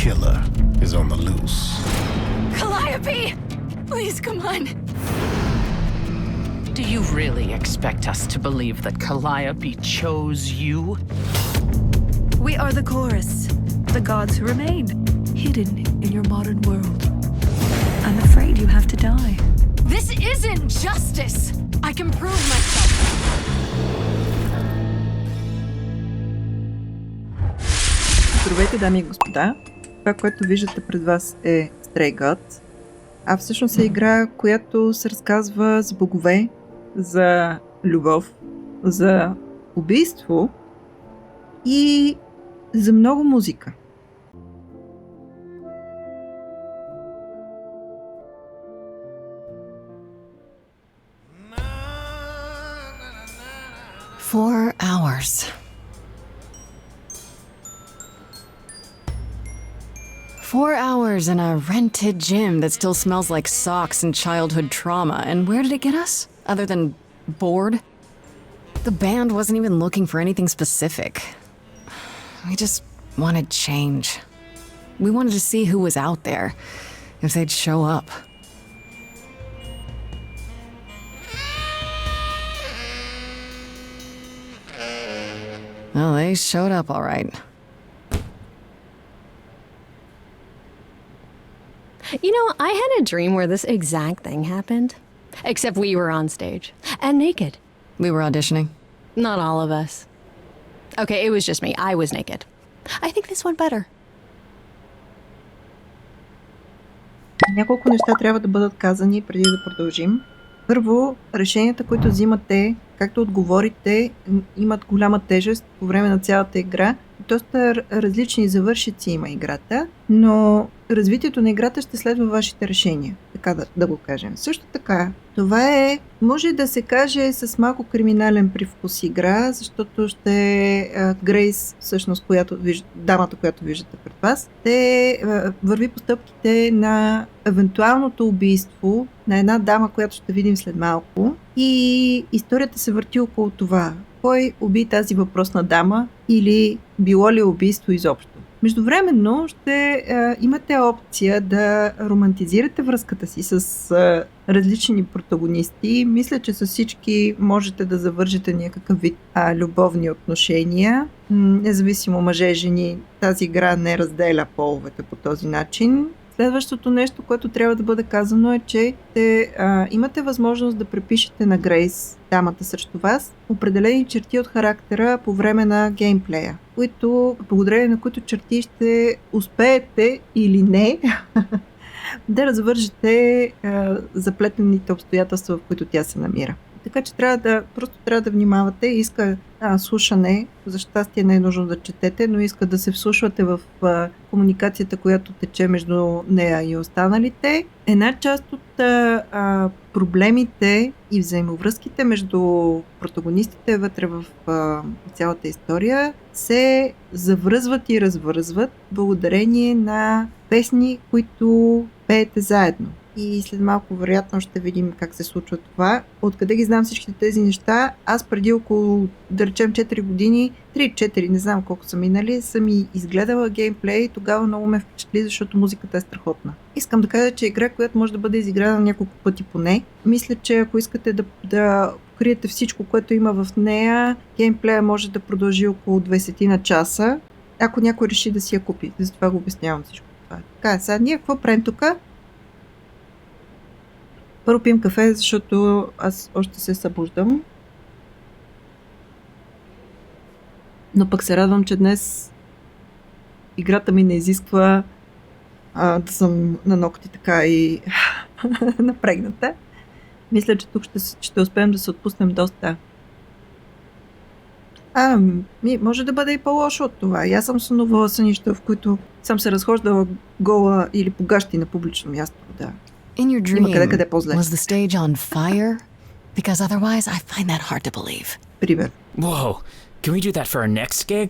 killer is on the loose. Calliope! Please, come on. Do you really expect us to believe that Calliope chose you? We are the chorus, the gods who remain, hidden in your modern world. I'm afraid you have to die. This isn't justice! I can prove myself. Здравейте, дами и господа! Това, което виждате пред вас е Stray God, а всъщност е игра, която се разказва за богове, за любов, за убийство и за много музика. Four hours. 4 hours in a rented gym that still smells like socks and childhood trauma. And where did it get us? Other than bored? The band wasn't even looking for anything specific. We just wanted change. We wanted to see who was out there, if they'd show up. Well, they showed up all right. You know, I had a dream where this exact thing happened. Except we were on stage. And naked. We were auditioning. Not all of us. Okay, it was just me. I was naked. I think this went better. Няколко неща трябва да бъдат казани преди да продължим. Първо, решенията, които взимате, както отговорите, имат голяма тежест по време на цялата игра. Доста различни завършици има играта, но развитието на играта ще следва вашите решения, така да го кажем. Също така, това е, може да се каже, с малко криминален привкус игра, защото ще Грейс, всъщност, дамата, която виждате пред вас, върви по стъпките на евентуалното убийство на една дама, която ще видим след малко, и историята се върти около това. Кой уби тази въпросна дама или било ли убийство изобщо? Междувременно ще имате опция да романтизирате връзката си с различни протагонисти. Мисля, че с всички можете да завържете някакъв вид любовни отношения. Независимо мъже, жени, тази игра не разделя половете по този начин. Следващото нещо, което трябва да бъде казано, е, че имате възможност да препишете на Грейс, дамата срещу вас, определени черти от характера по време на геймплея, благодарение на които черти ще успеете или не да развържете заплетените обстоятелства, в които тя се намира. Така че просто трябва да внимавате. Иска слушане, за щастие не е нужно да четете, но иска да се вслушвате в комуникацията, която тече между нея и останалите. Една част от проблемите и взаимовръзките между протагонистите вътре в цялата история се завръзват и развързват благодарение на песни, които пеете заедно. И след малко вероятно ще видим как се случва това. Откъде ги знам всичките тези неща? Аз преди около, да речем, 4 години, 3-4, не знам колко са минали, съм и изгледала геймплей и тогава много ме впечатли, защото музиката е страхотна. Искам да кажа, че е игра, която може да бъде изиграна няколко пъти поне. Мисля, че ако искате да покриете всичко, което има в нея, геймплея може да продължи около 20 на часа, ако някой реши да си я купи. Затова го обяснявам всичко това. Така, сега ние какво правим тук? Първо пием кафе, защото аз още се събуждам. Но пък се радвам, че днес играта ми не изисква да съм на ногти така и напрегната. Мисля, че тук ще успеем да се отпуснем доста. Може да бъде и по-лошо от това. И аз съм сънувала сънища, в които съм се разхождала гола или погащи на публично място. Да. In your dream, was the stage on fire? Because otherwise, I find that hard to believe. Пример. Whoa, can we do that for our next gig?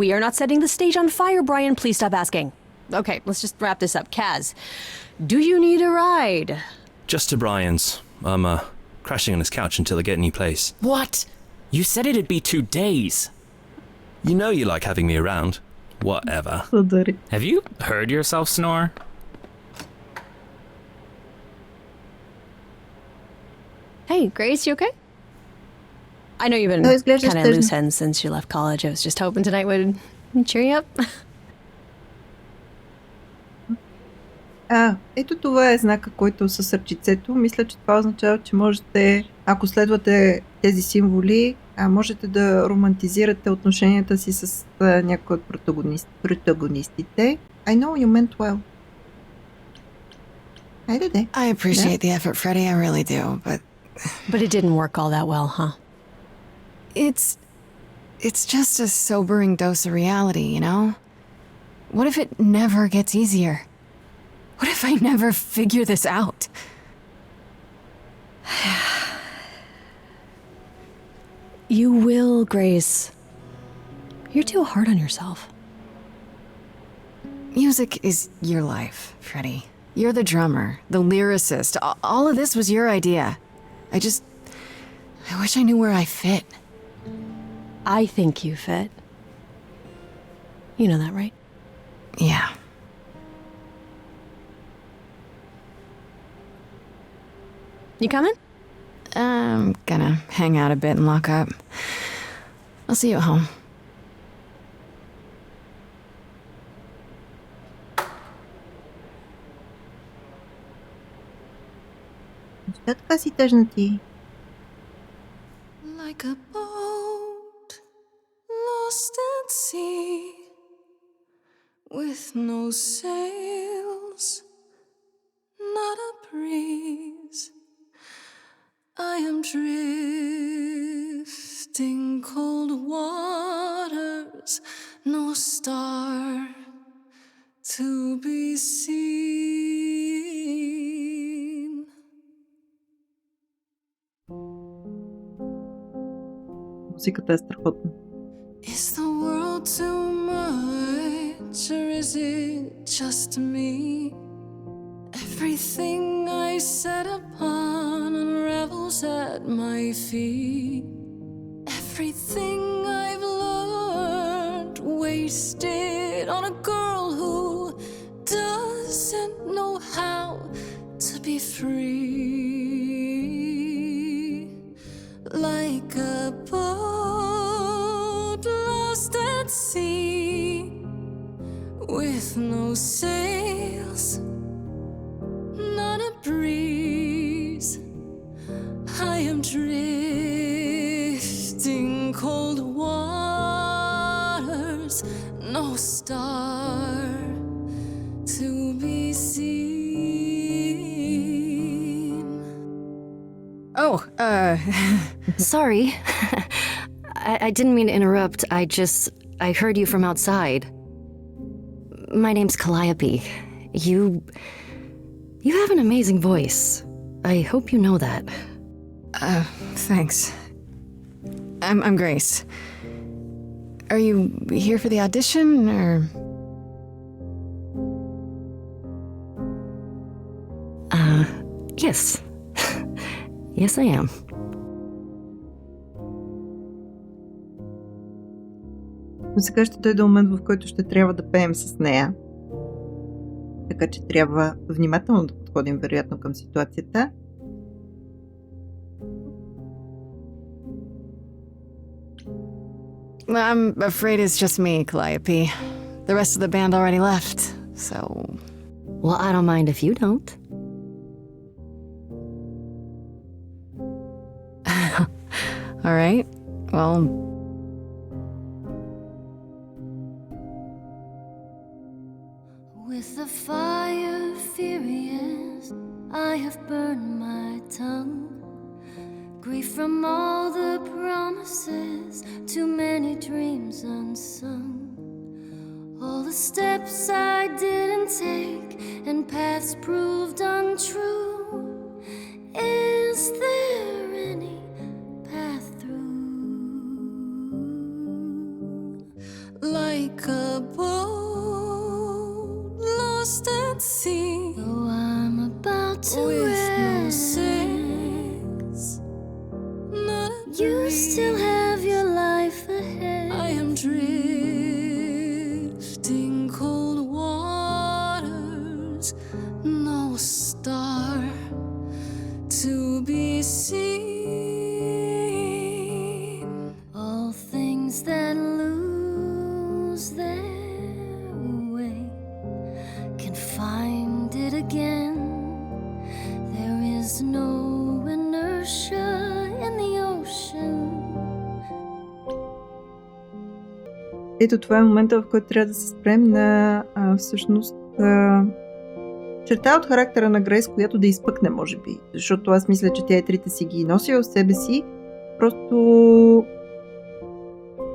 We are not setting the stage on fire, Brian. Please stop asking. Okay, let's just wrap this up. Kaz, do you need a ride? Just to Brian's. I'm crashing on his couch until I get a new place. What? You said it'd be 2 days. You know you like having me around. Whatever. Удари. Have you heard yourself snore? Hey, Grace, you okay? I know you've been Oh, изглеждаш kind of loose тъжна. ends since you left college. I was just hoping tonight would cheer you up. Ето това е знака, който със сърчицето. Мисля, че това означава, че можете, ако следвате тези символи, можете да романтизирате отношенията си с някой от протагонистите. I know you meant well. Айде де. I appreciate the effort, Freddie, I really do, but But it didn't work all that well, huh? it's just a sobering dose of reality, you know? What if it never gets easier? What if I never figure this out? You will, Grace. You're too hard on yourself. Music is your life, Freddie. You're the drummer, the lyricist. All of this was your idea. I wish I knew where I fit. I think you fit. You know that, right? Yeah. You coming? I'm gonna hang out a bit and lock up. I'll see you at home. Защо така си тъжна ти? Like a boat lost at sea, with no sails, not a breeze. I am drifting cold waters, no star to be seen. Музиката е страхотна. Is the world too much, or is it just me? Everything I set upon unravels at my feet. Everything I've learned wasted on a girl who doesn't know how to be free. Like a boat lost at sea, with no sails, not a breeze. I am drifting cold waters, no star to be seen. Oh, Sorry. I didn't mean to interrupt. I heard you from outside. My name's Calliope. You have an amazing voice. I hope you know that. Thanks. I'm Grace. Are you here for the audition, or? Yes. Yes, I am. Но сега ще дойде момент, в който ще трябва да пеем с нея. Така че трябва внимателно да подходим вероятно към ситуацията. I'm afraid it's just me, Calliope. The rest of the band already left, so... Well, I don't mind if you don't. All right. Well... With the fire furious, I have burned my tongue. Grief from all the promises, too many dreams unsung. All the steps I didn't take and paths proved untrue. Is there any path through? Like a boat lost at sea, Oh, I'm about to with no end. sails, not a You breeze. still have your life ahead. I am drifting ето това е момента, в който трябва да се спрем на всъщност черта от характера на Грейс, която да изпъкне, може би. Защото аз мисля, че тя и трите си ги носи в себе си. Просто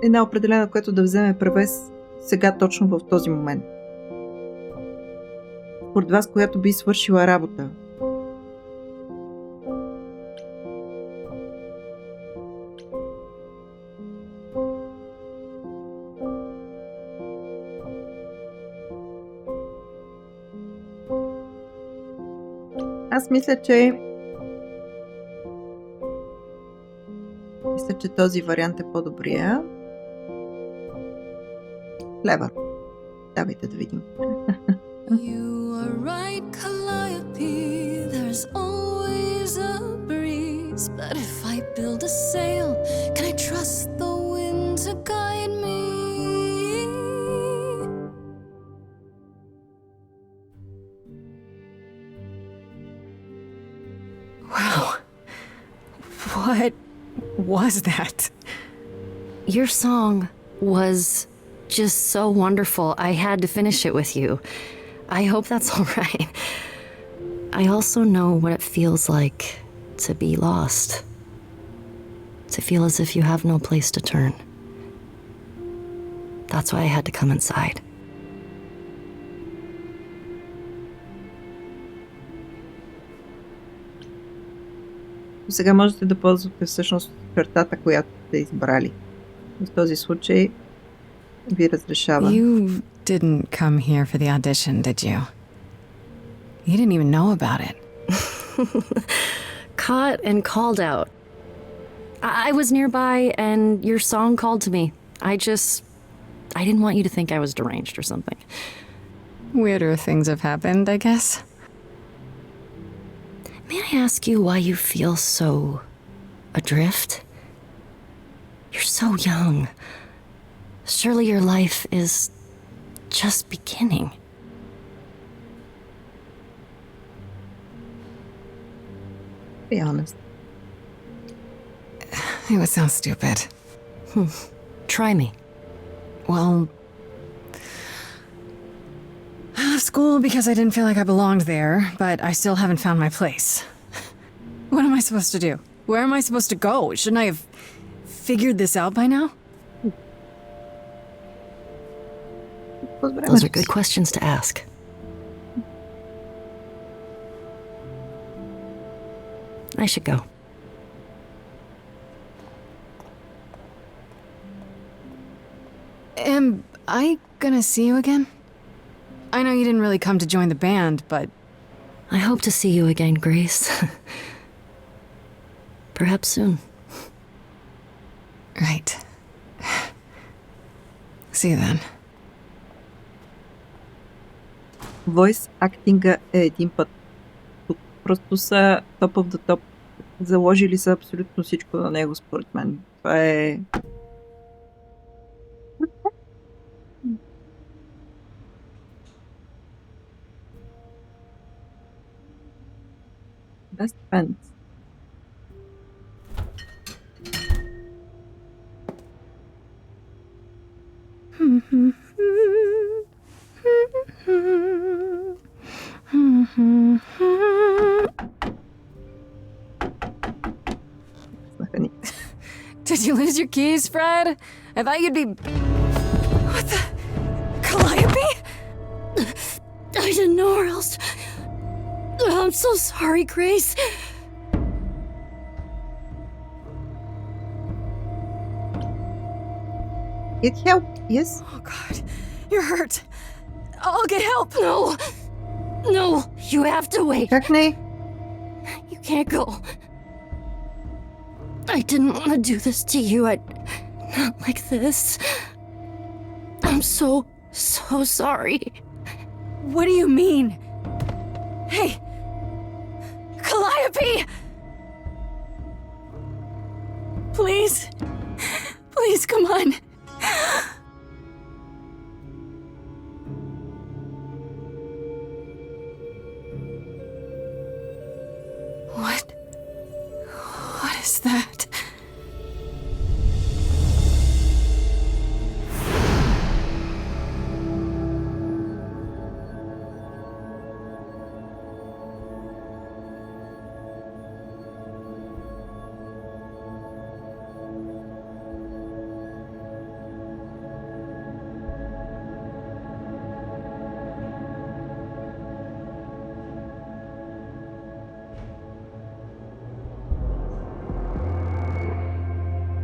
една определена, която да вземе превес сега точно в този момент. Според вас, която би свършила работа. Аз мисля, че този вариант е по-добрия. Левър. Давайте да видим. You are right, Calliope. There's always a breeze. But if I build a sail, can I trust the wind to guide me? Wow. What was that? Your song was just so wonderful. I had to finish it with you. I hope that's all right. I also know what it feels like to be lost. To feel as if you have no place to turn. That's why I had to come inside. Сега можете да ползвате всъщност чертата, която сте избрали. В този случай ви разрешава. You didn't come here for the audition, did you? You didn't even know about it. Caught and called out. I was nearby and your song called to me. I didn't want you to think I was deranged or something. Weirder things have happened, I guess. May I ask you why you feel so adrift? You're so young. Surely your life is just beginning. Be honest. It would sound stupid. Try me. Well, I left school because I didn't feel like I belonged there, but I still haven't found my place. What am I supposed to do? Where am I supposed to go? Shouldn't I have figured this out by now? Those are good questions to ask. I should go. Am I gonna see you again? I know you didn't really come to join the band, but... I hope to see you again, Grace. Perhaps soon. Right. See you then. Voice acting-а е един път. Тук просто са top of the top. Заложили са абсолютно всичко на него, според мен. Това е... Best friends. Did you lose your keys, Fred? I thought you'd be... What the... Calliope? I didn't know where else. I'm so sorry, Grace. Get help, yes? Oh, God. You're hurt. I'll get help. No. No, you have to wait. Как не? You can't go. I didn't want to do this to you. Not like this. I'm so sorry. What do you mean? Hey! Calliope! Please? Please, come on. What is that?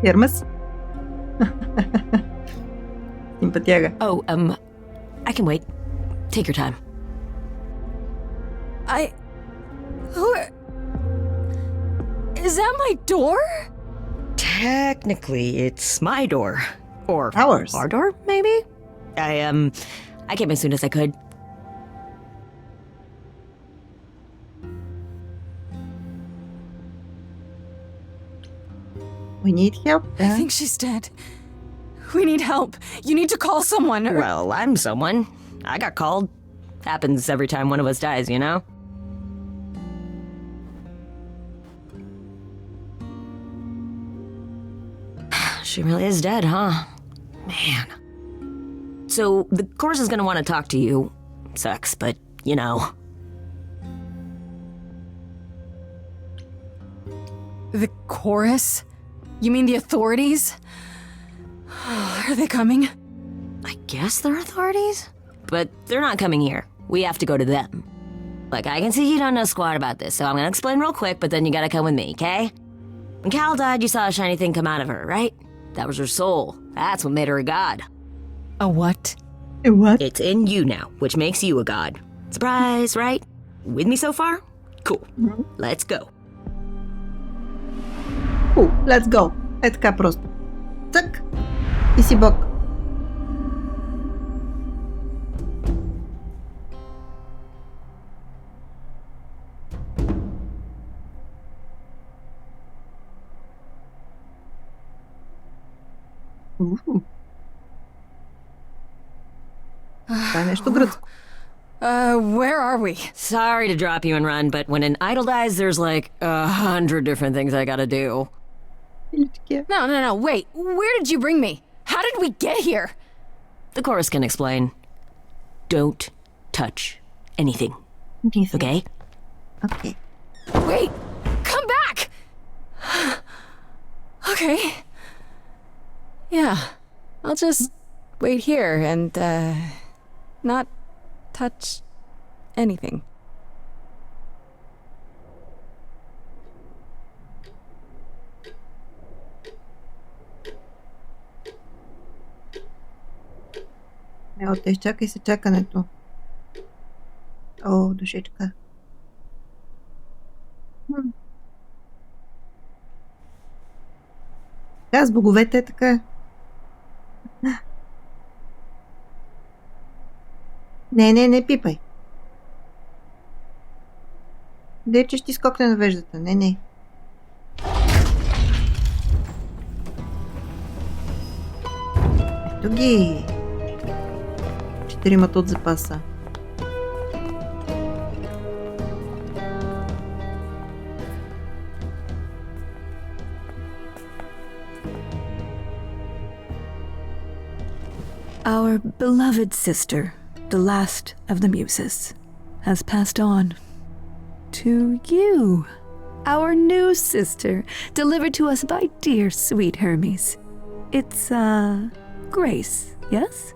Хермес? Симпатяга. Oh, I can wait. Take your time. Is that my door? Technically, it's my door. Or Ours. our door, maybe? I came as soon as I could. We need help. I think she's dead. We need help. You need to call someone. Well, I'm someone. I got called. Happens every time one of us dies, you know? She really is dead, huh? Man. So, the chorus is gonna want to talk to you. Sucks, but, you know. The chorus? You mean the authorities? Are they coming? I guess they're authorities? But they're not coming here. We have to go to them. Look, I can see you don't know squat about this, so I'm gonna explain real quick, but then you gotta come with me, okay? When Cal died, you saw a shiny thing come out of her, right? That was her soul. That's what made her a god. A what? What? It's in you now, which makes you a god. Surprise, right? With me so far? Cool. Let's go. Let's go. Е така просто. Цък. И си бог. Това е нещо гръцко. Where are we? Sorry to drop you and run, but when an idol dies, there's like 100 different things I gotta do. Или такива. No, wait. Where did you bring me? How did we get here? The chorus can explain. Don't touch anything, okay? Okay. Wait! Come back! Okay. Yeah. I'll just wait here and, not touch anything. Те изчакай се чакането. О, душичка. Да, с боговете е така. Не пипай. Де, че ще скокне на веждата. Не. Ето ги. Четиримата от запаса. Our beloved sister, the last of the Muses, has passed on to you, our new sister, delivered to us by dear sweet Hermes. It's, Grace, yes?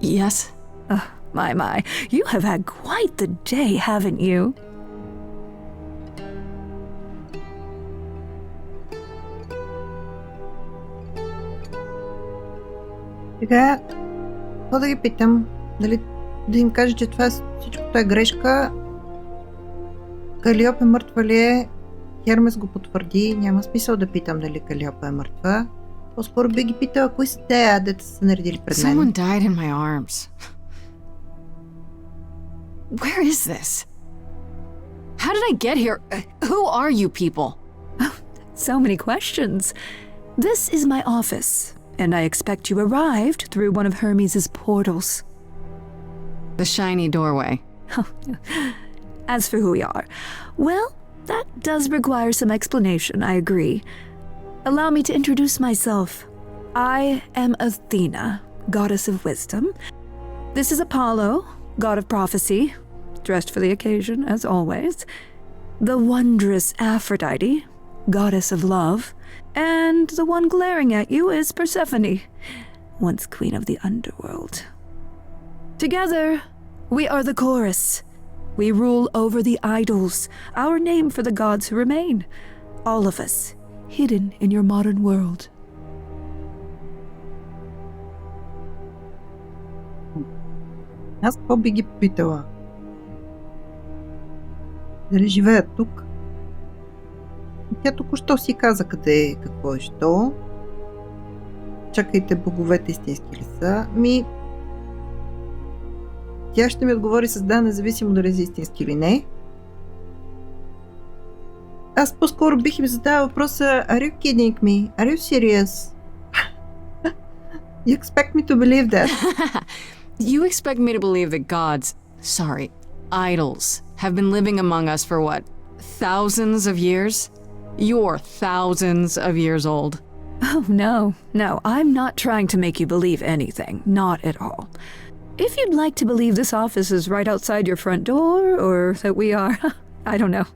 Yes? Oh, my, you have had quite the day, haven't you? Сега, какво да ги питам? Дали да им кажа, че това всичкото е грешка? Calliope мъртва ли е? Хермес го потвърди. Няма смисъл да питам дали Calliope е мъртва. По-скоро би ги питала, кои са те, дето са наредили пред мен. Someone died in my arms. Where is this? How did I get here? Who are you people? Oh, so many questions. This is my office, and I expect you arrived through one of Hermes' portals. The shiny doorway. As for who we are, well, that does require some explanation, I agree. Allow me to introduce myself. I am Athena, goddess of wisdom. This is Apollo, god of prophecy, dressed for the occasion, as always. The wondrous Aphrodite, goddess of love. And the one glaring at you is Persephone, once queen of the underworld. Together, we are the chorus. We rule over the idols, our name for the gods who remain. All of us, hidden in your modern world. Аз какво би ги попитала? Дали живеят тук? Тя току-що си каза къде е, какво е, що. Чакайте, боговете истински ли са? Тя ще ми отговори с да, независимо дали са истински или не. Аз по-скоро бих им задала въпроса: Are you kidding me? Are you serious? You expect me to believe that? You expect me to believe that idols have been living among us for what? Thousands of years? You're thousands of years old. Oh, no, I'm not trying to make you believe anything. Not at all. If you'd like to believe this office is right outside your front door, or that we are, I don't know,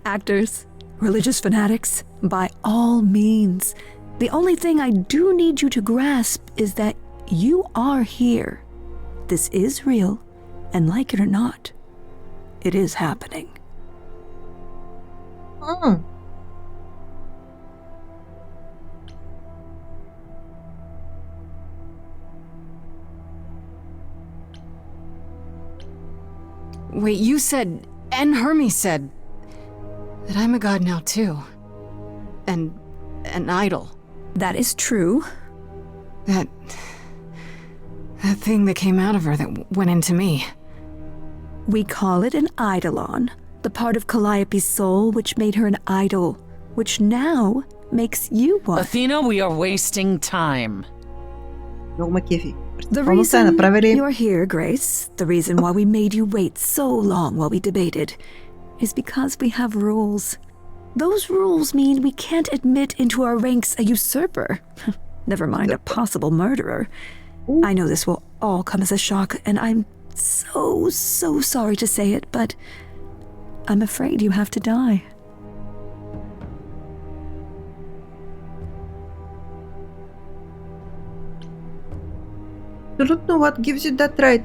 actors, religious fanatics, by all means. The only thing I do need you to grasp is that you are here. This is real, and like it or not, it is happening. Wait, you said, and Hermes said, that I'm a god now too. And an idol. That is true. That thing that came out of her that went into me. We call it an eidolon, the part of Calliope's soul which made her an idol, which now makes you one. Athena, we are wasting time. Много ме кефи. The reason you're here, Grace, the reason why we made you wait so long while we debated, is because we have rules. Those rules mean we can't admit into our ranks a usurper. Never mind a possible murderer. I know this will all come as a shock, and I'm so sorry to say it, but I'm afraid you have to die. Absolutely, what gives you that right?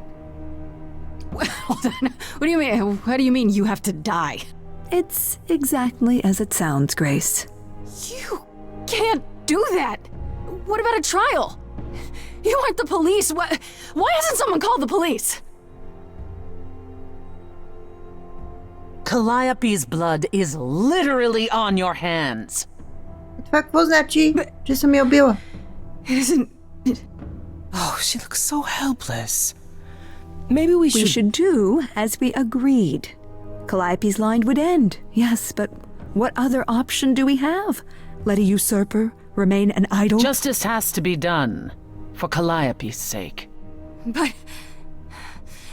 Hold on. What do you mean? What do you mean you have to die? It's exactly as it sounds, Grace. You can't do that. What about a trial? You aren't the police. Why hasn't someone called the police? Calliope's blood is literally on your hands. Това какво значи? Че съм я убила. It isn't... Oh, she looks so helpless. Maybe we should do as we agreed. Calliope's line would end, yes, but what other option do we have? Let a usurper remain an idol? Justice has to be done, for Calliope's sake. But...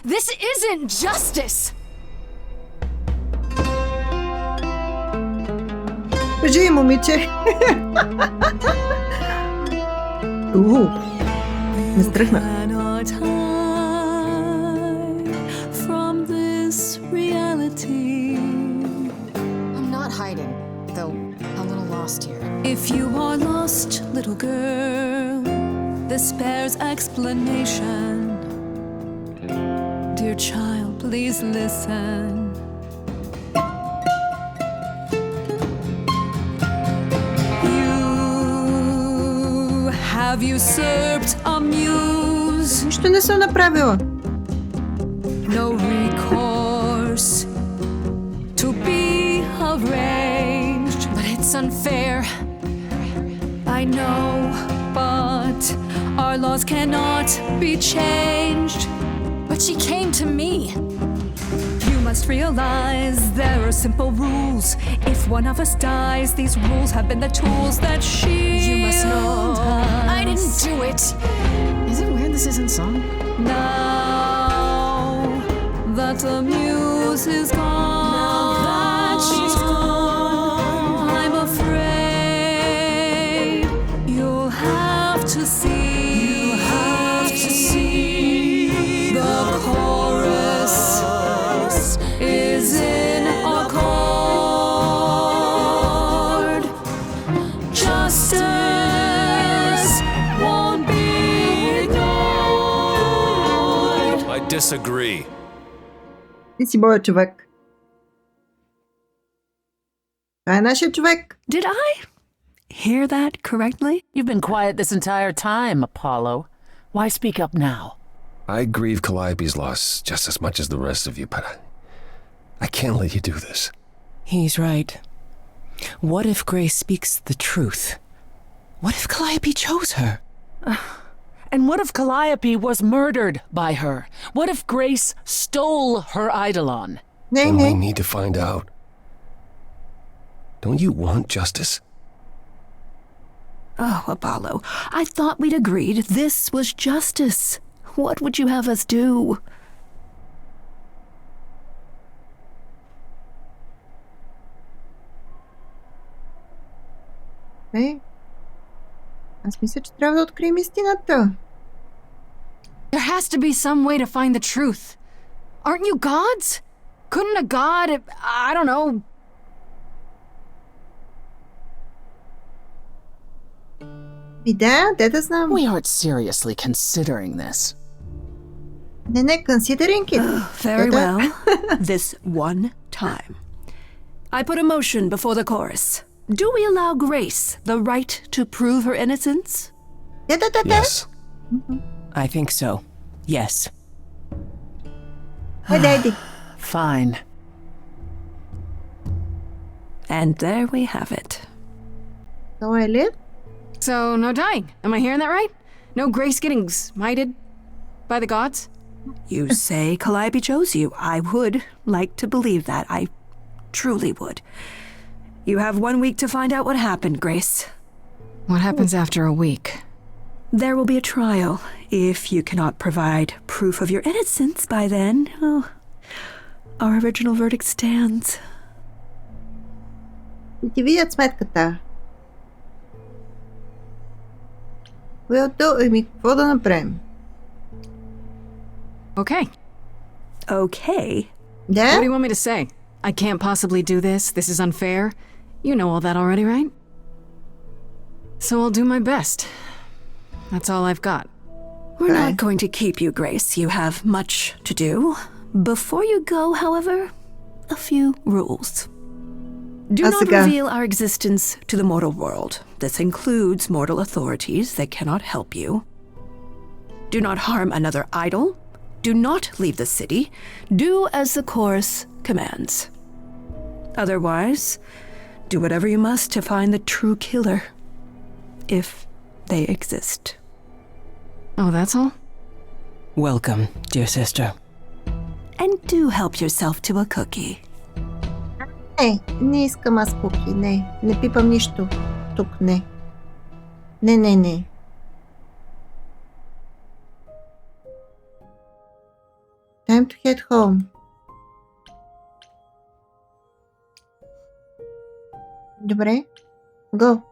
this isn't justice! Кажи, момиче! Ме стръхна. From this reality. I'm not hiding, though a little lost here. If you are lost, little girl, this bears explanation. Dear child, please listen. Have usurped a muse. Нищо не съм направила. No recourse to be arranged. But it's unfair. I know, but our laws cannot be changed. But she came to me. You must realize there are simple rules. If one of us dies, these rules have been the tools that shield. You must know us. I didn't do it. Is it weird this isn't sung? Now that the muse is gone, Now that she's gone, I'm afraid you'll have to see. You'll have to see the chorus is in accord. Justice won't be ignored. I disagree. Ти си моят човек. Това е нашия човек. Did I? hear that correctly? You've been quiet this entire time, Apollo. Why speak up now? I grieve Calliope's loss just as much as the rest of you, but I can't let you do this. He's right. What if Grace speaks the truth? What if Calliope chose her? And what if Calliope was murdered by her? What if Grace stole her eidolon? And we need to find out. Don't you want justice? Oh, Apollo, I thought we'd agreed this was justice. What would you have us do? Аз мисля, че трябва да открием истината. There has to be some way to find the truth. Aren't you gods? Couldn't a god, I don't know... Да знам. We aren't seriously considering this. Не, considering it. Very well. This one time. I put a motion before the chorus. Do we allow Grace the right to prove her innocence? Да. Yes. I think so. Yes. Daddy. Fine. And there we have it. So I live? So, no dying. Am I hearing that right? No Grace getting smited by the gods? You say Calliope chose you. I would like to believe that. I truly would. You have 1 week to find out what happened, Grace. What happens after a week? There will be a trial. If you cannot provide proof of your innocence by then, our original verdict stands. И ти видят сметката. Какво да направим? Okay. Okay. Да? What do you want me to say? I can't possibly do this. This is unfair. You know all that already, right? So I'll do my best. That's all I've got. We're not going to keep you, Grace. You have much to do. Before you go, however, a few rules. Do not reveal our existence to the mortal world. This includes mortal authorities that cannot help you. Do not harm another idol. Do not leave the city. Do as the chorus commands. Otherwise, do whatever you must to find the true killer, if they exist. Oh, that's all? Welcome, dear sister. And do help yourself to a cookie. Не искам аз куки, не пипам нищо. Тук, не. Не. Time to head home. Добре. Go.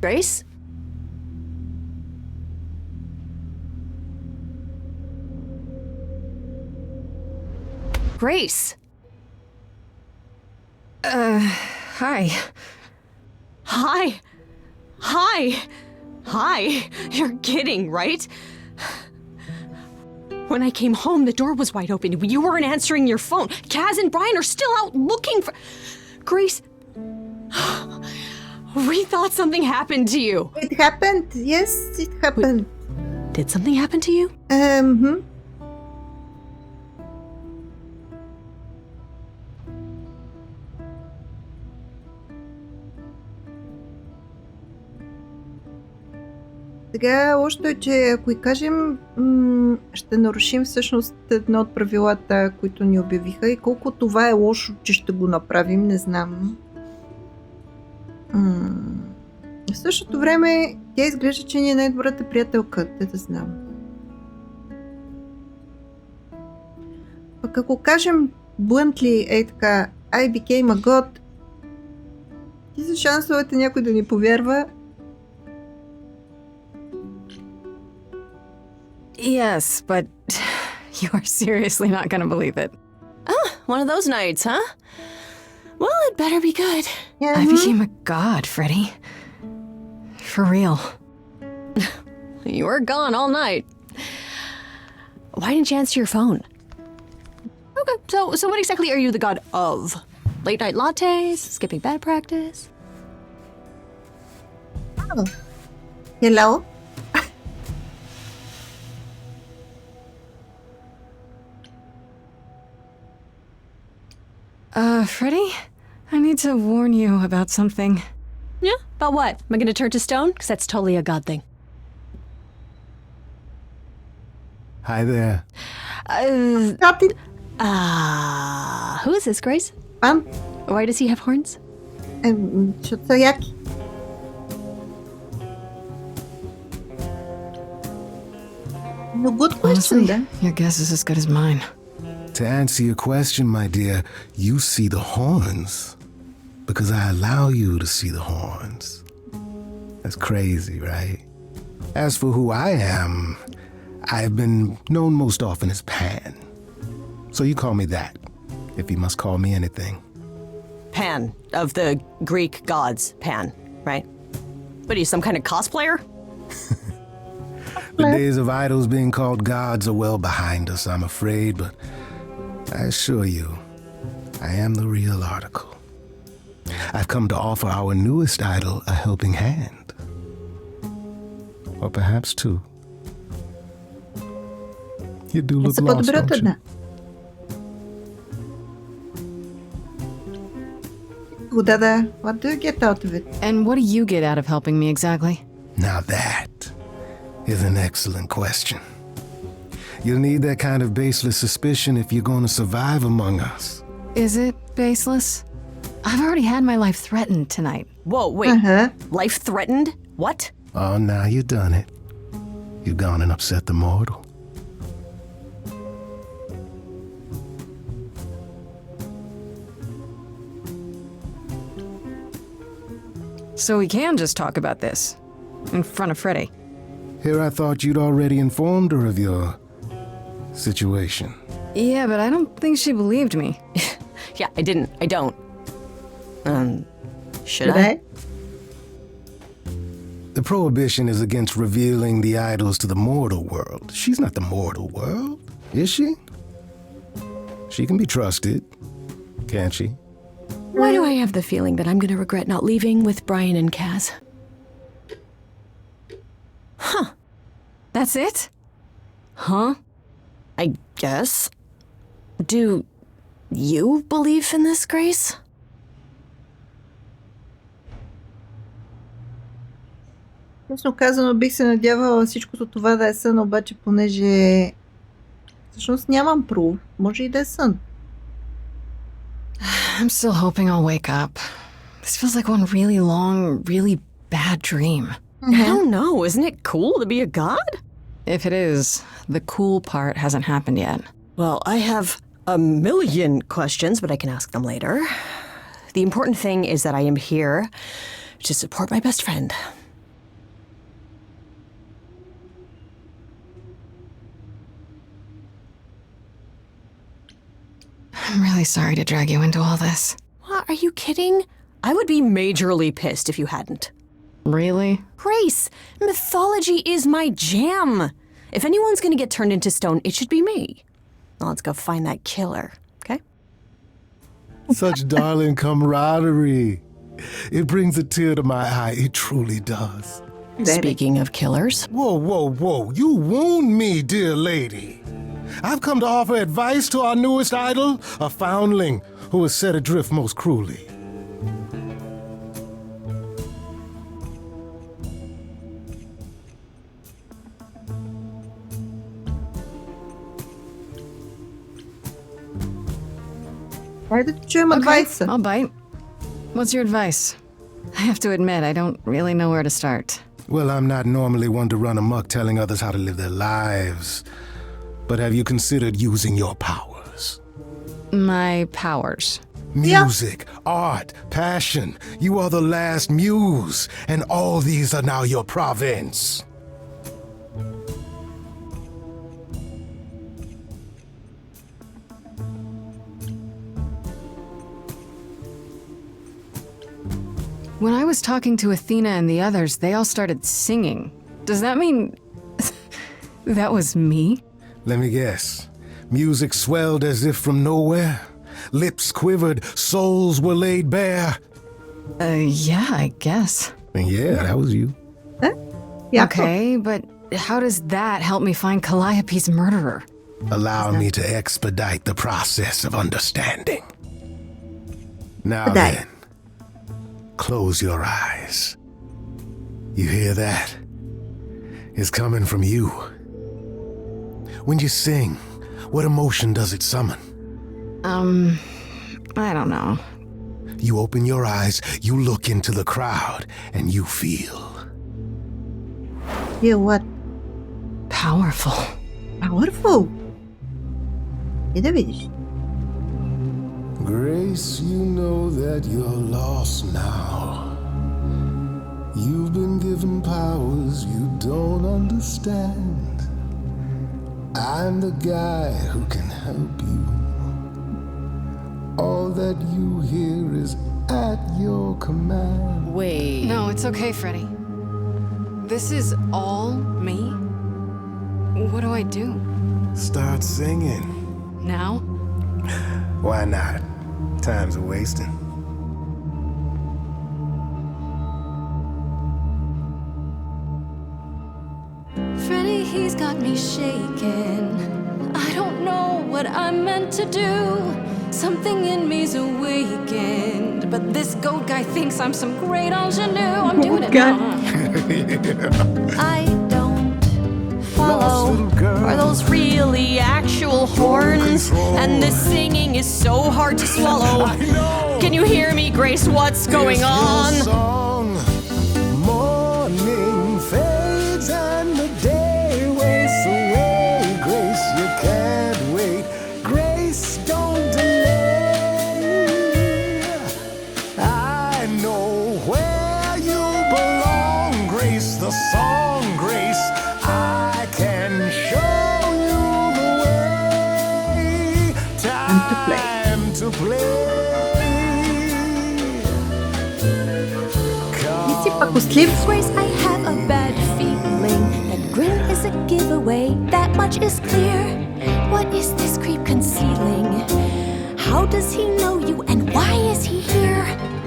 Grace? Grace! Hi. Hi! You're kidding, right? When I came home, the door was wide open. You weren't answering your phone. Kaz and Brian are still out looking for... Grace... We thought something happened to you. It happened. Yes, it happened. Did something happen to you? Сега, лошото е, че ако и кажем, ще нарушим всъщност едно от правилата, които ни обявиха, и колко това е лошо, че ще го направим, не знам. В същото време тя изглежда, че ни е най-добрата приятелка, да знам. Пък ако кажем bluntly, така, I became a god, ти за шансовете някой да ни повярва. Yes, but you are seriously not gonna believe it. One of those nights, huh? Well, it better be good. Yeah, I became a god, Freddie. For real. You were gone all night. Why didn't you answer your phone? Okay, so what exactly are you the god of? Late night lattes? Skipping bad practice? Oh. Hello? Freddie? I need to warn you about something. Yeah? About what? Am I gonna turn to stone? Because that's totally a god thing. Hi there. Who is this, Grace? Why does he have horns? Защото са яки. No, good question, Honestly, да. your guess is as good as mine. To answer your question, my dear, you see the horns because I allow you to see the horns. That's crazy, right? As for who I am, I've been known most often as Pan. So you call me that, if you must call me anything. Pan, of the Greek gods, Pan, right? What are you, some kind of cosplayer? The days of idols being called gods are well behind us, I'm afraid, but I assure you, I am the real article. I've come to offer our newest idol a helping hand. Or perhaps two. You do look lost, don't you? What do you get out of it? And what do you get out of helping me exactly? Now that is an excellent question. You'll need that kind of baseless suspicion if you're going to survive among us. Is it baseless? I've already had my life threatened tonight. Whoa, wait. Life threatened? What? Oh, now you've done it. You've gone and upset the mortal. So we can just talk about this in front of Freddie. Here I thought you'd already informed her of your situation. Yeah, but I don't think she believed me. Yeah, I didn't. I don't. Should I? The prohibition is against revealing the idols to the mortal world. She's not the mortal world, is she? She can be trusted, can't she? Why do I have the feeling that I'm going to regret not leaving with Brian and Kaz? Huh. That's it? Huh? I guess. Do you believe in this, Grace? Честно казано, бих се надявала всичкото това да е сън, обаче понеже всъщност нямам пруф, може и да е сън. I'm still hoping I'll wake up. This feels like one really long, really bad dream. I don't know. Isn't it cool to be a god? If it is, the cool part hasn't happened yet. Well, I have a million questions, but I can ask them later. The important thing is that I am here to support my best friend. I'm really sorry to drag you into all this. What? Are you kidding? I would be majorly pissed if you hadn't. Really? Grace, mythology is my jam. If anyone's going to get turned into stone, it should be me. Now let's go find that killer, okay? Such darling camaraderie. It brings a tear to my eye. It truly does. Speaking of killers. Whoa, whoa, whoa. You wound me, dear lady. I've come to offer advice to our newest idol, a foundling who was set adrift most cruelly. Хайде да чуем адвайса. I'll bite. What's your advice? I have to admit, I don't really know where to start. Well, I'm not normally one to run amok telling others how to live their lives. But have you considered using your powers? My powers. Music, art, passion. You are the last muse, and all these are now your province. When I was talking to Athena and the others, they all started singing. Does that mean that was me? Let me guess. Music swelled as if from nowhere. Lips quivered, souls were laid bare. Yeah, I guess. And yeah, that was you. Yeah. Okay, but how does that help me find Calliope's murderer? Allow me to expedite the process of understanding. Now Expedite. then, close your eyes. You hear that? It's coming from you. When you sing, what emotion does it summon? I don't know. You open your eyes, you look into the crowd, and you feel. Feel what? Powerful. Powerful. И да видиш. Grace, you know that you're lost now. You've been given powers you don't understand. I'm the guy who can help you. All that you hear is at your command. Wait. No, it's okay, Freddy. This is all me? What do I do? Start singing. Now? Why not? Time's a wasting. Freddy, he's got me shaking. I don't know what I'm meant to do. Something in me's awakened. But this goat guy thinks I'm some great ingenue. I'm doing it now. I don't follow. Are those really actual horns? And this singing is so hard to swallow. Can you hear me, Grace? What's going on? Morning fades and the day wastes away. Grace, you can't wait. Grace, don't delay. I know where you belong. Grace, the song. Grace, I can show you the way. Time to play. Grace, I have a bad feeling that grin is a giveaway. That much is clear. What is this creep concealing? How does he know you and why is he here?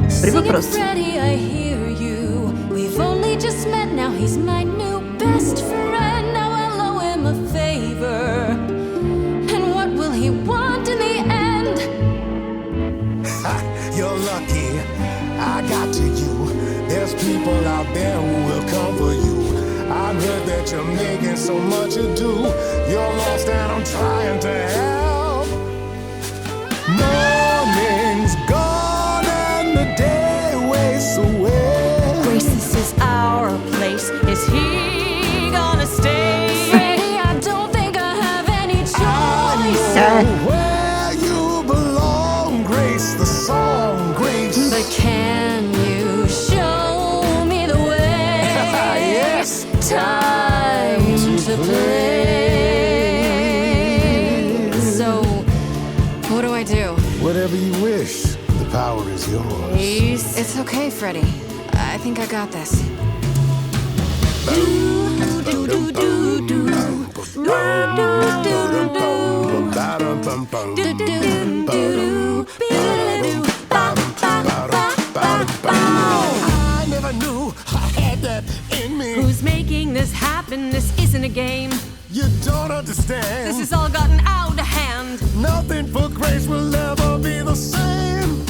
Singing Freddy, I hear you. We've only just met, now he's my new best friend. Now I'll owe him a favor. And what will he want in the end? You're lucky I got to you. There's people out there who will come for you. I've heard that you're making so much ado. You're lost and I'm trying to help. Morning's gone and the day wastes away. Grace, this is our place. Is he gonna stay? Freddy, I don't think I have any choice. Where you belong, Grace, the song, Grace. But can you show me the way? Yes. Time to play. So, what do I do? Whatever you wish, the power is yours. It's okay, Freddy. I think I got this. I never knew I had that in me. Who's making this happen? This isn't a game. You don't understand. This has all gotten out of hand. Nothing for Grace will ever be the same.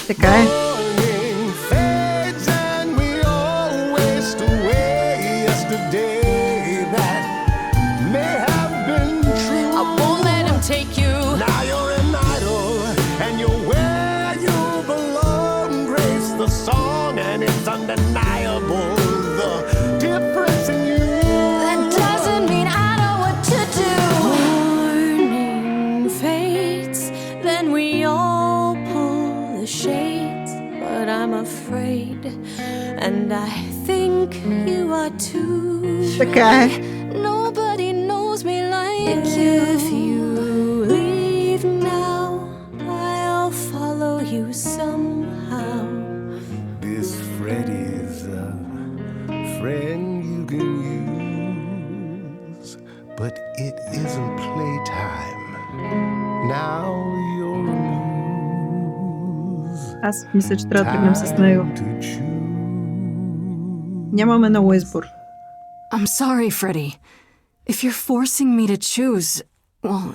Така е. Morning fades and we all waste away. Yesterday that may have been true. I won't let him take you. Now you're an idol and you're where you belong. Grace, the song, and it's undeniable the difference in you. That doesn't mean I know what to do. Morning fades, then we all pull the shades. But I'm afraid, and I think you are too. Така е. Nobody knows me like you. If you leave now, I'll follow you somehow. This Freddy is a friend you can use, but it Аз мисля, че трябва да тръгнем с него. Нямаме много избор. I'm sorry, Freddie. If you're forcing me to choose, well,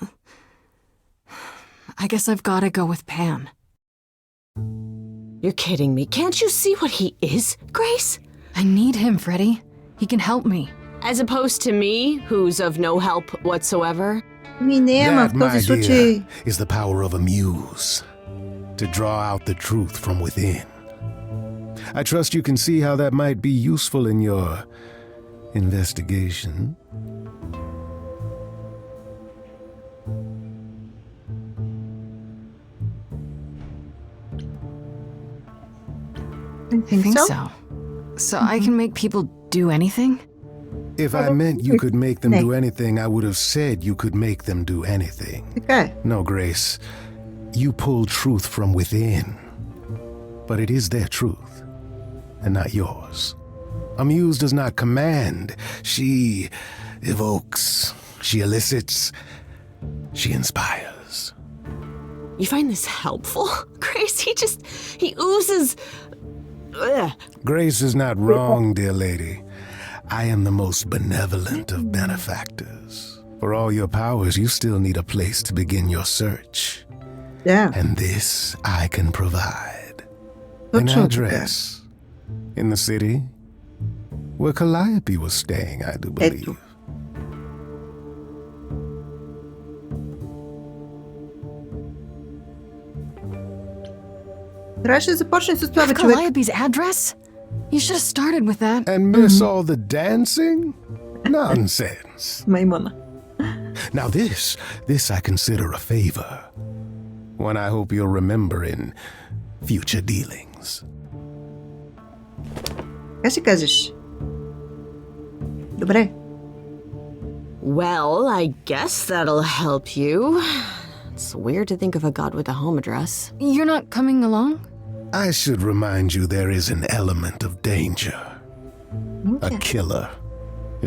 I guess I've got to go with Pan. You're kidding me. Can't you see what he is, Grace? I need him, Freddie. He can help me. As opposed to me, who's of no help whatsoever. Не, ама в That, този my случай... dear, is the power of a muse. To draw out the truth from within. I trust you can see how that might be useful in your investigation. I think so. So I can make people do anything? If I meant you could make them do anything, I would have said you could make them do anything. Така е. No, Grace. You pull truth from within. But it is their truth, and not yours. A muse does not command. She evokes. She elicits. She inspires. You find this helpful, Grace? He oozes... Ugh. Grace is not wrong, dear lady. I am the most benevolent of benefactors. For all your powers, you still need a place to begin your search. Yeah. And this I can provide. An Точно address in the city where Calliope was staying, I do believe. Трябваше да започне с това, бе, Have човек. Calliope's address? You should have started with that. And miss all the dancing? Nonsense. Маймуна. Now this I consider a favor. One I hope you'll remember in future dealings. Как ще кажеш? Добре. Well, I guess that'll help you. It's weird to think of a god with a home address. You're not coming along? I should remind you there is an element of danger. A killer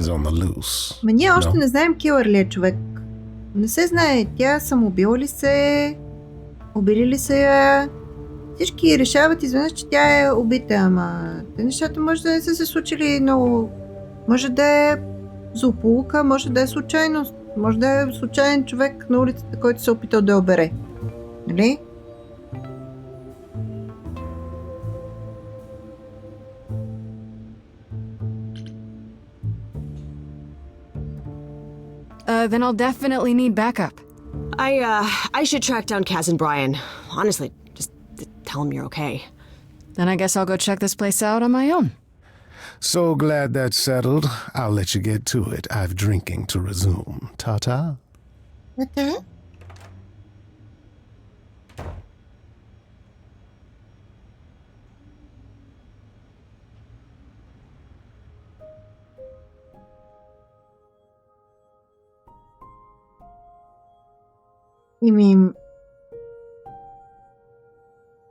is on the loose. Ма ние още No? не знаем килър ли е, човек. Не се знае, тя самоубила ли се, убили ли се я. Всички решават изведнъж, че тя е убита, ама те нещата може да не са се случили много. Може да е злополука, може да е случайност, може да е случайен човек на улицата, който се е опитал да я обере. Нали? Then I'll definitely need backup. I should track down Kaz and Brian. Honestly, just tell them you're okay. Then I guess I'll go check this place out on my own. So glad that's settled. I'll let you get to it. I've drinking to resume. Ta-ta. Okay.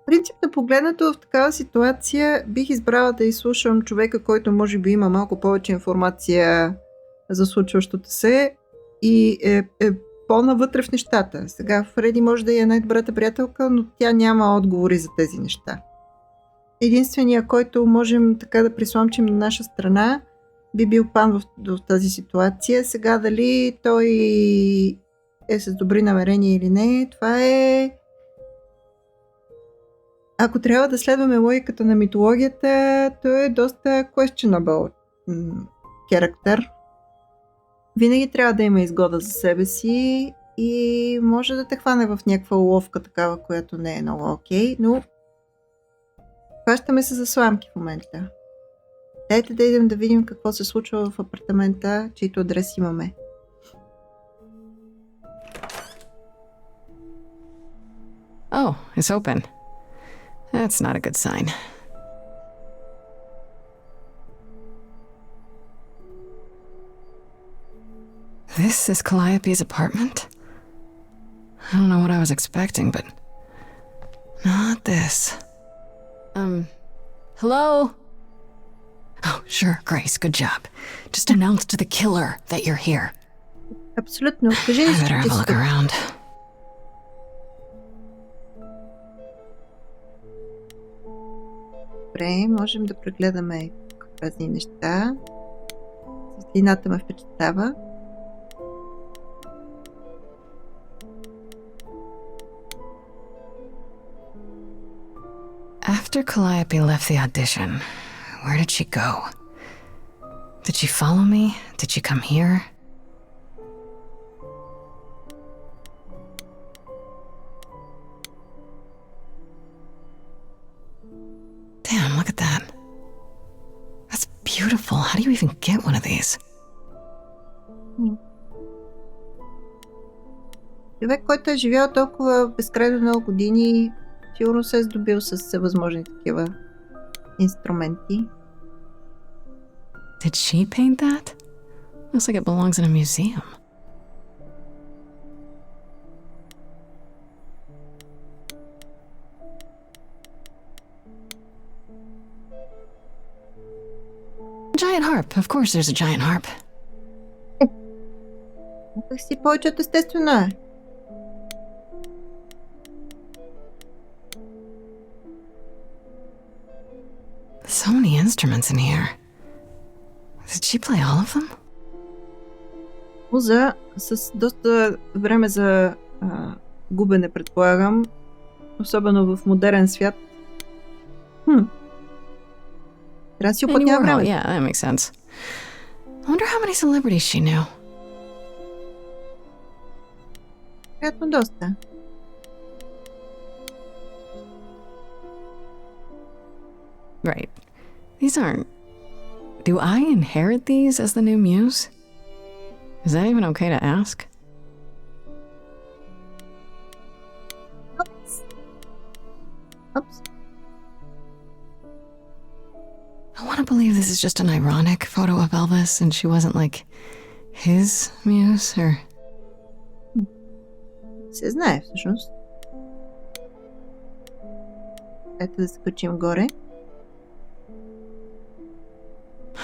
Принципно погледнато в такава ситуация бих избрала да изслушам човека, който може би има малко повече информация за случващото се и е по-навътре в нещата. Сега Фреди може да е най-добрата приятелка, но тя няма отговори за тези неща. Единственият, който можем така да присламчим на наша страна, би бил Пан в тази ситуация. Сега дали той е с добри намерения или не, това е... Ако трябва да следваме логиката на митологията, той е доста questionable характер. Винаги трябва да има изгода за себе си и може да те хване в някаква уловка такава, която не е много окей, но хващаме се за сламки в момента. Дайте да идем да видим какво се случва в апартамента, чийто адрес имаме. Oh, it's open. That's not a good sign. This is Calliope's apartment? I don't know what I was expecting, but not this. Hello? Oh, sure, Grace, good job. Just announce to the killer that you're here. Абсолютно. Кажи I ни, better have a look around. Добре, можем да прегледаме разни неща. Светлината ме впечатлява. After Calliope left the audition, where did she go? Did she follow me? Did she come here? Damn, look at that. That's beautiful. How do you even get one of these? Човек, който е живял толкова безкрайно много години, сигурно се е здобил с всевъзможни такива инструменти. Did she paint that? Looks like it belongs in a museum. Giant harp. Of course there's a giant harp. Как си повече от естествено е. So many instruments in here. Did she play all of them? Муза с доста време за губене, предполагам. Особено в модерен свят. Трябва да си уплътня време. Yeah, that makes sense. I wonder how many celebrities she knew. Вероятно доста. Right. These aren't... Do I inherit these as the new muse? Is that even okay to ask? Oops. I want to believe this is just an ironic photo of Elvis and she wasn't like his muse or... Се знае всъщност. Ето да се качим горе.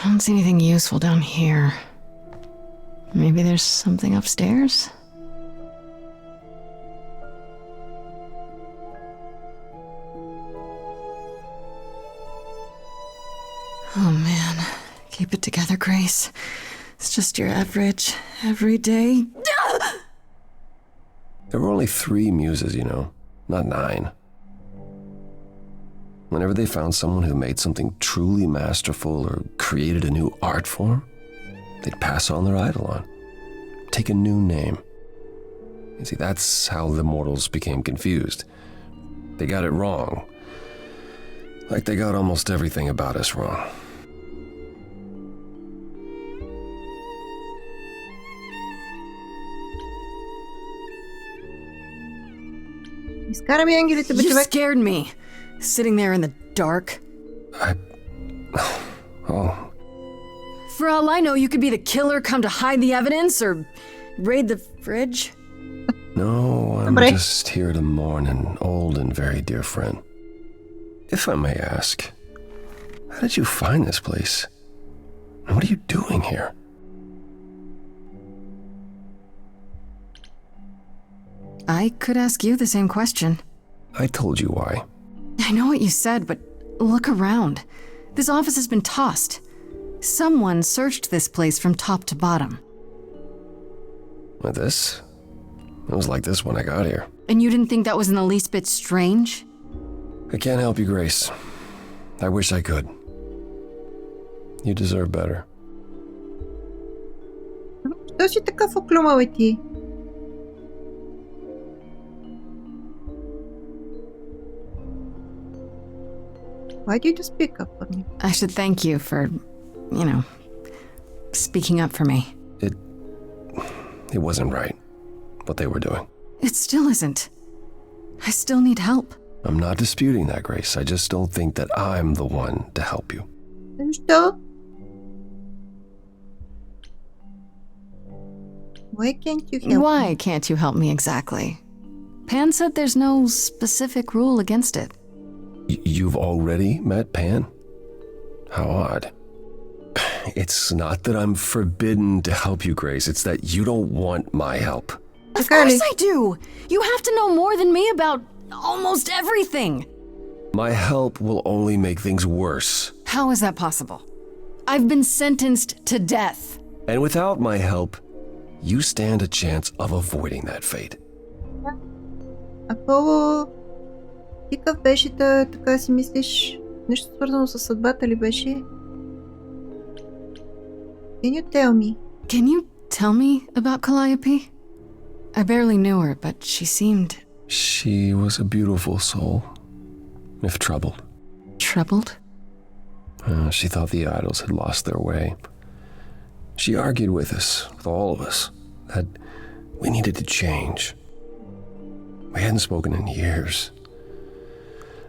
I don't see anything useful down here. Maybe there's something upstairs? Oh man, keep it together, Grace. It's just your average, everyday... There were only 3 muses, you know, not 9. Whenever they found someone who made something truly masterful or created a new art form, they'd pass on their eidolon, take a new name. You see, that's how the mortals became confused. They got it wrong. Like they got almost everything about us wrong. Изкара ми ангелите, бе, You човек. scared me. Sitting there in the dark. Oh, For all I know, you could be the killer come to hide the evidence or raid the fridge. no, I'm Hombre. just here to mourn an old and very dear friend. If I may ask, how did you find this place? And what are you doing here? I could ask you the same question. I told you why. I know what you said, but look around. This office has been tossed. Someone searched this place from top to bottom. With this? It was like this when I got here. And you didn't think that was in the least bit strange? I can't help you, Grace. I wish I could. You deserve better. Що си такъв оклюмал и ти? Why do you speak up for me? I should thank you for, you know, speaking up for me. It wasn't right, what they were doing. It still isn't. I still need help. I'm not disputing that, Grace. I just don't think that I'm the one to help you. Защо? Why can't you help Why me? can't you help me exactly? Pan said there's no specific rule against it. You've already met Pan? How odd. It's not that I'm forbidden to help you, Grace. It's that you don't want my help. Of course I do! You have to know more than me about almost everything! My help will only make things worse. How is that possible? I've been sentenced to death. And without my help, you stand a chance of avoiding that fate. Ако ти какъв беше така си мислиш? Нещо свързано с съдбата ли беше? Can you tell me? Can you tell me about Calliope? I barely knew her, but she seemed... She was a beautiful soul, if troubled. Troubled? She thought the idols had lost their way. She argued with us, with all of us, that we needed to change. We hadn't spoken in years.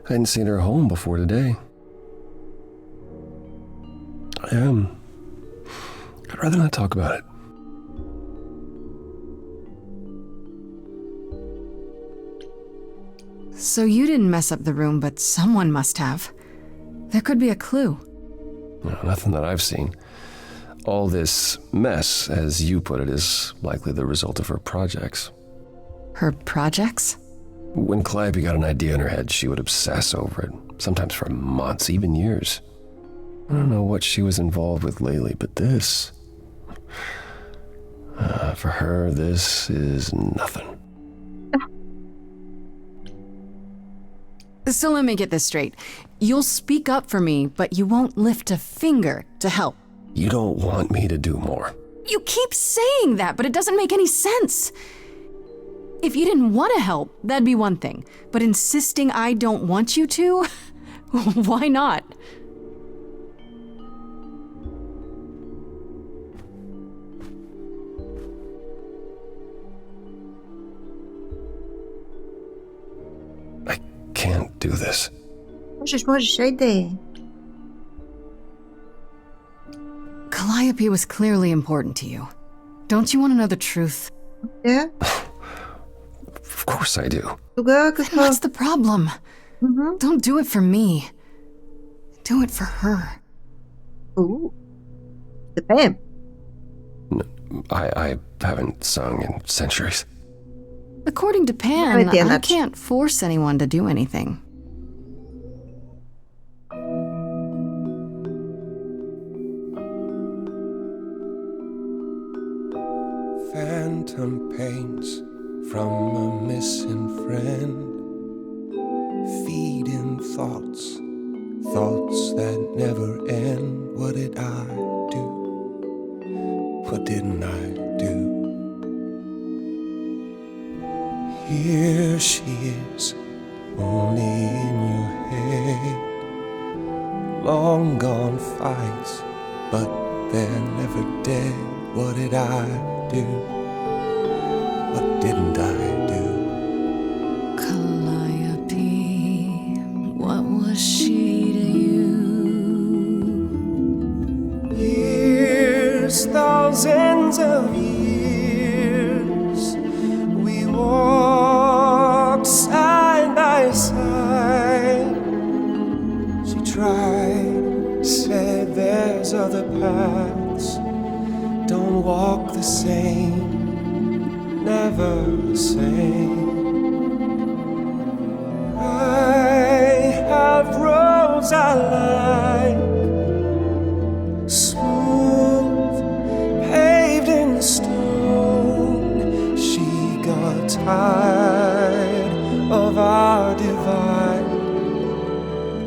I hadn't seen her home before today. I'd rather not talk about it. So you didn't mess up the room, but someone must have. There could be a clue. No, nothing that I've seen. All this mess, as you put it, is likely the result of her projects. Her projects? When Calliope got an idea in her head, she would obsess over it, sometimes for months, even years. I don't know what she was involved with lately, but this... for her, this is nothing. So let me get this straight. You'll speak up for me, but you won't lift a finger to help. You don't want me to do more. You keep saying that, but it doesn't make any sense. If you didn't want to help, that'd be one thing. But insisting I don't want you to? Why not? I can't do this. Можеш, айде. Calliope was clearly important to you. Don't you want to know the truth? Yeah? Of course I do. Тогава Then какво? what's the problem? Don't do it for me. Do it for her. Да пеем. I haven't sung in centuries. According to Pan, I can't force anyone to do anything. Phantom pains from a missing friend, feeding thoughts that never end. What did I do? What didn't I do? Here she is, only in your head. Long gone fights, but they're never dead. What did I do? What didn't I do? Calliope, what was she to you? Years, thousands of years, we walked side by side. She tried, said there's other paths. Don't walk the same, never the same. I have roads I like, smooth, paved in stone. She got tired of our divide.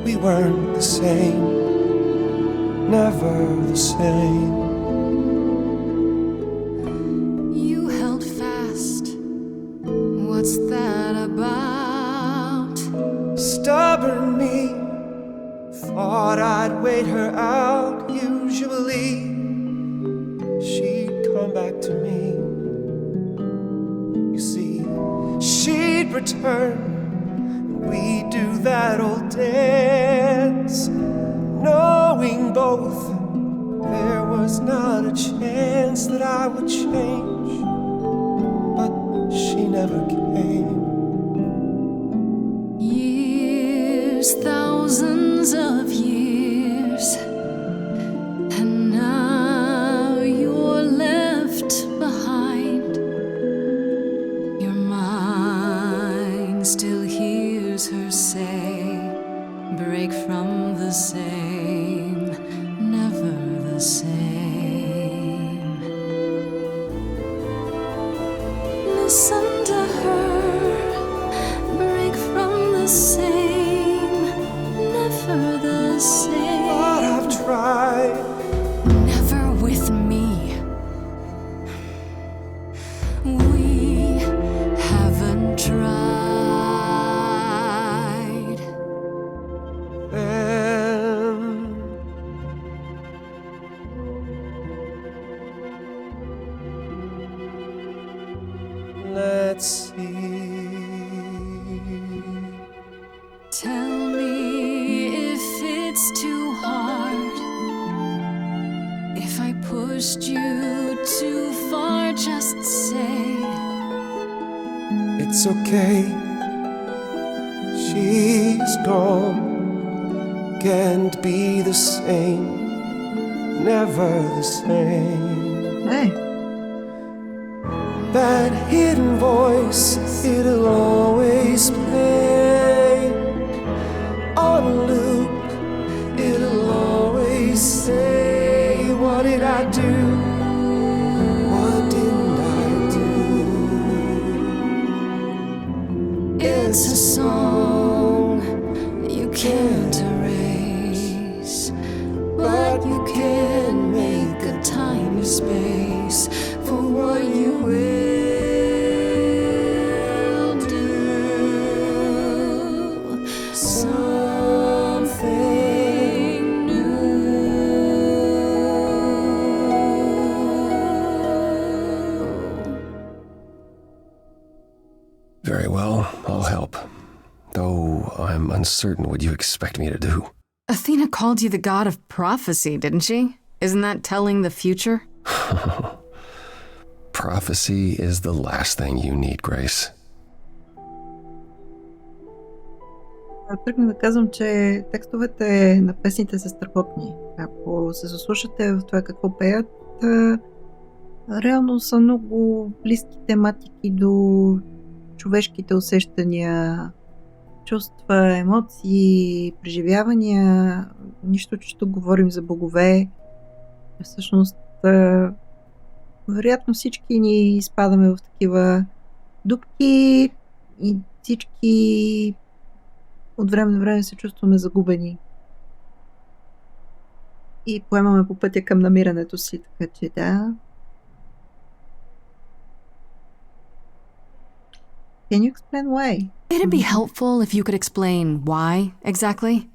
We weren't the same, never the same. What's that about? Stubborn me, thought I'd wait her out. Usually she'd come back to me. You see, she'd return, and we'd do that old dance, knowing both there was not a chance that I would change. She never came. Years, thousands of years, and now you're left behind. Your mind still hears her say, pushed you too far, just say it's okay. She's gone, can't be the same, never the same. Hey. That hidden voice, it'll always play on a loop. It'll always say, what did I do? What didn't I do? it's a song you can't erase, but you can make a tiny space for what you will do. Something new. Very well, I'll help. Though I'm uncertain what you expect me to do. Athena called you the god of prophecy, didn't she? Isn't that telling the future? Prophecy is the last thing you need, Grace. Тръгна да казвам, че текстовете на песните са страхотни. Ако се заслушате в това какво пеят, реално са много близки тематики до човешките усещания, чувства, емоции, преживявания. Нищо, че тук говорим за богове. Всъщност, вероятно всички ни изпадаме в такива дупки и всички от време на време се чувстваме загубени. И поемаме по пътя към намирането си, така че да. Can you explain why? It'd be helpful if you could explain why, exactly.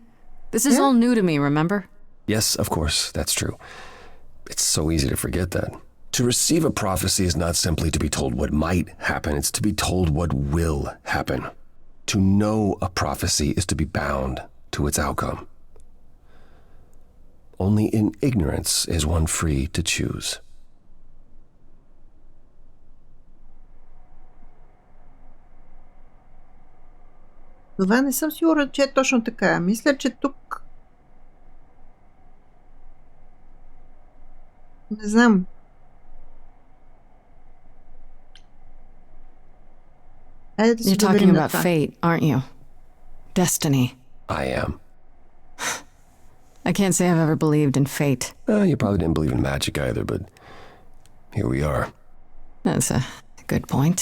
This is all new to me, remember? Yes, of course, that's true. It's so easy to forget that. To receive a prophecy is not simply to be told what might happen, it's to be told what will happen. To know a prophecy is to be bound to its outcome. Only in ignorance is one free to choose. Това не съм сигурна, че е точно така. Мисля, че тук... Не знам. You're talking about fate, aren't you? Destiny. I am. I can't say I've ever believed in fate. You probably didn't believe in magic either, but here we are. That's a good point.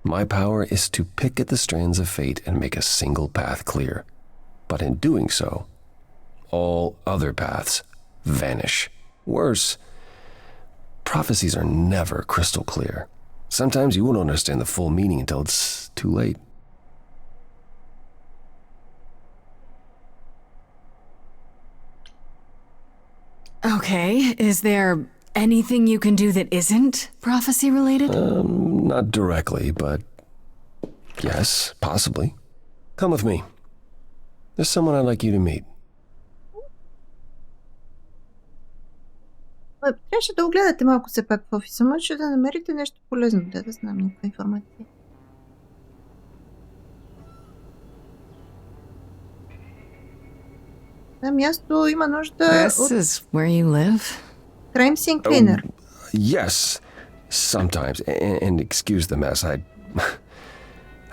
My power is to pick at the strands of fate and make a single path clear. But in doing so, all other paths vanish. Worse, prophecies are never crystal clear. Sometimes you won't understand the full meaning until it's too late. Okay, is there anything you can do that isn't prophecy related? Not directly, but yes, possibly. Come with me. There's someone I'd like you to meet. Трябваше да огледате малко все пак в офиса. Може да намерите нещо полезно. Да знам някаква информация. На място има нужда This is where you live? Crime scene cleaner. Yes, sometimes. And excuse the mess. I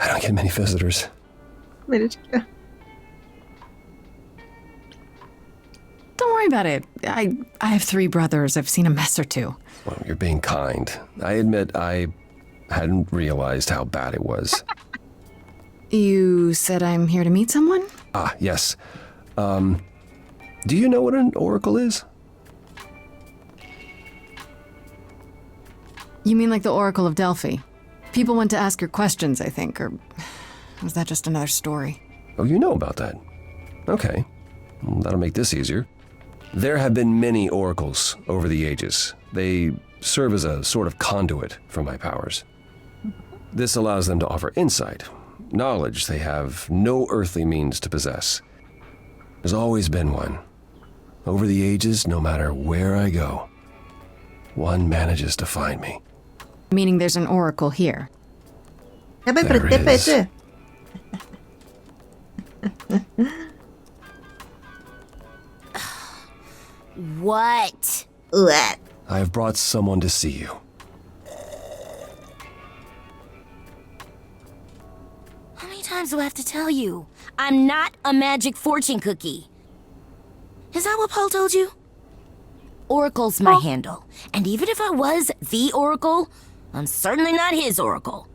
don't get many visitors. Миличка. Don't worry about it. I have 3 brothers. I've seen a mess or 2. Well, you're being kind. I admit I hadn't realized how bad it was. You said I'm here to meet someone? Ah, yes. Do you know what an oracle is? You mean like the Oracle of Delphi? People went to ask her questions, I think, or was that just another story? Oh, you know about that. Okay. Well, that'll make this easier. There have been many oracles over the ages. They serve as a sort of conduit for my powers. This allows them to offer insight, knowledge they have no earthly means to possess. There's always been one. Over the ages, no matter where I go, one manages to find me. Meaning there's an oracle here. Абе, There пред теб is. ете. What? Ует. I have brought someone to see you. How many times do I have to tell you? I'm not a magic fortune cookie. Is that what Paul told you? Oracle's my handle. And even if I was the oracle, I'm certainly not his oracle.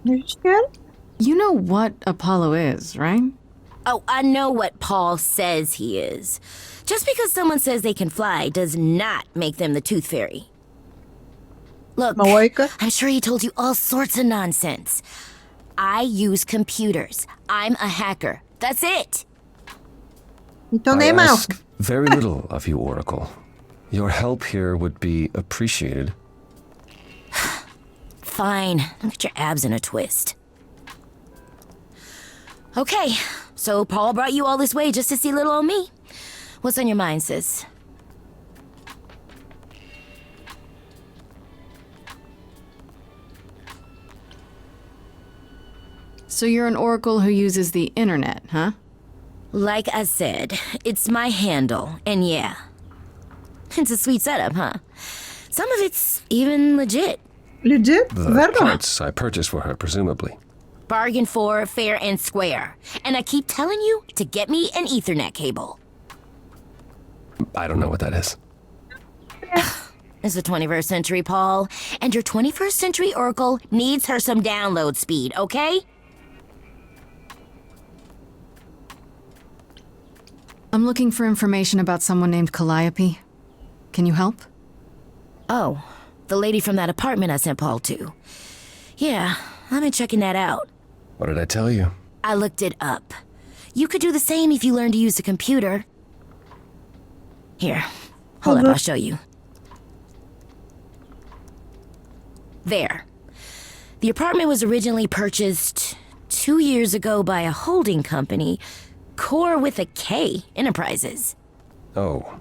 You know what Apollo is, right? Oh, I know what Paul says he is. Just because someone says they can fly does not make them the Tooth Fairy. Look, Малойка. I'm sure he told you all sorts of nonsense. I use computers. I'm a hacker. That's it. И то не I е малко. ask very little of you, Oracle. Your help here would be appreciated. Fine. Don't get your abs in a twist. Okay, so Paul brought you all this way just to see little old me. What's on your mind, sis? So you're an oracle who uses the internet, huh? Like I said, it's my handle, and yeah. It's a sweet setup, huh? Some of it's even legit. Legit? The Верно? parts I purchased for her, presumably. Bargain for, fair and square. And I keep telling you to get me an Ethernet cable. I don't know what that is. It's the 21st century, Paul. And your 21st century oracle needs her some download speed, okay? I'm looking for information about someone named Calliope. Can you help? Oh, the lady from that apartment I sent Paul to. Yeah, I've been checking that out. What did I tell you? I looked it up. You could do the same if you learned to use the computer. Here, hold up, I'll show you. There. The apartment was originally purchased 2 years ago by a holding company, Core with a K Enterprises. Oh.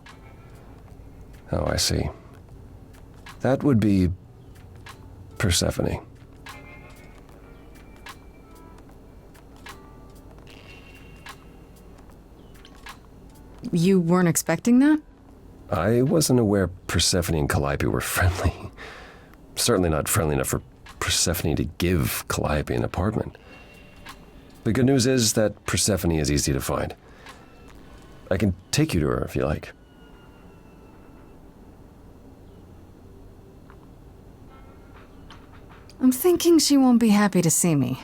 Oh, I see. That would be Persephone. You weren't expecting that? I wasn't aware Persephone and Calliope were friendly. Certainly not friendly enough for Persephone to give Calliope an apartment. The good news is that Persephone is easy to find. I can take you to her if you like. I'm thinking she won't be happy to see me.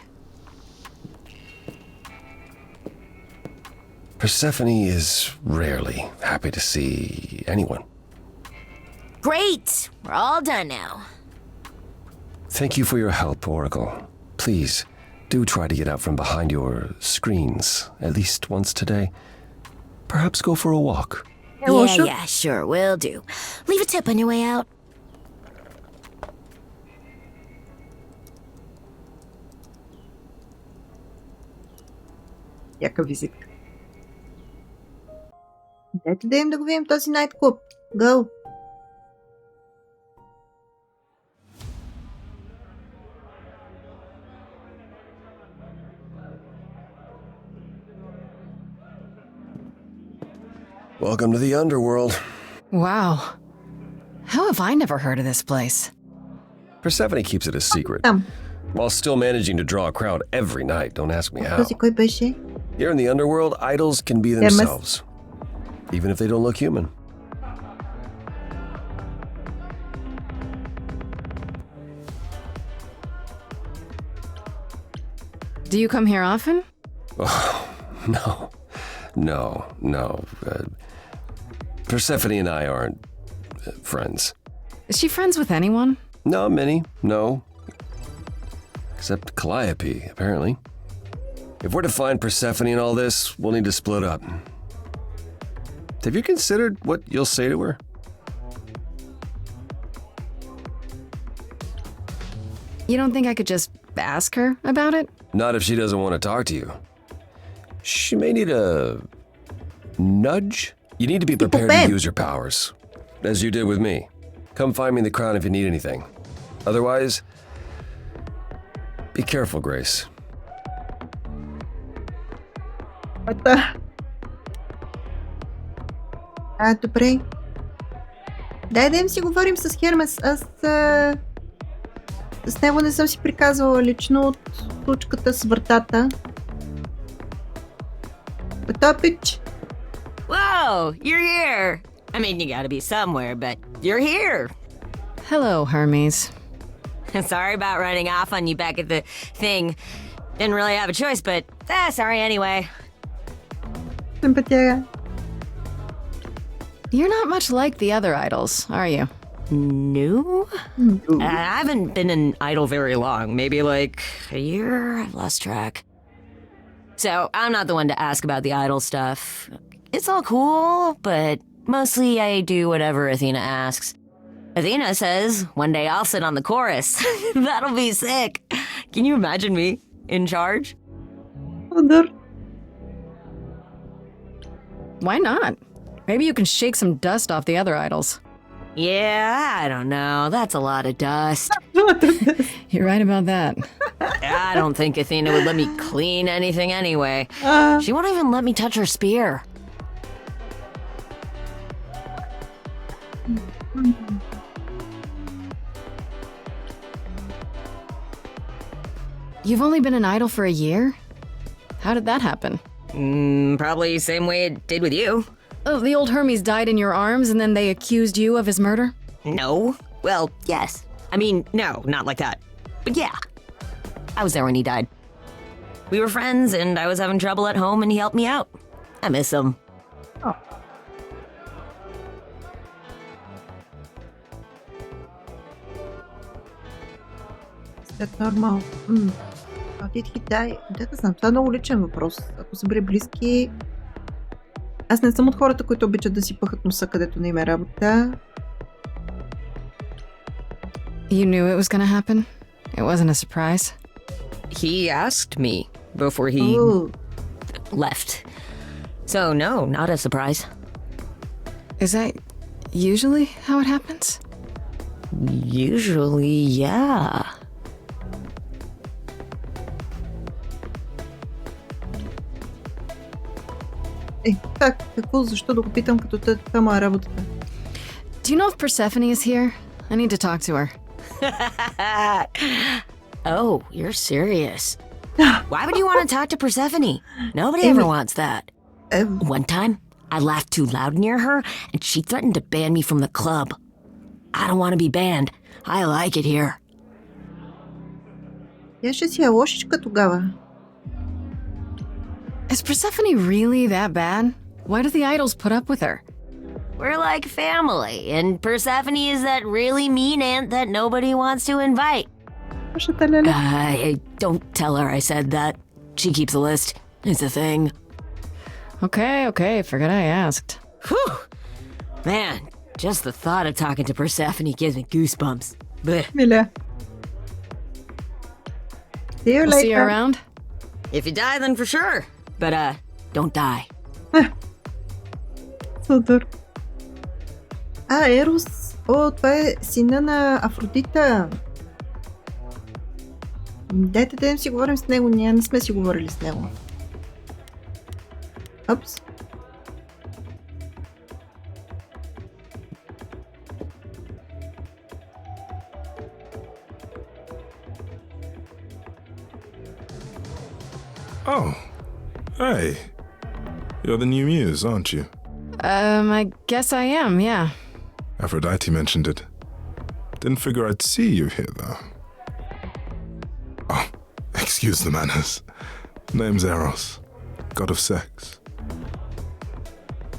Persephone is rarely happy to see anyone. Great! We're all done now. Thank you for your help, Oracle. Please, do try to get out from behind your screens at least once today. Perhaps go for a walk. Yeah, sure, will do. Leave a tip on your way out. Яка визитка. Дайте да им да го видим този найткуб. Go! Welcome to the underworld. Wow. How have I never heard of this place? Persephone keeps it a secret, while still managing to draw a crowd every night. Don't ask me how. Този кой беше? Here in the underworld, idols can be themselves, even if they don't look human. Do you come here often? Oh, no. Persephone and I aren't friends. Is she friends with anyone? Not many, no. Except Calliope, apparently. If we're to find Persephone in all this, we'll need to split up. Have you considered what you'll say to her? You don't think I could just ask her about it? Not if she doesn't want to talk to you. She may need a nudge You need to be prepared to use your powers, as you did with me. Come find me in the crown if you need anything. Otherwise, be careful, Grace. Добре. Дай да им си говорим с Хермес. Аз с него не съм си приказвала лично от случката с вратата. Потопич! Whoa, you're here! I mean, you gotta be somewhere, but you're here! Hello, Hermes. Sorry about running off on you back at the thing. Didn't really have a choice, but sorry anyway. Sympatia. You're not much like the other idols, are you? No? I haven't been an idol very long. Maybe like a year? I've lost track. So, I'm not the one to ask about the idol stuff. It's all cool, but mostly I do whatever Athena asks. Athena says one day I'll sit on the chorus. That'll be sick. Can you imagine me in charge? Why not? Maybe you can shake some dust off the other idols. Yeah, I don't know. That's a lot of dust. You're right about that. I don't think Athena would let me clean anything anyway. She won't even let me touch her spear. You've only been an idol for a year? How did that happen? Probably same way it did with you. Oh, the old Hermes died in your arms and then they accused you of his murder? No. Well, yes. I mean, no, not like that. But yeah. I was there when he died. We were friends and I was having trouble at home and he helped me out. I miss him. Oh. That's normal. How did he die? Да знам, това е много личен въпрос. Ако са били близки... Аз не съм от хората, които обичат да си пъхат носа, където не им е работа. You knew it was gonna happen? It wasn't a surprise? He asked me before he left. So no, not a surprise. Is that usually how it happens? Usually, yeah. Так, какво? Защо да го питам, като това му е работата? Do you know if Persephone is here? I need to talk to her. Oh, you're serious. Why would you want to talk to Persephone? Nobody ever wants that. One time, I laughed too loud near her, and she threatened to ban me from the club. I don't want to be banned. I like it here. Тя ще си е лошичка тогава. Is Persephone really that bad? Why do the idols put up with her? We're like family, and Persephone is that really mean aunt that nobody wants to invite. Don't tell her I said that. She keeps a list. It's a thing. Okay, forget I asked. Whew! Man, just the thought of talking to Persephone gives me goosebumps. Blech. Миля. See you later. See you around? If you die, then for sure. But, don't die. Супер. Ерос. О, това е сина на Афродита. Дайте да си говорим с него. Ние не сме си говорили с него. Опс. Oh. Hey. You're the new Muse, aren't you? I guess I am, yeah. Aphrodite mentioned it. Didn't figure I'd see you here, though. Oh, excuse the manners. Name's Eros, god of sex.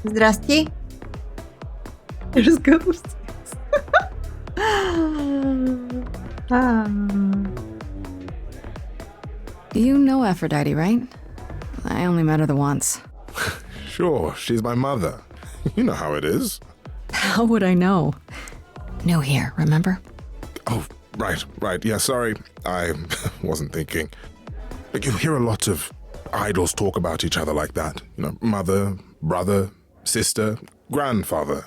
Здрасти. Eros, god of sex. You know Aphrodite, right? I only met her the once. Sure, she's my mother. You know how it is. How would I know? New here, remember? Oh, right. Yeah, sorry. I wasn't thinking. But you hear a lot of idols talk about each other like that. You know, mother, brother, sister, grandfather.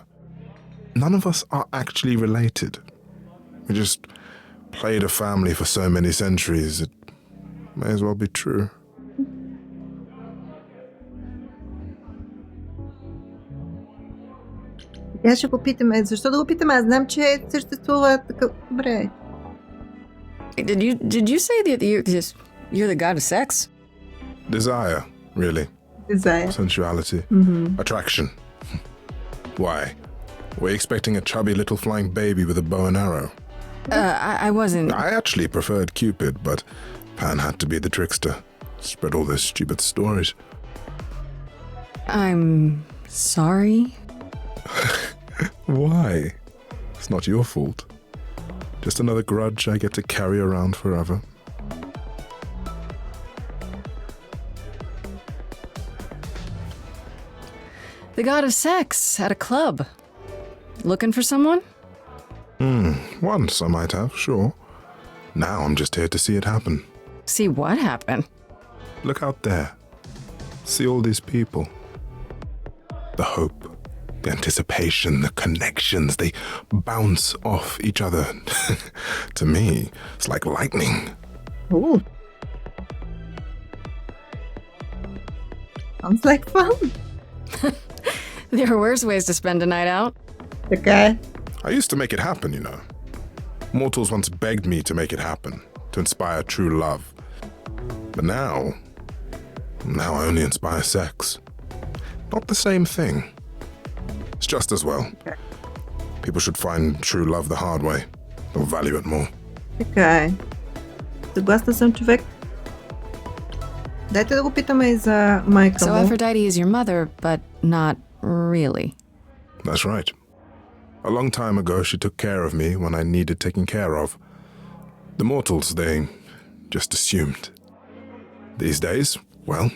None of us are actually related. We just played a family for so many centuries, it may as well be true. Аз ще го питаме. Защо да го питаме? Аз знам, че съществува такъв... Добре. Did you say that you're the god of sex? Desire, really. Desire. Sensuality. Attraction. Why? Were you expecting a chubby little flying baby with a bow and arrow? I wasn't... I actually preferred Cupid, but Pan had to be the trickster. Spread all those stupid stories. I'm sorry. Why? It's not your fault. Just another grudge I get to carry around forever. The god of sex at a club. Looking for someone? Once I might have, sure. Now I'm just here to see it happen. See what happen? Look out there. See all these people. The hope, the anticipation, the connections, they bounce off each other. To me, it's like lightning. Ooh. Sounds like fun. There are worse ways to spend a night out. Okay. I used to make it happen, you know. Mortals once begged me to make it happen, to inspire true love. But now I only inspire sex. Not the same thing. It's just as well. Okay. People should find true love the hard way. They'll value it more. Така. Съгласна съм, човек. Дайте да го питаме и за майка му. So Aphrodite is your mother, but not really. That's right. A long time ago, she took care of me when I needed taking care of. The mortals, they just assumed. These days, well,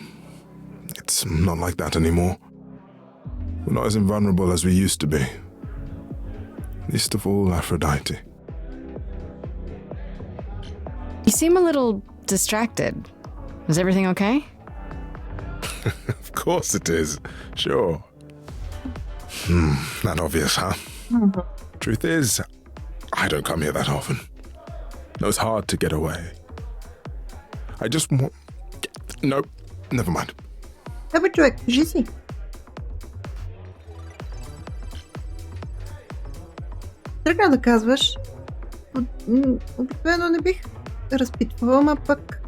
it's not like that anymore. We're not as invulnerable as we used to be. Least of all, Aphrodite. You seem a little distracted. Is everything okay? Of course it is. Sure. That obvious, huh? Truth is, I don't come here that often. No, it's hard to get away. I just want... No, never mind. Абе, човек, кажи си. Тръгна да казваш. Обикновено не бих разпитвала, ама пък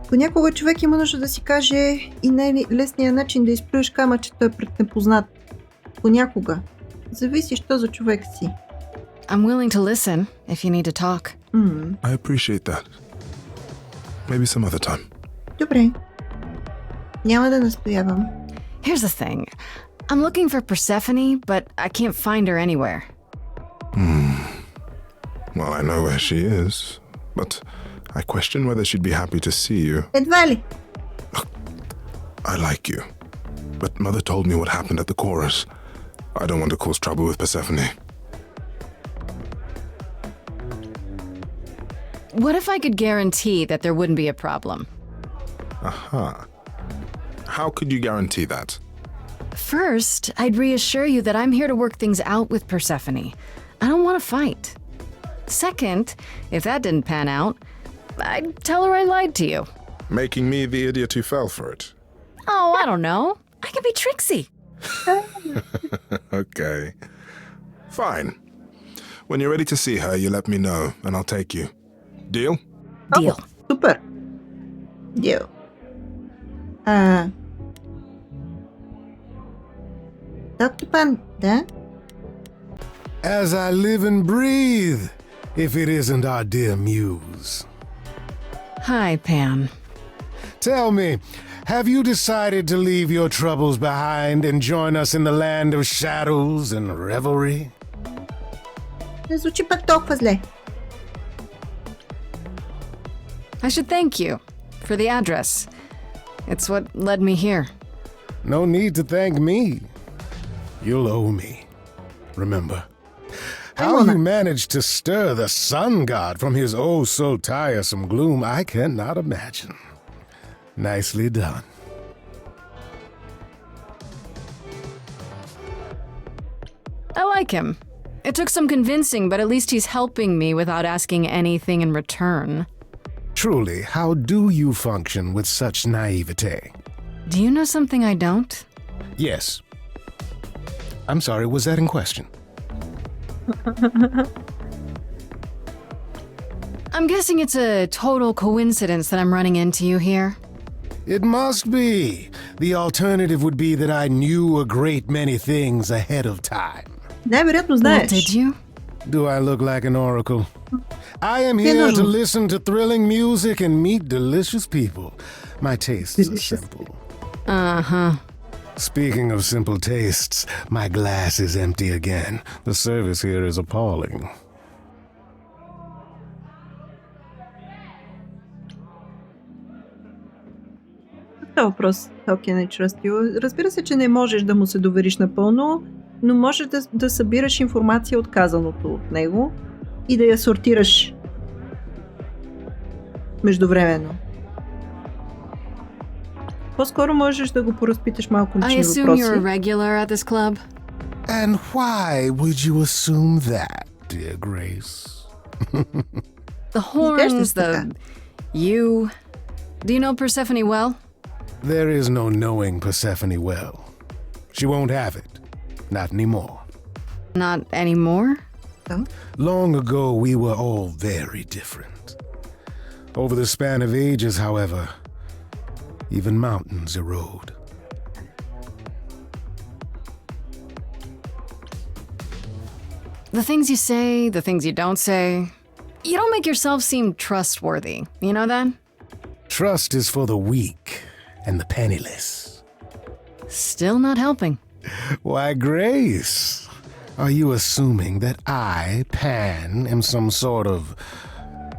понякога човек има нужда да си каже и най-лесният начин да изплюеш камъчето е пред непознат. Понякога. Зависи що за човек си. I'm willing to listen if you need to talk. I appreciate that. Maybe some other time. Добре. Няма да настоявам. Here's the thing. I'm looking for Persephone, but I can't find her anywhere. Well, I know where she is, but I question whether she'd be happy to see you. Едва ли? I like you, but Mother told me what happened at the chorus. I don't want to cause trouble with Persephone. What if I could guarantee that there wouldn't be a problem? Aha. How could you guarantee that? First, I'd reassure you that I'm here to work things out with Persephone. I don't want to fight. Second, if that didn't pan out, I'd tell her I lied to you. Making me the idiot who fell for it. Oh, I don't know. I can be tricksy. Okay. Fine. When you're ready to see her, you let me know, and I'll take you. Deal? Deal. Супер. Deal. Доктор Пан, да? As I live and breathe, if it isn't our dear Muse. Hi, Pan. Tell me, have you decided to leave your troubles behind and join us in the land of shadows and revelry? Не звучи пак толкова зле. I should thank you for the address. It's what led me here. No need to thank me. You'll owe me. Remember, how you managed to stir the sun god from his oh so tiresome gloom, I cannot imagine. Nicely done. like him. It took some convincing, but at least he's helping me without asking anything in return. Truly, how do you function with such naivete? Do you know something I don't? Yes. I'm sorry, was that in question? I'm guessing it's a total coincidence that I'm running into you here. It must be. The alternative would be that I knew a great many things ahead of time. Най-вероятно знаеш. Well, did you? Do I look like an oracle? I am here to listen to thrilling music and meet delicious people. My tastes are simple. Uh-huh. Speaking of simple tastes, my glass is empty again. The service here is appalling. Това въпрос, Tolkien е чръстил. Разбира се, че не можеш да му се довериш напълно, но можеш да събираш информация от казаното от него и да я сортираш междувременно. По-скоро можеш да го поразпиташ малко лични въпроси. I assume you're a regular at this club? And why would you assume that, dear Grace? The horns, you... Do you know Persephone well? There is no knowing Persephone well. She won't have it. Not anymore. Not anymore? Oh. Long ago, we were all very different. Over the span of ages, however, even mountains erode. The things you say, the things you don't say. You don't make yourself seem trustworthy. You know that? Trust is for the weak and the penniless. Still not helping. Why, Grace, are you assuming that I, Pan, am some sort of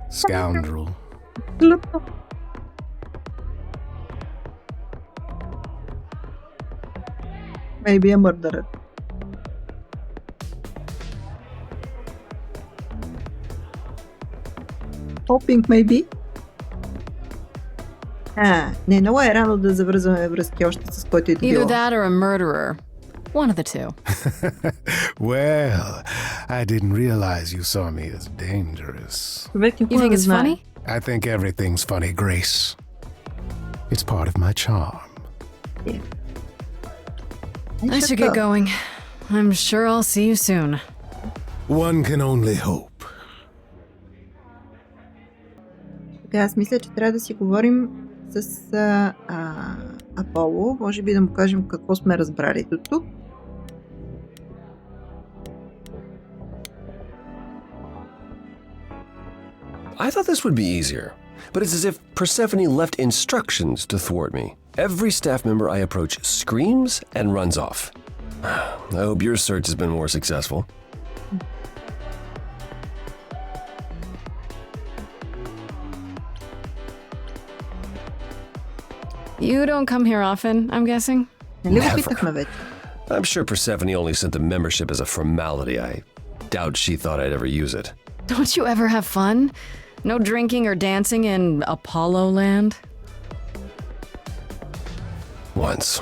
scoundrel? Maybe a murderer. Hoping, maybe? Не, много е рано да завързваме връзки още с който и да било. Either that or a murderer. One of the two. Well, I didn't realize you saw me as dangerous. You think it's funny? I think everything's funny, Grace. It's part of my charm. Yeah. I should get going. I'm sure I'll see you soon. One can only hope. Аз мисля, че трябва да си говорим с Аполо. Може би да му кажем какво сме разбрали до тук. I thought this would be easier, but it's as if Persephone left instructions to thwart me. Every staff member I approach screams and runs off. I hope your search has been more successful. You don't come here often, I'm guessing? Never. I'm sure Persephone only sent the membership as a formality. I doubt she thought I'd ever use it. Don't you ever have fun? No drinking or dancing in Apollo land? Once.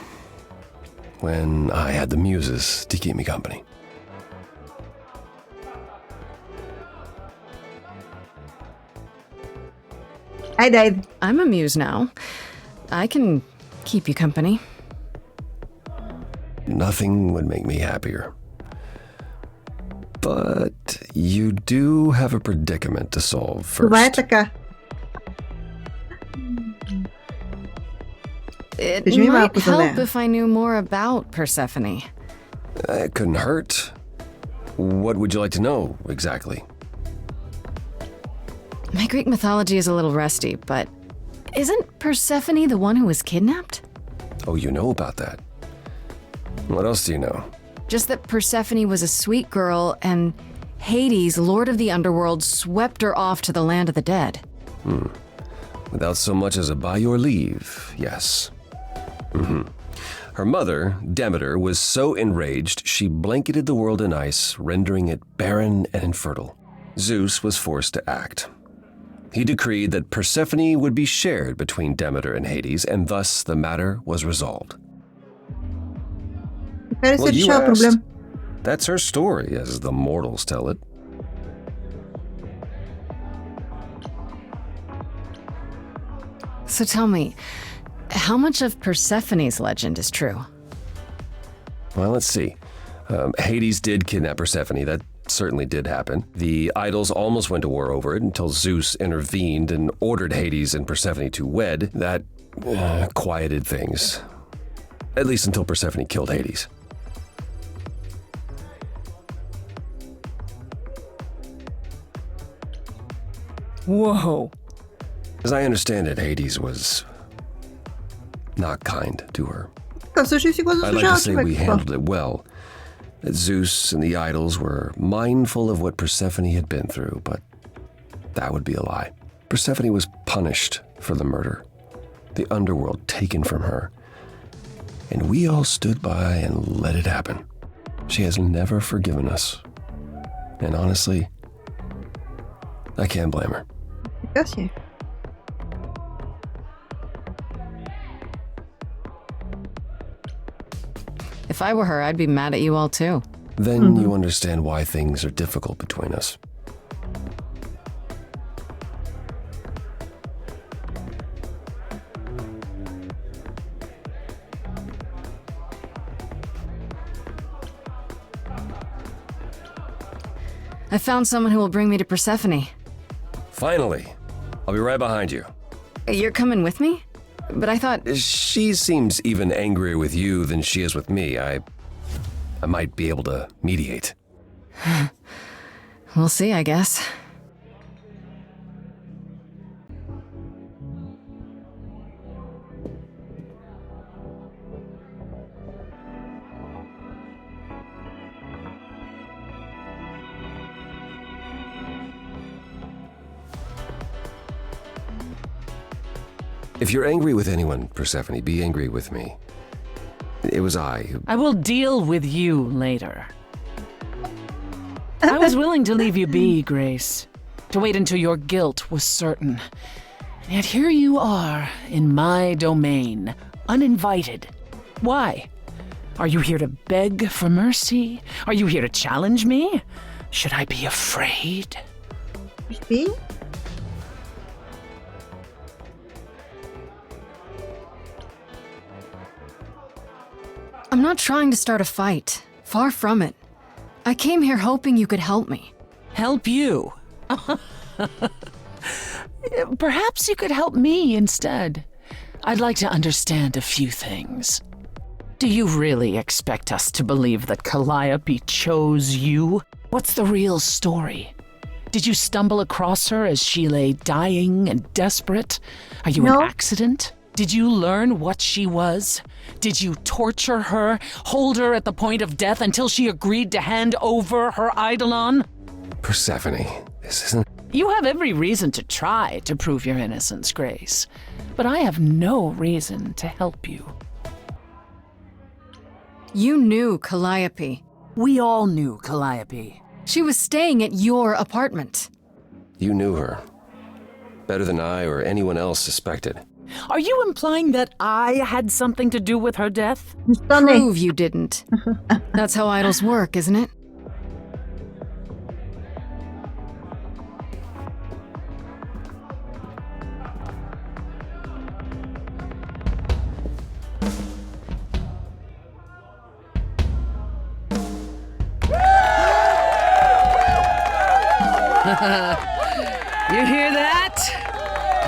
When I had the Muses to keep me company. I'm a Muse now. I can keep you company. Nothing would make me happier. But you do have a predicament to solve first. Това е така. It might help if I knew more about Persephone. It couldn't hurt. What would you like to know, exactly? My Greek mythology is a little rusty, but isn't Persephone the one who was kidnapped? Oh, you know about that. What else do you know? Just that Persephone was a sweet girl and Hades, lord of the underworld, swept her off to the land of the dead. Without so much as a by your leave, yes. Her mother, Demeter, was so enraged she blanketed the world in ice, rendering it barren and infertile. Zeus was forced to act. He decreed that Persephone would be shared between Demeter and Hades, and thus the matter was resolved. Well, you asked. That's her story, as the mortals tell it. So tell me, how much of Persephone's legend is true? Well, let's see. Hades did kidnap Persephone. That certainly did happen. The idols almost went to war over it until Zeus intervened and ordered Hades and Persephone to wed. That quieted things. At least until Persephone killed Hades. Whoa. As I understand it, Hades was not kind to her. I'd like to say we handled it well. That Zeus and the idols were mindful of what Persephone had been through, but that would be a lie. Persephone was punished for the murder, the underworld taken from her, and we all stood by and let it happen. She has never forgiven us. And honestly, I can't blame her. Gracias. If I were her, I'd be mad at you all too. Then you understand why things are difficult between us. I found someone who will bring me to Persephone. Finally. I'll be right behind you. You're coming with me? But I thought... She seems even angrier with you than she is with me. I might be able to mediate. We'll see, I guess. If you're angry with anyone, Persephone, be angry with me. It was I who... I will deal with you later. I was willing to leave you be, Grace. To wait until your guilt was certain. And yet here you are, in my domain, uninvited. Why? Are you here to beg for mercy? Are you here to challenge me? Should I be afraid? Me? I'm not trying to start a fight. Far from it. I came here hoping you could help me. Help you? Perhaps you could help me instead. I'd like to understand a few things. Do you really expect us to believe that Calliope chose you? What's the real story? Did you stumble across her as she lay dying and desperate? Are you an accident? Did you learn what she was? Did you torture her, hold her at the point of death until she agreed to hand over her eidolon? Persephone, this isn't... You have every reason to try to prove your innocence, Grace. But I have no reason to help you. You knew Calliope. We all knew Calliope. She was staying at your apartment. You knew her. Better than I or anyone else suspected. Are you implying that I had something to do with her death? Prove you didn't. That's how idols work, isn't it? You hear that?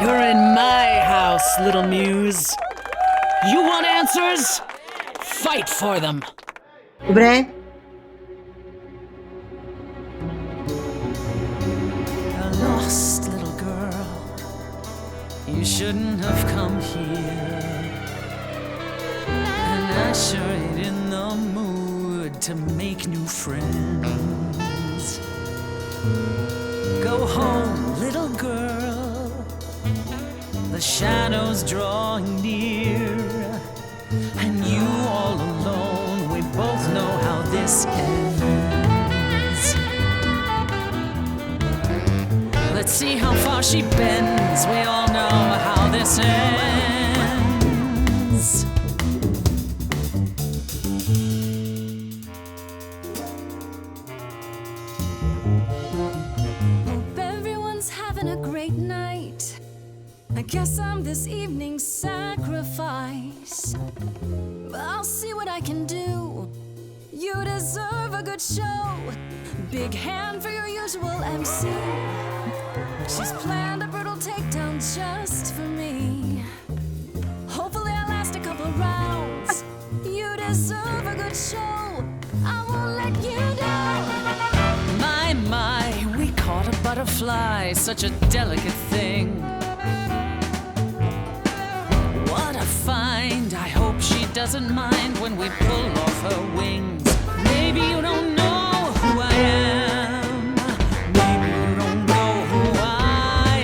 You're in my house, little Muse. You want answers? Fight for them. Добре. A lost little girl. You shouldn't have come here. And I sure ain't in the mood to make new friends. Go home, little girl. The shadows drawing near, and you all alone. We both know how this ends. Let's see how far she bends. We all know how this ends. guess. But I'll see what I can do. You deserve a good show. Big hand for your usual MC. She's planned a brutal takedown just for me. Hopefully I'll last a couple rounds. You deserve a good show. I won't let you down. My, we caught a butterfly, such a delicate thing. What a find, I hope she doesn't mind when we pull off her wings. Maybe you don't know who I am. Maybe you don't know who I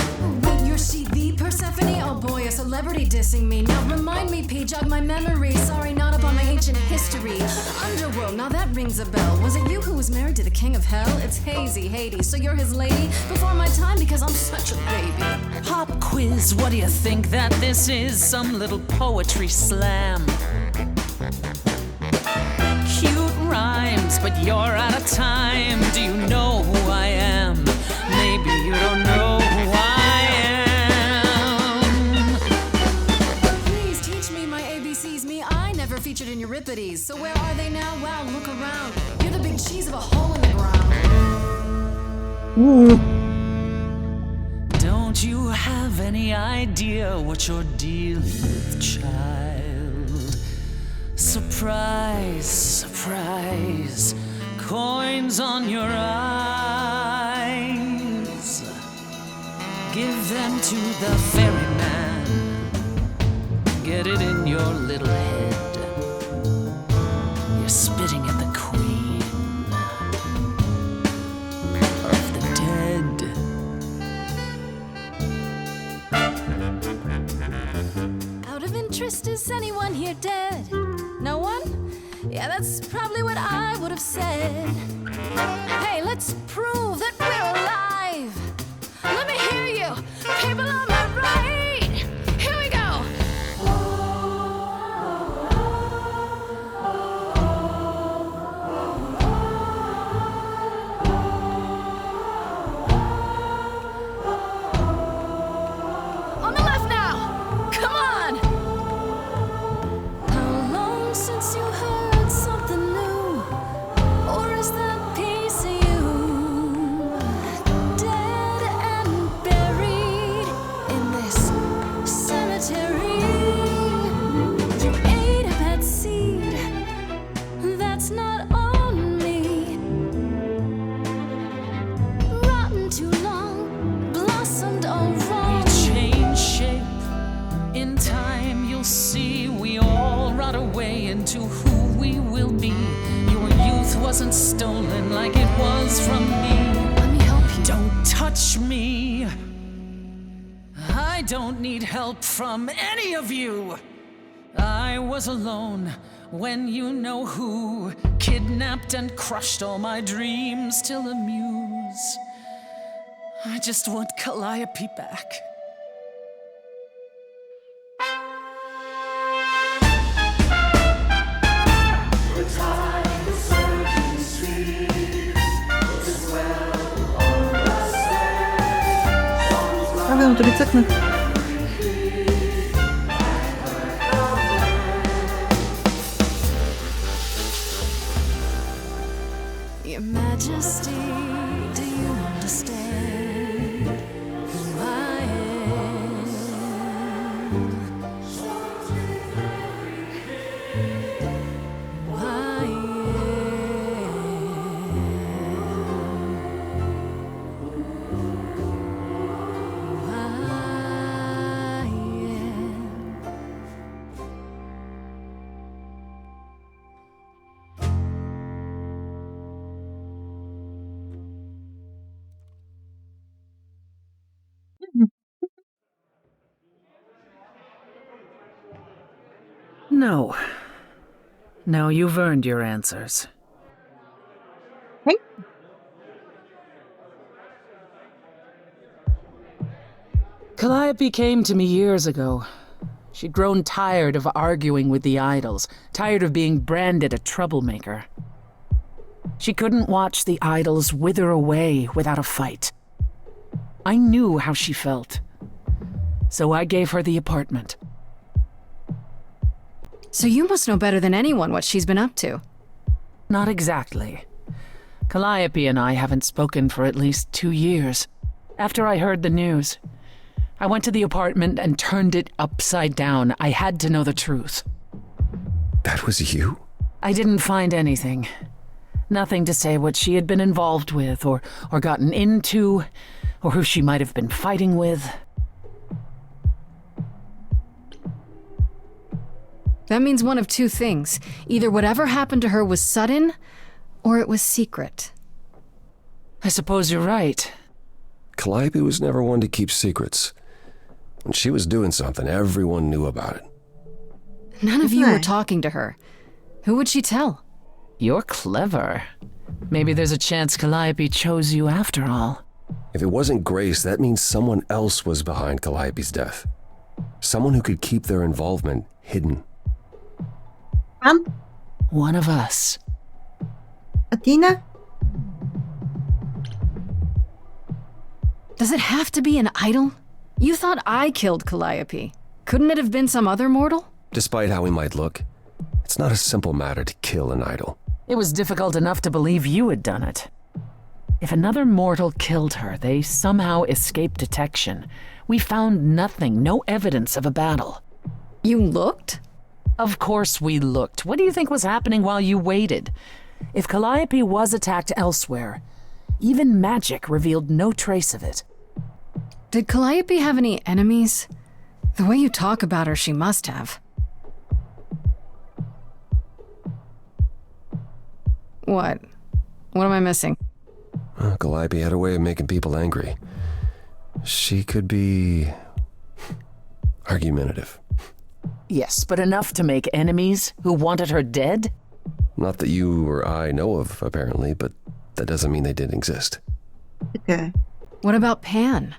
am. Wait, you're she the Persephone? Oh boy, a celebrity dissing me. Now remind me, P, jog my memory. Sorry, not up on my ancient history. Underworld, now that rings a bell. Was it you who was married to the king of hell? It's hazy, Hades, so you're his lady? Before my time, because I'm such a baby. Pop quiz, what do you think that this is? Some little poetry slam. Cute rhymes, but you're out of time. Do you know who I am? Maybe you don't know who I am. Please teach me my ABCs. Me, I never featured in Euripides. So where are they now? Wow, look around. You're the big cheese of a hole in the ground. Don't you have any idea what you're dealing with, child? Surprise, surprise, coins on your eyes. Give them to the ferryman. Get it in your little head. You're spitting at the queen of the dead. Out of interest, is anyone here dead? No one? Yeah, that's probably what I would have said. Hey, let's prove that we're alive. Let me hear you. People on my right. Here we go. On the left now. Come on. How long since you heard something new? Or is that piece of you dead and buried in this cemetery? You ate a bad seed. That's not on me. Rotten too long, blossomed all wrong. Change shape in time, you'll see we all rot away into who we will be. Your youth wasn't stolen like it was from me. Let me help you. Don't touch me. I don't need help from any of you. I was alone when you know who kidnapped and crushed all my dreams till a muse. I just want Calliope back. Правилното ли цъкнах? Your Majesty, do you understand who I am? Who I No. No, you've earned your answers. Hey. Calliope came to me years ago. She'd grown tired of arguing with the idols, tired of being branded a troublemaker. She couldn't watch the idols wither away without a fight. I knew how she felt. So I gave her the apartment. So you must know better than anyone what she's been up to. Not exactly. Calliope and I haven't spoken for at least 2 years. After I heard the news, I went to the apartment and turned it upside down. I had to know the truth. That was you? I didn't find anything. Nothing to say what she had been involved with, or gotten into, or who she might have been fighting with. That means one of two things. Either whatever happened to her was sudden, or it was secret. I suppose you're right. Calliope was never one to keep secrets. When she was doing something, everyone knew about it. None of you were talking to her. Who would she tell? You're clever. Maybe there's a chance Calliope chose you after all. If it wasn't Grace, that means someone else was behind Calliope's death. Someone who could keep their involvement hidden. One of us. Athena? Does it have to be an idol? You thought I killed Calliope. Couldn't it have been some other mortal? Despite how we might look, it's not a simple matter to kill an idol. It was difficult enough to believe you had done it. If another mortal killed her, they somehow escaped detection. We found nothing, no evidence of a battle. You looked? Of course we looked. What do you think was happening while you waited? If Calliope was attacked elsewhere, even magic revealed no trace of it. Did Calliope have any enemies? The way you talk about her, she must have. What? What am I missing? Calliope had a way of making people angry. She could be argumentative. Yes, but enough to make enemies who wanted her dead? Not that you or I know of, apparently, but that doesn't mean they didn't exist. Okay. What about Pan?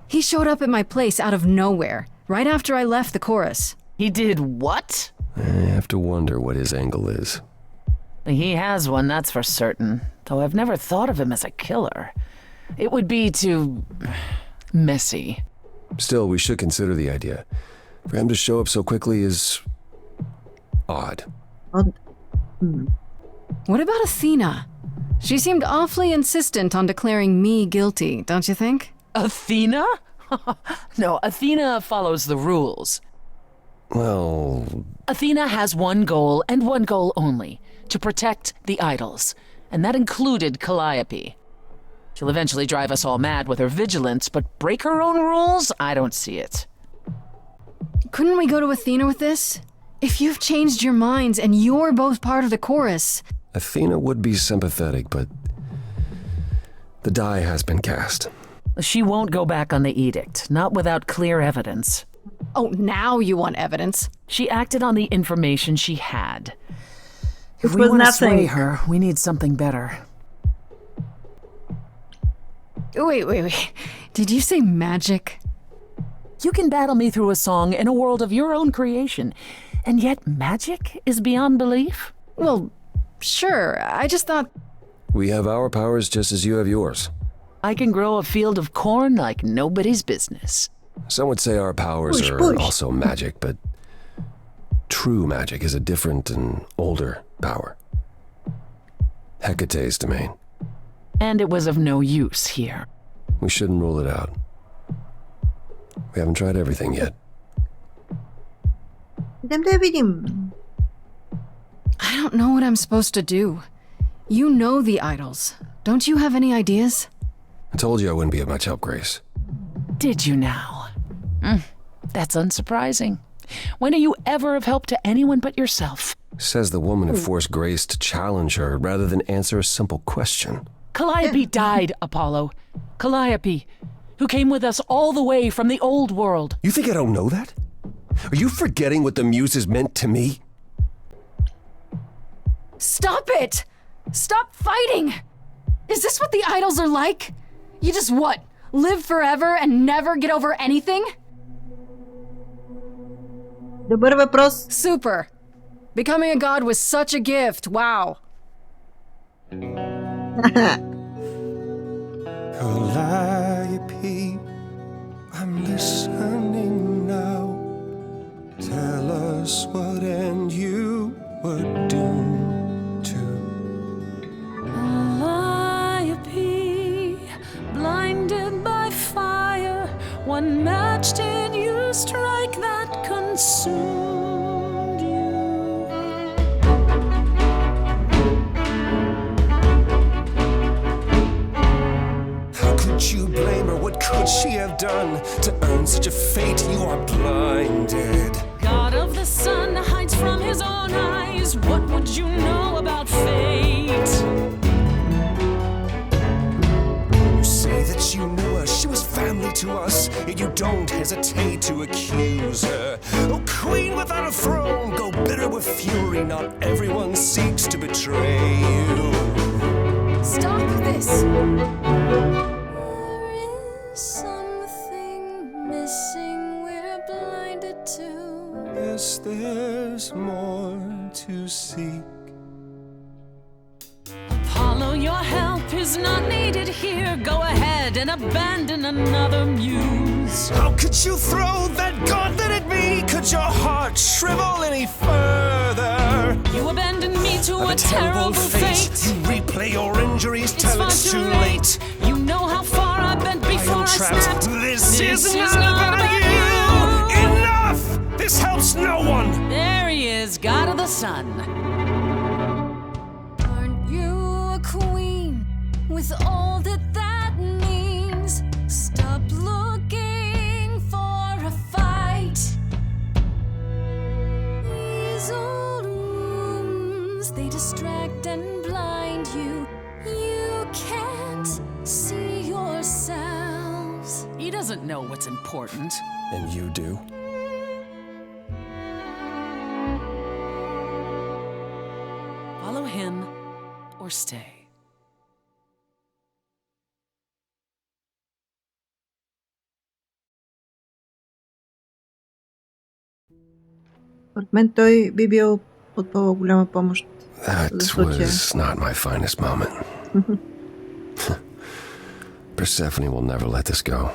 He showed up at my place out of nowhere, right after I left the chorus. He did what? I have to wonder what his angle is. He has one, that's for certain. Though I've never thought of him as a killer. It would be too messy. Still, we should consider the idea. For him to show up so quickly is odd. What about Athena? She seemed awfully insistent on declaring me guilty, don't you think? Athena? No, Athena follows the rules. Well... Athena has one goal, and one goal only. To protect the idols. And that included Calliope. She'll eventually drive us all mad with her vigilance, but break her own rules? I don't see it. Couldn't we go to Athena with this? If you've changed your minds and you're both part of the chorus... Athena would be sympathetic, but the die has been cast. She won't go back on the edict, not without clear evidence. Oh, now you want evidence? She acted on the information she had. If It we was want to nothing. sway her, we need something better. Wait. Did you say magic? You can battle me through a song in a world of your own creation, and yet magic is beyond belief? Well, sure. I just thought... We have our powers just as you have yours. I can grow a field of corn like nobody's business. Some would say our powers are also magic, but true magic is a different and older power. Hecate's domain. And it was of no use here. We shouldn't rule it out. We haven't tried everything yet. Idem da vidím. I don't know what I'm supposed to do. You know the idols. Don't you have any ideas? I told you I wouldn't be of much help, Grace. Did you now? That's unsurprising. When are you ever of help to anyone but yourself? Says the woman who forced Grace to challenge her rather than answer a simple question. Calliope died, Apollo. Calliope, who came with us all the way from the old world. You think I don't know that? Are you forgetting what the Muses meant to me? Stop it! Stop fighting! Is this what the idols are like? You just what? Live forever and never get over anything? Добър въпрос. Super. Becoming a god was such a gift. Wow. Calliope, I'm listening us what end you were doomed to. Calliope, blinded by fire, one match did you strike that consumed you. How could you blame her? What could she have done to earn such a fate? You are blinded. God of the sun hides from his own eyes. What would you know about fate? You say that you knew her, she was family to us, yet you don't hesitate to accuse her. Oh, queen without a throne, go bitter with fury. Not everyone seeks to betray you. Stop this! There is something missing we're blinded to. Yes, there's more to seek. Apollo, your help is not needed here. Go ahead and abandon another muse. How could you throw that gauntlet at me? Could your heart shrivel any further? You abandoned me to a terrible fate. You replay your injuries It's till far it's too too late. You know how far I've been before I trapped. snapped. This is not about you. Enough! This helps no one. There he is, God of the sun. Aren't you a queen with all that that means? Stop looking for a fight. These old wounds, they distract and blind you. You can't see yourselves. He doesn't know what's important. And you do? Follow him or stay. Според мен той би бил от по-голяма помощ That за случая. was not my finest moment. Persephone will never let this go.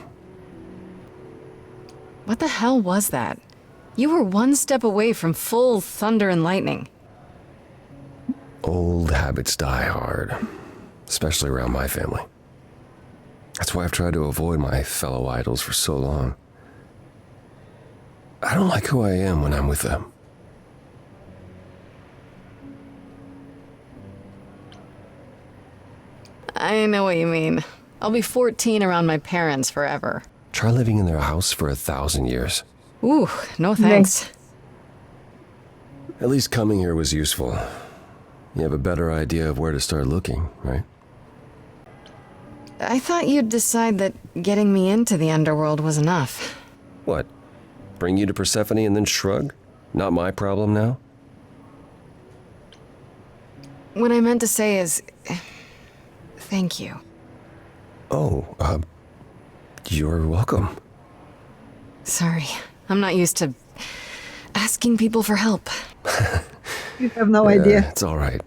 What the hell was that? You were one step away from full thunder and lightning. Old habits die hard, especially around my family. That's why I've tried to avoid my fellow idols for so long. I don't like who I am when I'm with them. I know what you mean. I'll be 14 around my parents forever. Try living in their house for 1,000 years. Ooh, no thanks. At least coming here was useful. You have a better idea of where to start looking, right? I thought you'd decide that getting me into the underworld was enough. What? Bring you to Persephone and then shrug? Not my problem now? What I meant to say is... thank you. Oh, you're welcome. Sorry, I'm not used to asking people for help. You have no idea. It's all right.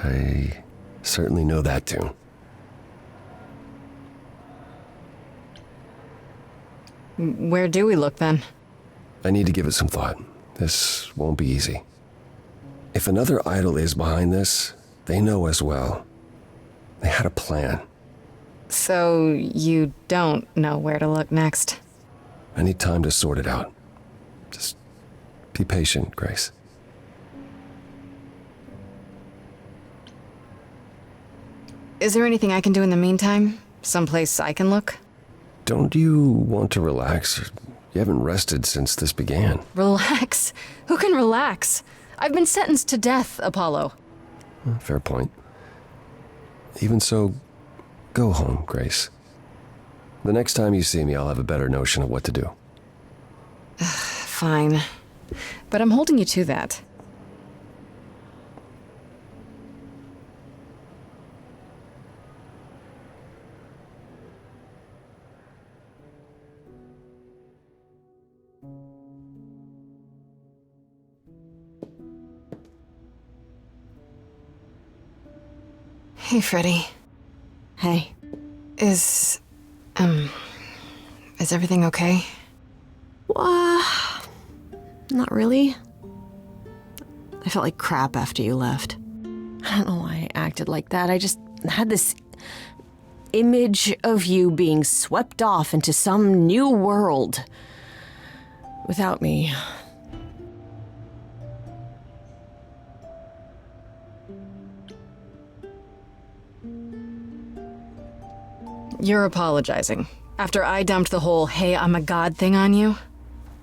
I certainly know that tune. Where do we look then? I need to give it some thought. This won't be easy. If another idol is behind this, they know as well. They had a plan. So you don't know where to look next? I need time to sort it out. Just be patient, Grace. Is there anything I can do in the meantime? Someplace I can look? Don't you want to relax? You haven't rested since this began. Relax? Who can relax? I've been sentenced to death, Apollo. Fair point. Even so, go home, Grace. The next time you see me, I'll have a better notion of what to do. Fine. But I'm holding you to that. Hey, Freddie. Hey. Is everything okay? Not really. I felt like crap after you left. I don't know why I acted like that. I just had this image of you being swept off into some new world without me. You're apologizing. After I dumped the whole, hey, I'm a god thing on you,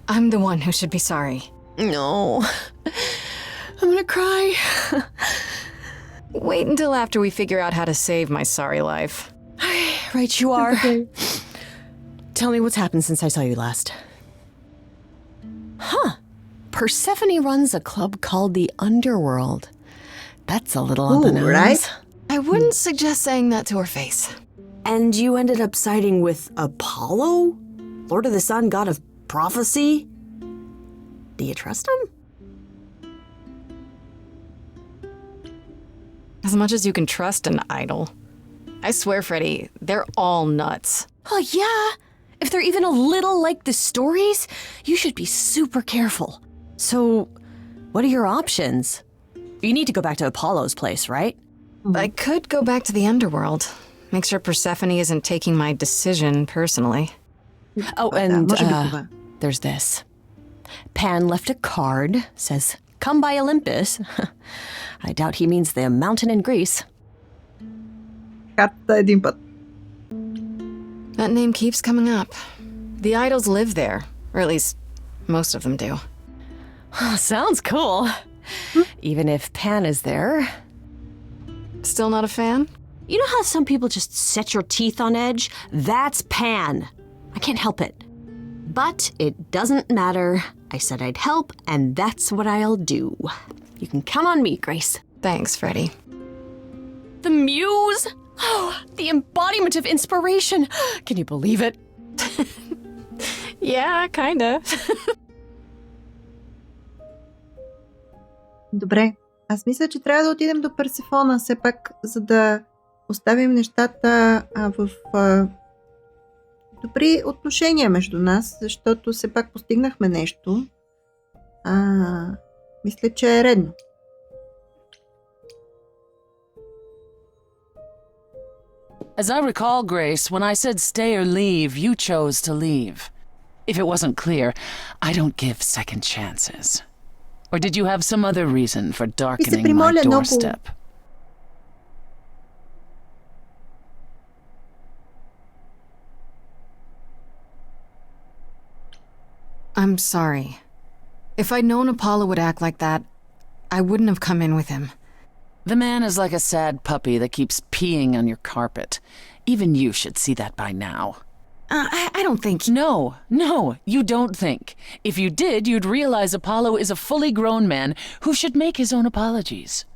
I'm the one who should be sorry. No. I'm gonna cry. Wait until after we figure out how to save my sorry life. Right you are. Tell me what's happened since I saw you last. Huh. Persephone runs a club called the Underworld. That's a little on the nose. Right? I wouldn't suggest saying that to her face. And you ended up siding with Apollo? Lord of the Sun, god of prophecy? Do you trust him? As much as you can trust an idol. I swear, Freddie, they're all nuts. Oh, yeah. If they're even a little like the stories, you should be super careful. So, what are your options? You need to go back to Apollo's place, right? I could go back to the Underworld. Make sure Persephone isn't taking my decision personally. Oh, and there's this. Pan left a card, says, "Come by Olympus." I doubt he means the mountain in Greece. That name keeps coming up. The idols live there, or at least most of them do. Sounds cool. Even if Pan is there. Still not a fan? You know how some people just set your teeth on edge? That's Pan. I can't help it. But it doesn't matter. I said I'd help, and that's what I'll do. You can count on me, Grace. Thanks, Freddie. The Muse? Oh, the embodiment of inspiration. Can you believe it? Yeah, kinda. Добре. Аз мисля, че трябва да отидем до Персефона, все пак, за да оставим нещата в добри отношения между нас, защото все пак постигнахме нещо. Мисля, че е редно. As I recall, Grace, when I said stay or leave, you chose to leave. If it wasn't clear, I don't give second chances. Or did you have some other reason for darkening my doorstep? I'm sorry. If I'd known Apollo would act like that, I wouldn't have come in with him. The man is like a sad puppy that keeps peeing on your carpet. Even you should see that by now. I don't think... No, you don't think. If you did, you'd realize Apollo is a fully grown man who should make his own apologies.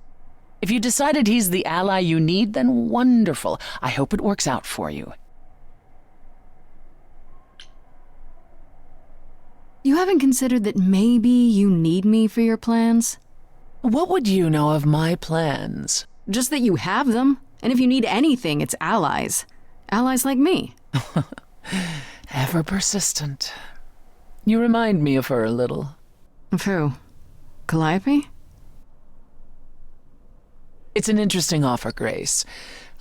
If you decided he's the ally you need, then wonderful. I hope it works out for you. You haven't considered that maybe you need me for your plans? What would you know of my plans? Just that you have them. And if you need anything, it's allies. Allies like me. Ever persistent. You remind me of her a little. Of who? Calliope? It's an interesting offer, Grace.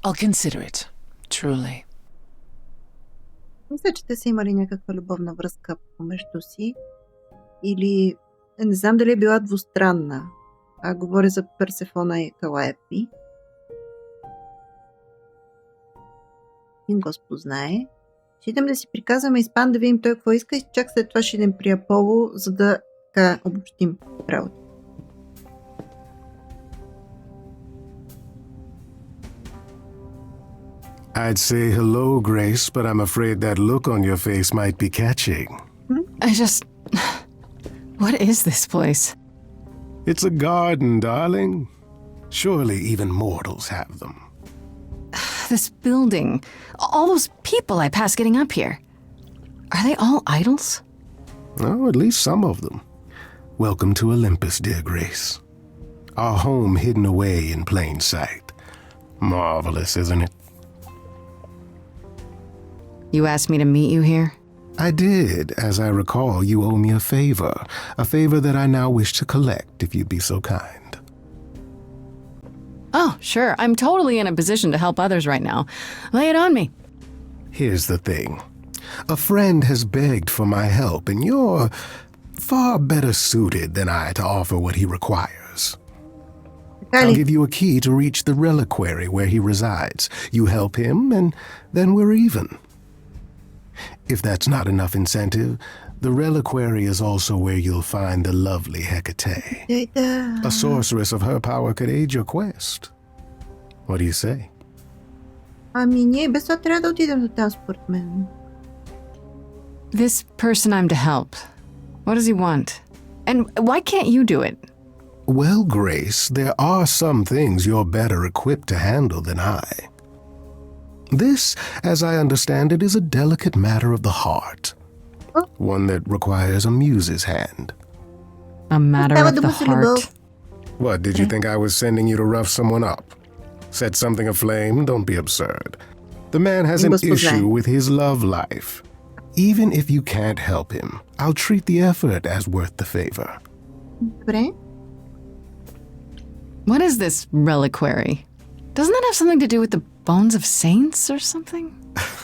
I'll consider it. Truly. Мисля, че те са имали някаква любовна връзка помежду си. Или не знам дали е била двустранна. Говоря за Персефона и Calliope. Един Господ знае. Ще идем да си приказваме Испан, да видим той какво иска и чак след това ще идем при Аполо, за да така обобщим работа. I'd say hello, Grace, but I'm afraid that look on your face might be catching. What is this place? It's a garden, darling. Surely even mortals have them. This building, all those people I pass getting up here. Are they all idols? Oh, at least some of them. Welcome to Olympus, dear Grace. Our home hidden away in plain sight. Marvelous, isn't it? You asked me to meet you here? I did. As I recall, you owe me a favor that I now wish to collect, if you'd be so kind. Oh, sure. I'm totally in a position to help others right now. Lay it on me. Here's the thing. A friend has begged for my help, and you're far better suited than I to offer what he requires. I'll give you a key to reach the reliquary where he resides. You help him, and then we're even. If that's not enough incentive, the reliquary is also where you'll find the lovely Hecate. A sorceress of her power could aid your quest. What do you say? Ами ние без това трябва да отидем до там, според мен. This person I'm to help. What does he want? And why can't you do it? Well, Grace, there are some things you're better equipped to handle than I. This, as I understand it, is a delicate matter of the heart. One that requires a muse's hand. A matter of the heart. What, did you think I was sending you to rough someone up? Set something aflame? Don't be absurd. The man has an issue with his love life. Even if you can't help him, I'll treat the effort as worth the favor. Добре. What is this reliquary? Doesn't that have something to do with the bones of saints or something?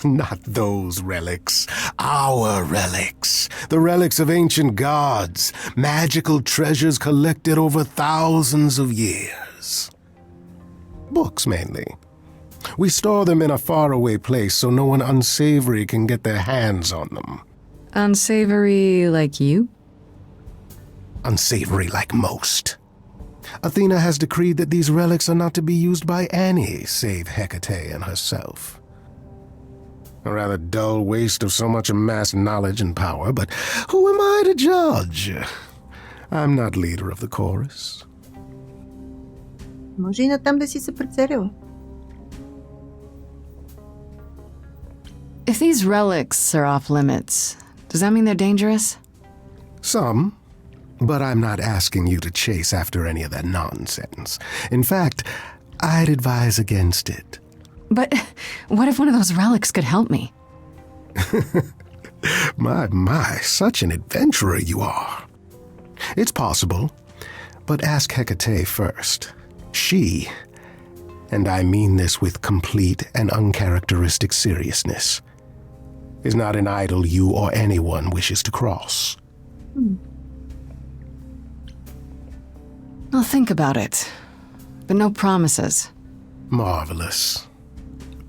Not those relics. Our relics. The relics of ancient gods. Magical treasures collected over thousands of years. Books, mainly. We store them in a faraway place so no one unsavory can get their hands on them. Unsavory like you? Unsavory like most. Athena has decreed that these relics are not to be used by any save Hecate and herself. A rather dull waste of so much amassed knowledge and power, but who am I to judge? I'm not leader of the chorus. Може и натам да си се прицелила. If these relics are off limits, does that mean they're dangerous? Some, but I'm not asking you to chase after any of that nonsense. In fact, I'd advise against it. But what if one of those relics could help me? My, such an adventurer you are. It's possible, but ask Hecate first. She, and I mean this with complete and uncharacteristic seriousness, is not an idol you or anyone wishes to cross. I'll think about it, but no promises. Marvelous.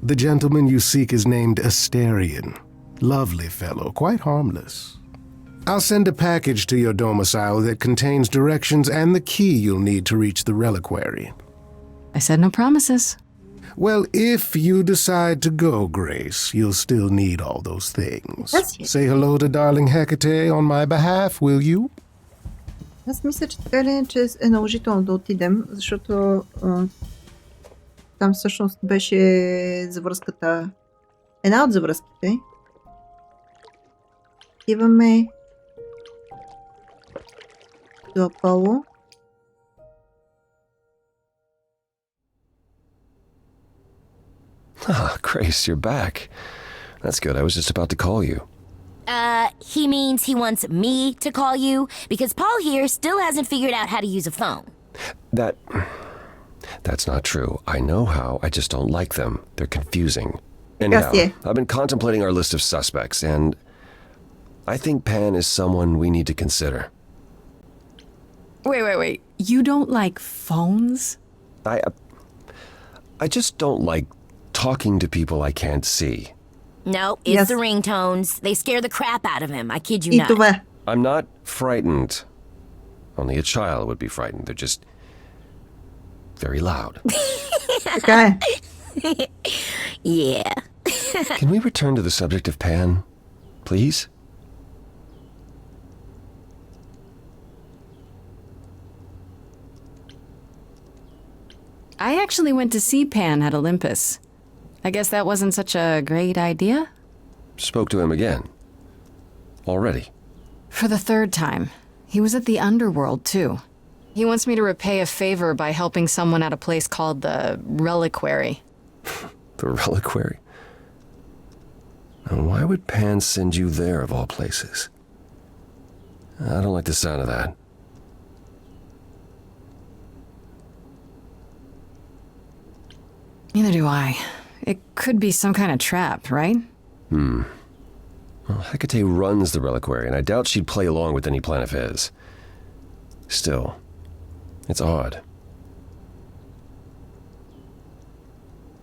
The gentleman you seek is named Asterion. Lovely fellow, quite harmless. I'll send a package to your domicile that contains directions and the key you'll need to reach the reliquary. I said no promises. Well, if you decide to go, Grace, you'll still need all those things. Say hello to darling Hecate on my behalf, will you? Аз мисля, че така или иначе е наложително да отидем, защото там всъщност беше завръзката. Една от завръзките. Отиваме до Аполо. Ah, Grace, you're back. That's good. I was just about to call you. He means he wants me to call you because Paul here still hasn't figured out how to use a phone. That's not true. I know how, I just don't like them. They're confusing. Anyhow, I've been contemplating our list of suspects, and I think Pan is someone we need to consider. Wait. You don't like phones? I just don't like talking to people I can't see. No, it's the ringtones. They scare the crap out of him. I kid you not. I'm not frightened. Only a child would be frightened. They're just very loud. Okay. Yeah. Can we return to the subject of Pan, please? I actually went to see Pan at Olympus. I guess that wasn't such a great idea? Spoke to him again. Already. For the third time. He was at the underworld, too. He wants me to repay a favor by helping someone at a place called the Reliquary. The Reliquary? And why would Pan send you there of all places? I don't like the sound of that. Neither do I. It could be some kind of trap, right? Well, Hecate runs the reliquary, and I doubt she'd play along with any plan of his. Still, it's odd.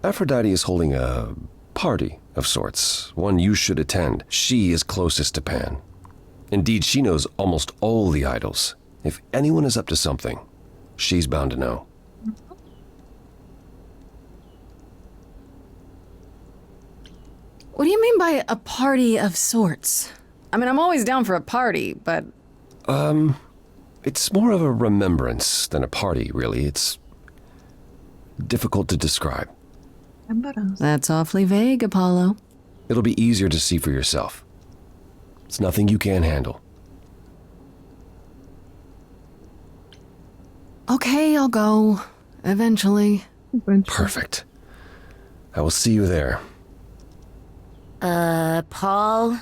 Aphrodite is holding a party of sorts, one you should attend. She is closest to Pan. Indeed, she knows almost all the idols. If anyone is up to something, she's bound to know. What do you mean by a party of sorts? I mean, I'm always down for a party, but... It's more of a remembrance than a party, really. It's difficult to describe. That's awfully vague, Apollo. It'll be easier to see for yourself. It's nothing you can't handle. Okay, I'll go. Eventually. Perfect. I will see you there. Paul,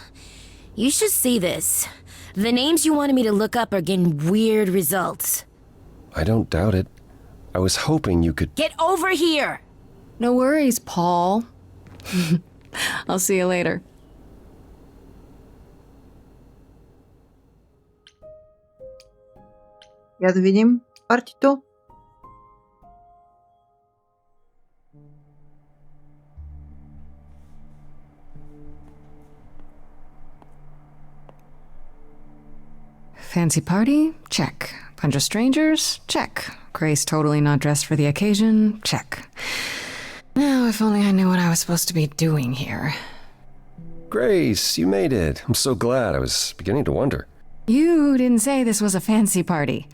you should see this. The names you wanted me to look up are getting weird results. I don't doubt it. I was hoping you could... Get over here! No worries, Paul. I'll see you later. Я да видим партито. Fancy party? Check. Bunch of strangers? Check. Grace totally not dressed for the occasion? Check. Now, if only I knew what I was supposed to be doing here. Grace, you made it. I'm so glad. I was beginning to wonder. You didn't say this was a fancy party.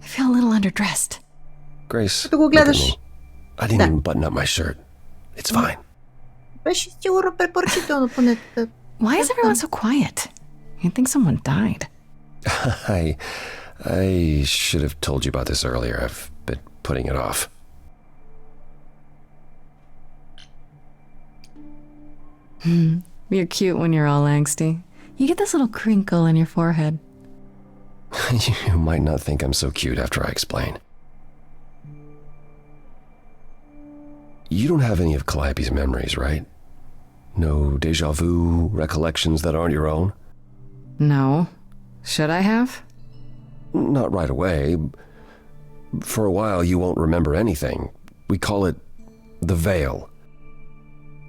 I feel a little underdressed. Grace, Като го look at гледаш. me. I didn't even button up my shirt. It's fine. Беше сигурно препоръчително поне. Why is everyone so quiet? You'd think someone died. I should have told you about this earlier. I've been putting it off. You're cute when you're all angsty. You get this little crinkle in your forehead. You might not think I'm so cute after I explain. You don't have any of Calliope's memories, right? No déjà vu, recollections that aren't your own? No. Should I have? Not right away. For a while, you won't remember anything. We call it the veil.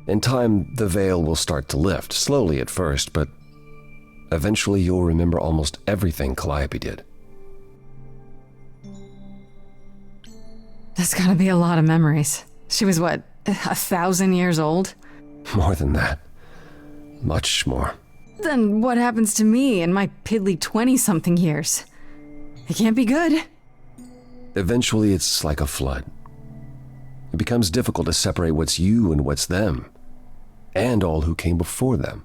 In time, the veil will start to lift, slowly at first, but eventually you'll remember almost everything Calliope did. That's gotta be a lot of memories. She was, what, 1,000 years old? More than that. Much more. Then what happens to me in my piddly 20-something years? It can't be good. Eventually, it's like a flood. It becomes difficult to separate what's you and what's them, and all who came before them.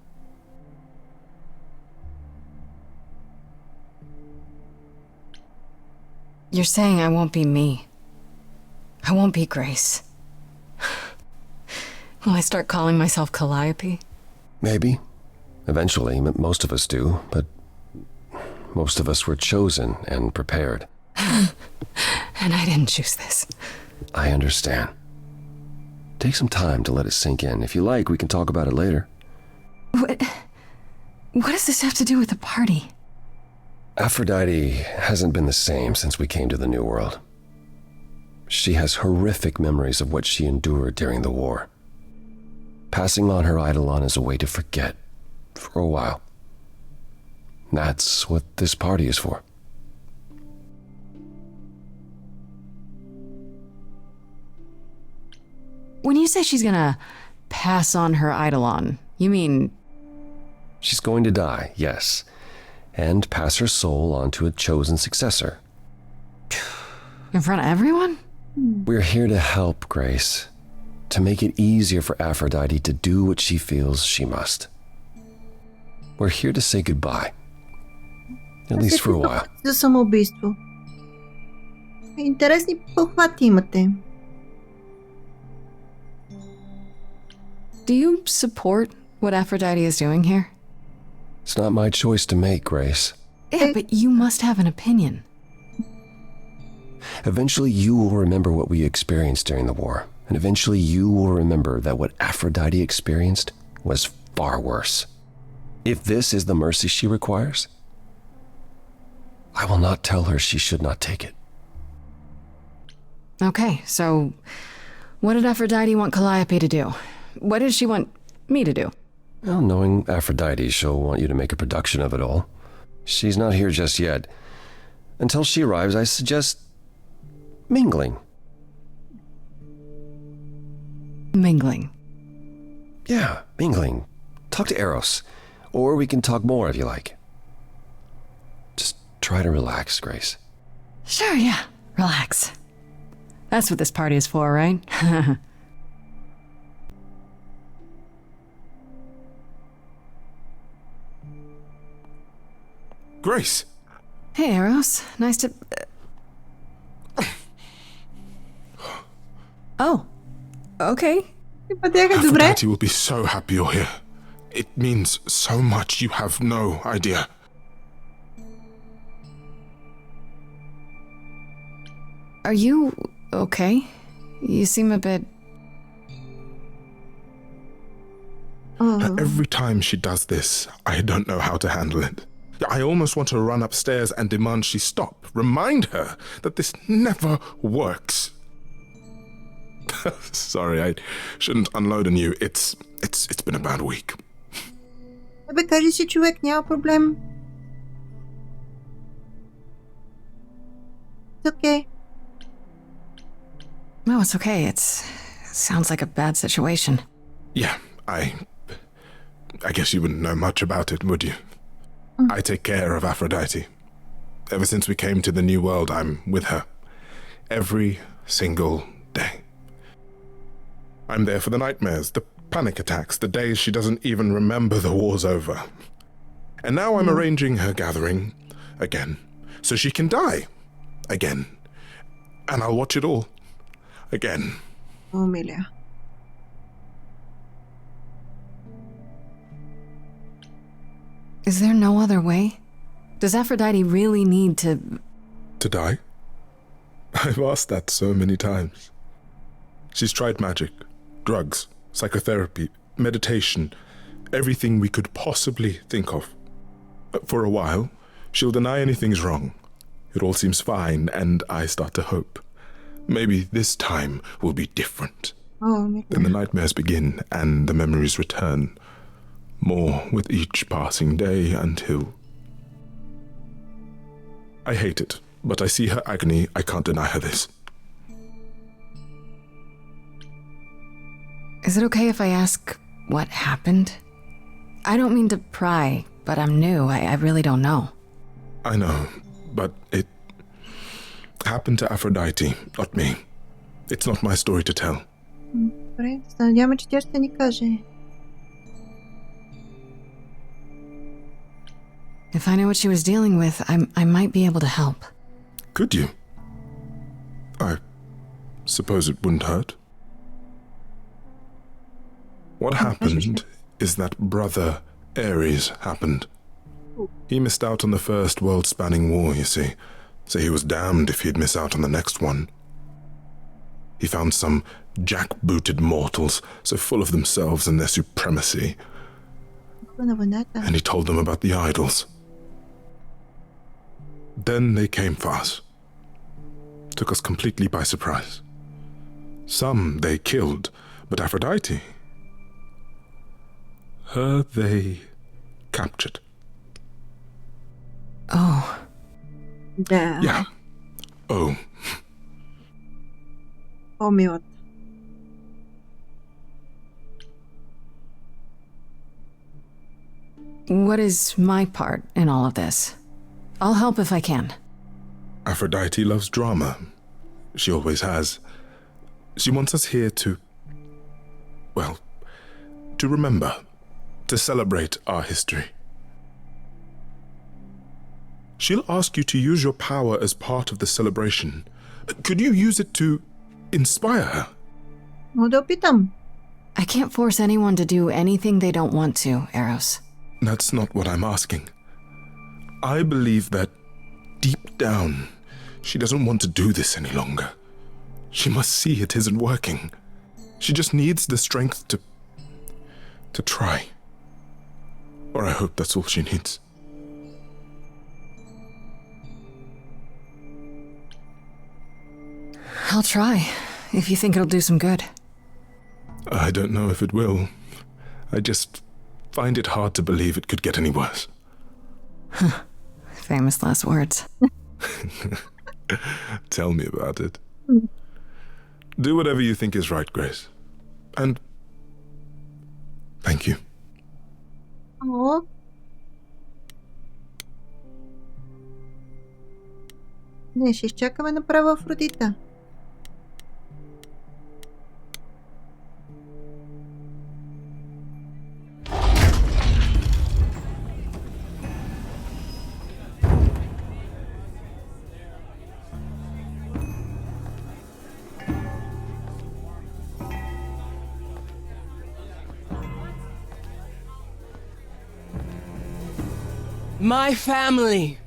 You're saying I won't be me. I won't be Grace. Will I start calling myself Calliope? Maybe. Eventually, most of us do, but most of us were chosen and prepared. And I didn't choose this. I understand. Take some time to let it sink in. If you like, we can talk about it later. What does this have to do with the party? Aphrodite hasn't been the same since we came to the New World. She has horrific memories of what she endured during the war. Passing on her eidolon is a way to forget, for a while. That's what this party is for. When you say she's gonna pass on her eidolon, you mean... She's going to die, yes, and pass her soul on to a chosen successor. In front of everyone? We're here to help, Grace, to make it easier for Aphrodite to do what she feels she must. We're here to say goodbye, at least for a while. За самоубийство. Интересни похвати имате. Do you support what Aphrodite is doing here? It's not my choice to make, Grace. Yeah, but you must have an opinion. Eventually you will remember what we experienced during the war, and eventually you will remember that what Aphrodite experienced was far worse. If this is the mercy she requires, I will not tell her she should not take it. Okay, so what did Aphrodite want Calliope to do? What does she want me to do? Well, knowing Aphrodite, she'll want you to make a production of it all. She's not here just yet. Until she arrives, I suggest mingling. Mingling? Yeah, mingling. Talk to Eros. Or we can talk more if you like. Just try to relax, Grace. Sure, yeah. Relax. That's what this party is for, right? Grace! Hey, Eros. Nice to... Oh. Okay. Aphrodite will be so happy you're here. It means so much, you have no idea. Are you okay? You seem a bit... Every time she does this, I don't know how to handle it. I almost want to run upstairs and demand she stop. Remind her that this never works. Sorry, I shouldn't unload on you. It's been a bad week. Абе, кажи си, човек, няма проблем. It's okay. No, it's okay. It sounds like a bad situation. Yeah, I guess you wouldn't know much about it, would you? I take care of Aphrodite. Ever since we came to the New World, I'm with her. Every single day. I'm there for the nightmares, the panic attacks, the days she doesn't even remember the war's over. And now I'm arranging her gathering again, so she can die again. And I'll watch it all again. Oh, Amelia. Is there no other way? Does Aphrodite really need to... To die? I've asked that so many times. She's tried magic, drugs, psychotherapy, meditation, everything we could possibly think of. For a while, she'll deny anything's wrong. It all seems fine, and I start to hope. Maybe this time will be different. Then the nightmares begin, and the memories return. More with each passing day until... I hate it, but I see her agony. I can't deny her this. Is it okay if I ask what happened? I don't mean to pry, but I'm new. I really don't know. I know, but it happened to Aphrodite, not me. It's not my story to tell. Добре, се надяваме, че тя ще ни каже. If I knew what she was dealing with, I might be able to help. Could you? I suppose it wouldn't hurt. What happened is that Brother Ares happened. He missed out on the first world-spanning war, you see, so he was damned if he'd miss out on the next one. He found some jackbooted mortals, so full of themselves and their supremacy, and he told them about the idols. Then they came for us. Took us completely by surprise. Some they killed, but Aphrodite, her they captured. Oh. Yeah. Oh. Oh, милата. What is my part in all of this? I'll help if I can. Aphrodite loves drama. She always has. She wants us here to, well, to remember, to celebrate our history. She'll ask you to use your power as part of the celebration. Could you use it to inspire her? Мога да опитам. I can't force anyone to do anything they don't want to, Eros. That's not what I'm asking. I believe that deep down, she doesn't want to do this any longer. She must see it isn't working. She just needs the strength to try. Or I hope that's all she needs. I'll try, if you think it'll do some good. I don't know if it will. I just find it hard to believe it could get any worse. Famous last words. Tell me about it. Do whatever you think is right, Grace. And thank you. О. Не, ще изчакаме направо Афродита. My family.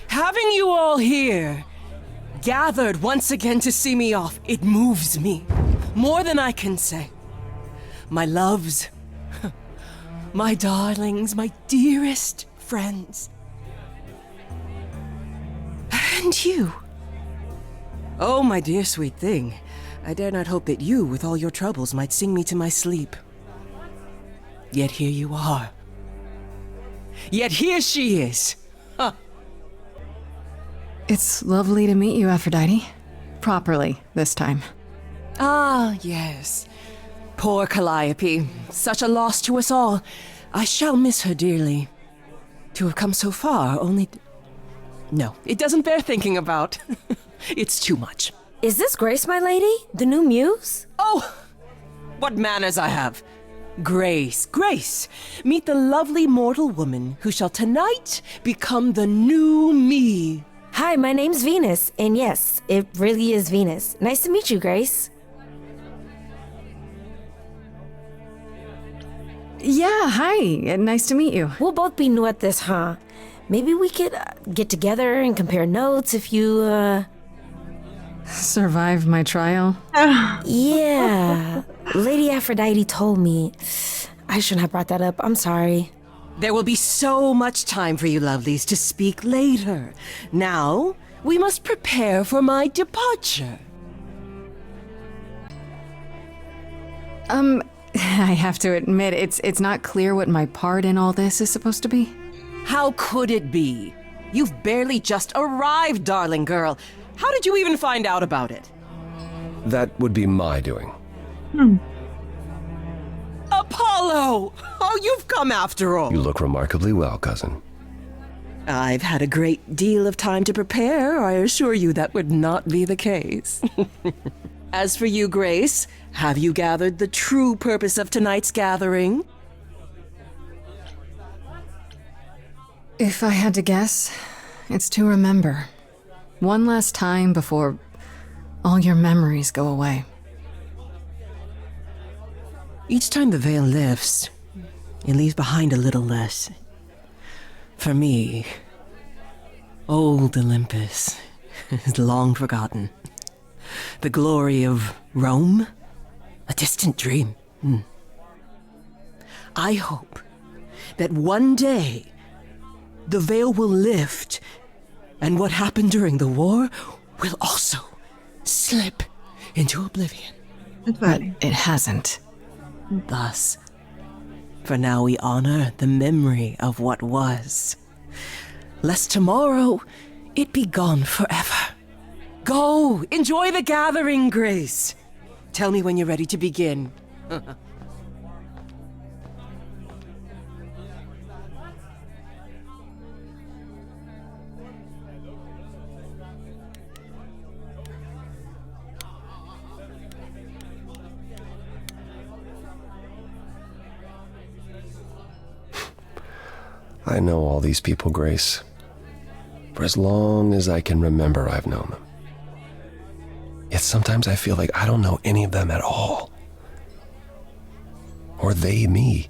Having you all here, gathered once again to see me off, it moves me. More than I can say. My loves, my darlings, my dearest friends. And you. Oh, my dear sweet thing. I dare not hope that you, with all your troubles, might sing me to my sleep. Yet here you are. Yet here she is. Huh. It's lovely to meet you, Aphrodite. Properly, this time. Ah, yes. Poor Calliope. Such a loss to us all. I shall miss her dearly. To have come so far, only... No, it doesn't bear thinking about. It's too much. Is this Grace, my lady? The new muse? Oh! What manners I have. Grace, Grace, meet the lovely mortal woman who shall tonight become the new me. Hi, my name's Venus, and yes, it really is Venus. Nice to meet you, Grace. Yeah, hi. Nice to meet you. We'll both be new at this, huh? Maybe we could get together and compare notes if you, Survive my trial? Yeah. Lady Aphrodite told me. I shouldn't have brought that up. I'm sorry. There will be so much time for you lovelies to speak later. Now, we must prepare for my departure. I have to admit, it's not clear what my part in all this is supposed to be. How could it be? You've barely just arrived, darling girl. How did you even find out about it? That would be my doing. Apollo! Oh, you've come after all. You look remarkably well, cousin. I've had a great deal of time to prepare. I assure you that would not be the case. As for you, Grace, have you gathered the true purpose of tonight's gathering? If I had to guess, it's to remember. One last time before all your memories go away. Each time the veil lifts, it leaves behind a little less. For me, old Olympus is long forgotten. The glory of Rome, a distant dream. I hope that one day the veil will lift and what happened during the war will also slip into oblivion. But it hasn't. Thus, for now we honor the memory of what was, lest tomorrow it be gone forever. Go, enjoy the gathering, Grace. Tell me when you're ready to begin. I know all these people, Grace. For as long as I can remember, I've known them. Yet sometimes I feel like I don't know any of them at all. Or they me?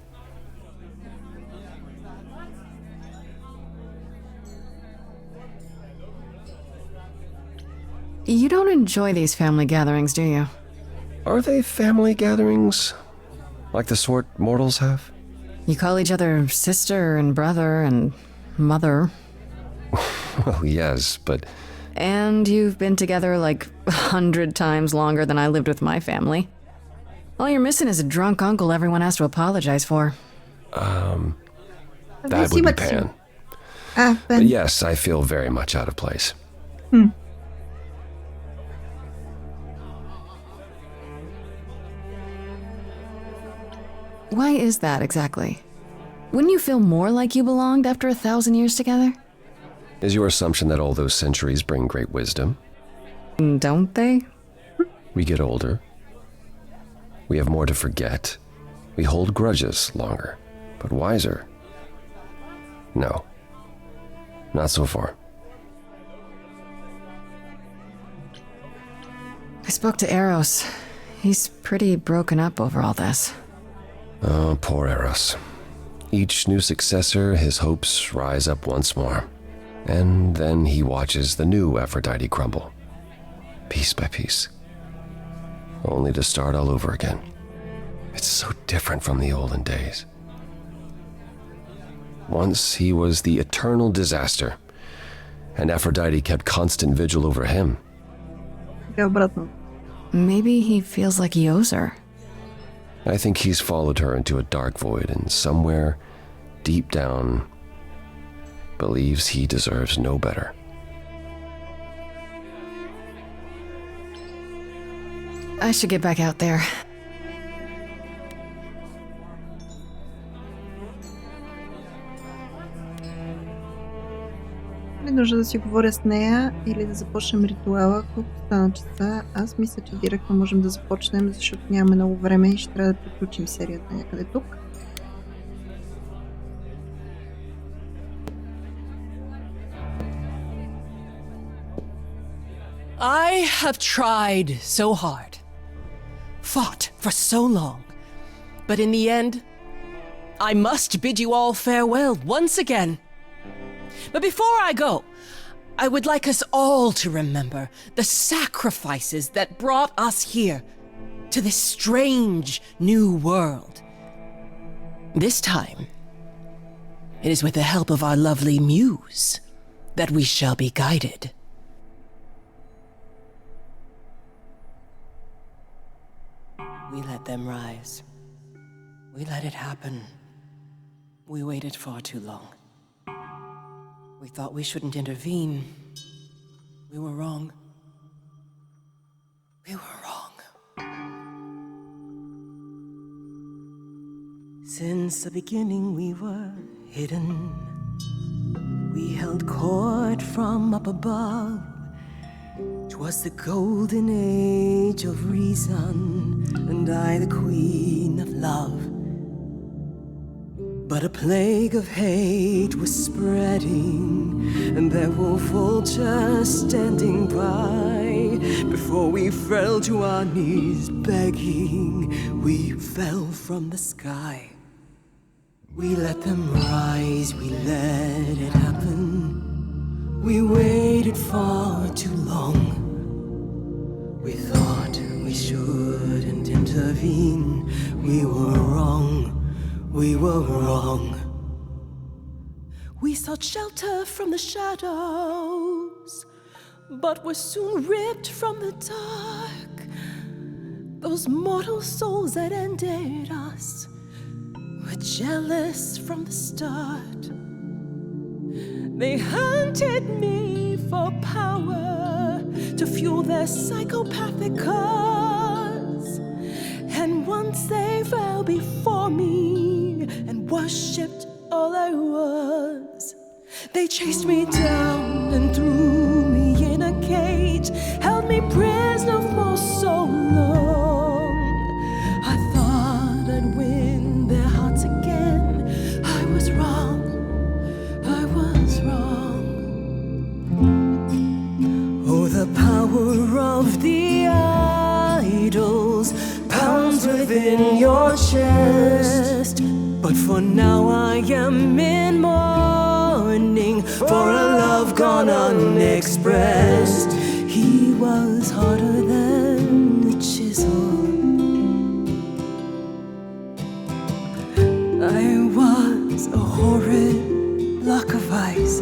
You don't enjoy these family gatherings, do you? Are they family gatherings? Like the sort mortals have? You call each other sister and brother and mother. Well, yes, but... And you've been together like 100 times longer than I lived with my family. All you're missing is a drunk uncle everyone has to apologize for. That would be Pan. But yes, I feel very much out of place. Why is that exactly? Wouldn't you feel more like you belonged after 1,000 years together? Is your assumption that all those centuries bring great wisdom? Don't they? We get older. We have more to forget. We hold grudges longer, but wiser. No, not so far. I spoke to Eros. He's pretty broken up over all this. Oh, poor Eros. Each new successor, his hopes rise up once more. And then he watches the new Aphrodite crumble, piece by piece, only to start all over again. It's so different from the olden days. Once he was the eternal disaster, and Aphrodite kept constant vigil over him. Maybe he feels like he owes her. I think he's followed her into a dark void, and somewhere, deep down, believes he deserves no better. I should get back out there. Не нужда да си говоря с нея или да започнем ритуала, колко стана часа. Аз мисля, че директно можем да започнем, защото нямаме много време и ще трябва да приключим серията някъде тук. I have tried so hard, fought for so long, but in the end, I must bid you all farewell once again. But before I go, I would like us all to remember the sacrifices that brought us here to this strange new world. This time, it is with the help of our lovely Muse that we shall be guided. We let them rise. We let it happen. We waited far too long. We thought we shouldn't intervene. We were wrong. We were wrong. Since the beginning we were hidden. We held court from up above. 'Twas the golden age of reason, and I the queen of love. But a plague of hate was spreading, and there were vultures standing by. Before we fell to our knees begging, we fell from the sky. We let them rise, we let it happen. We waited far too long. We thought we shouldn't intervene. We were wrong. We were wrong. We sought shelter from the shadows, but were soon ripped from the dark. Those mortal souls that ended us were jealous from the start. They hunted me for power to fuel their psychopathic cause. And once they fell before me and worshipped all I was, they chased me down and threw me in a cage, held me prisoner for so long. I thought I'd win their hearts again. I was wrong. I was wrong. Oh, the power of the idols pounds within in your chest. But for now I am in mourning for a love gone unexpressed. He was harder than the chisel. I was a horrid block of ice.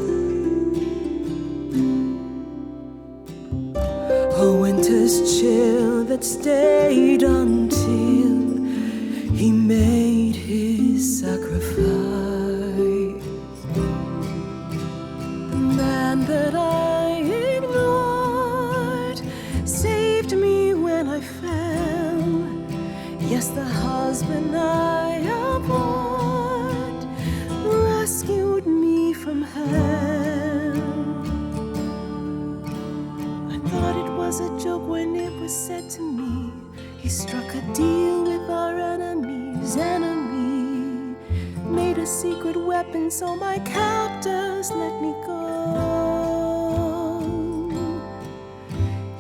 A winter's chill that stayed until he made his sacrifice. The man that I ignored saved me when I fell. Yes, the husband I abhorred rescued me from hell. I thought it was a joke when it was said to me. He struck a deal with our enemy's enemy, made a secret weapon so my captors let me go.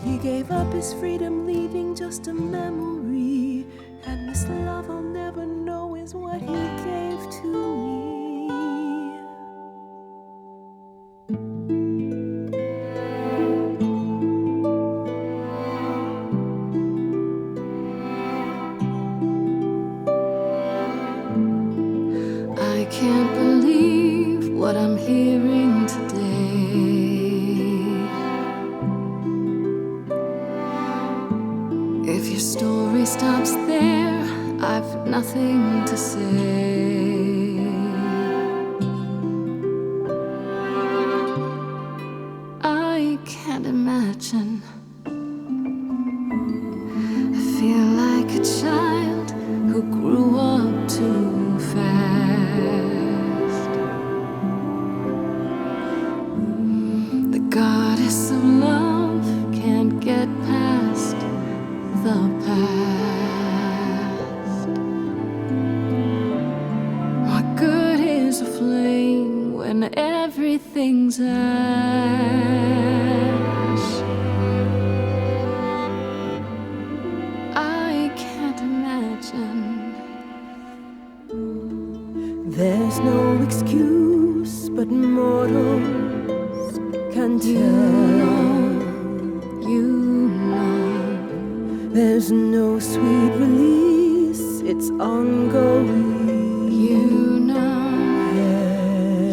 He gave up his freedom, leaving just a memory, and this love I'll never know is what he gave to me. I can't believe what I'm hearing today. If your story stops there, I've nothing to say. I can't imagine. I feel like a child who grew up too fast. The goddess of love can't get past the past. What good is a flame when everything's ash? I can't imagine. There's no excuse, but mortals can tell. You know. There's no sweet release, it's ongoing. You know.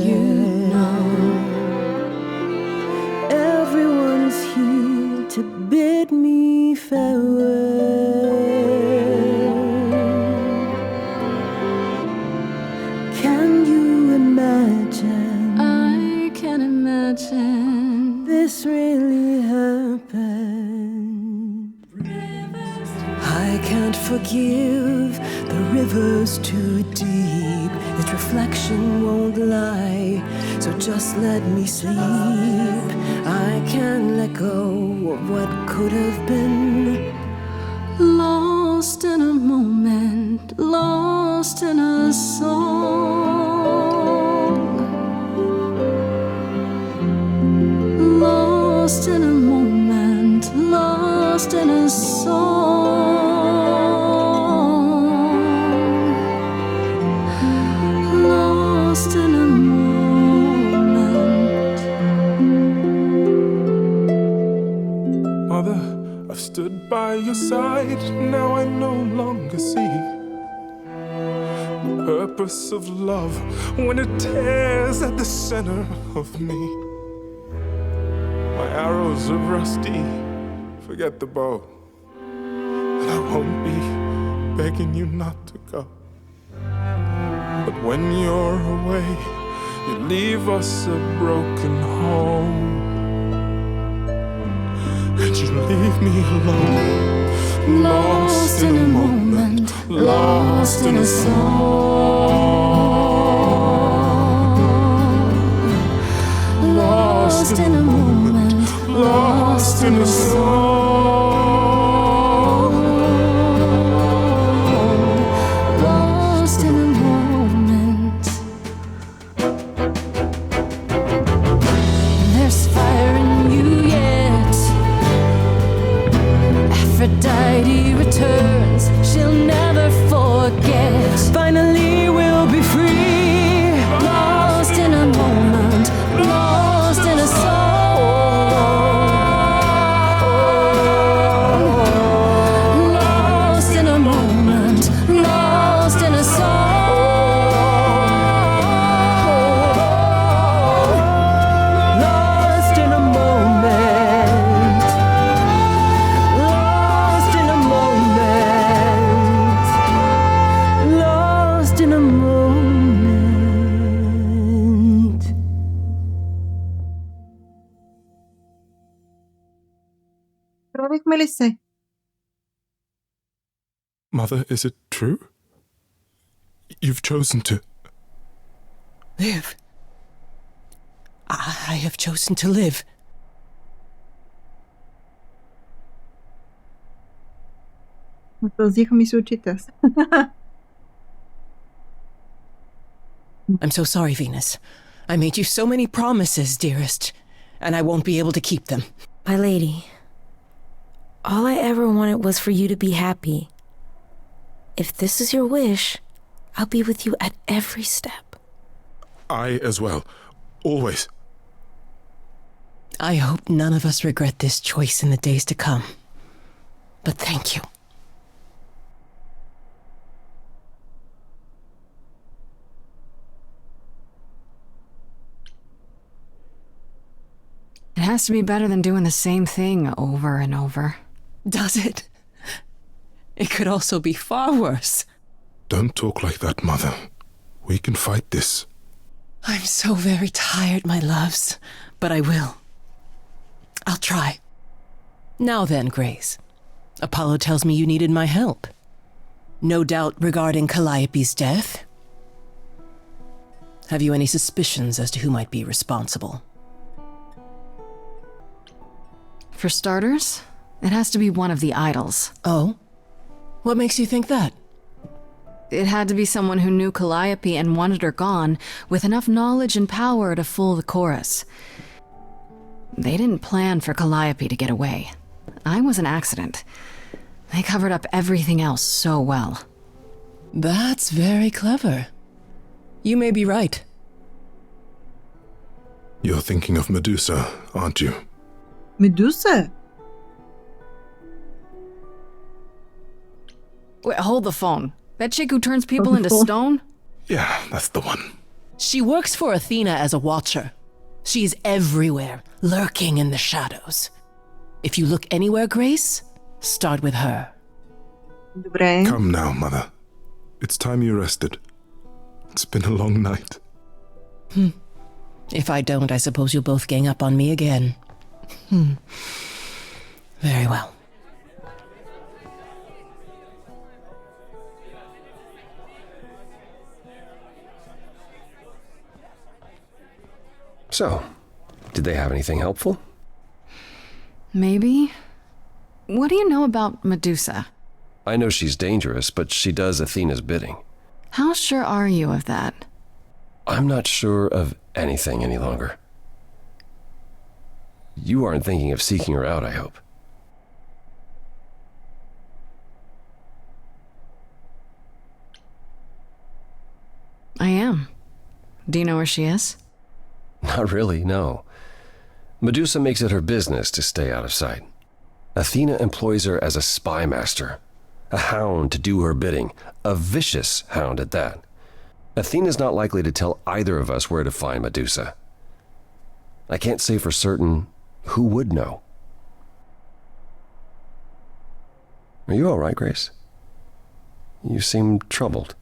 You know. Everyone's here to bid me farewell. Can you imagine? I can imagine. This really happened. I can't forgive, the river's too deep. Its reflection won't lie, so just let me sleep. I can't let go of what could have been. Lost in a moment, lost in a song. Lost in a moment, lost in a song. Lost in a moment. Mother, I've stood by your side, now I no longer see the purpose of love when it tears at the center of me. My arrows are rusty, forget the bow, and I won't be begging you not to go. But when you're away, you leave us a broken home, and you leave me alone, lost in a moment, lost in a song. Lost in a moment, lost in a song. Lost in a moment. There's fire in you yet. Aphrodite returns, she'll never Забравихме ли се? Mother, is it true? You've chosen to... Live. I have chosen to live. Напълзиха ми се очите. I'm so sorry, Venus. I made you so many promises, dearest, and I won't be able to keep them. My lady, all I ever wanted was for you to be happy. If this is your wish, I'll be with you at every step. I as well. Always. I hope none of us regret this choice in the days to come. But thank you. It has to be better than doing the same thing over and over. Does it? It could also be far worse. Don't talk like that, Mother. We can fight this. I'm so very tired, my loves, but I will. I'll try. Now then, Grace. Apollo tells me you needed my help. No doubt regarding Calliope's death? Have you any suspicions as to who might be responsible? For starters, it has to be one of the idols. Oh? What makes you think that? It had to be someone who knew Calliope and wanted her gone, with enough knowledge and power to fool the chorus. They didn't plan for Calliope to get away. I was an accident. They covered up everything else so well. That's very clever. You may be right. You're thinking of Medusa, aren't you? Medusa? Wait, hold the phone. That chick who turns people into stone? Yeah, that's the one. She works for Athena as a watcher. She's everywhere, lurking in the shadows. If you look anywhere, Grace, start with her. Добре. Come now, Mother. It's time you rested. It's been a long night. If I don't, I suppose you'll both gang up on me again. Very well. So, did they have anything helpful? Maybe. What do you know about Medusa? I know she's dangerous, but she does Athena's bidding. How sure are you of that? I'm not sure of anything any longer. You aren't thinking of seeking her out, I hope. I am. Do you know where she is? Not really, no. Medusa makes it her business to stay out of sight. Athena employs her as a spy master, a hound to do her bidding, a vicious hound at that. Athena's not likely to tell either of us where to find Medusa. I can't say for certain who would know. Are you all right, Grace? You seem troubled.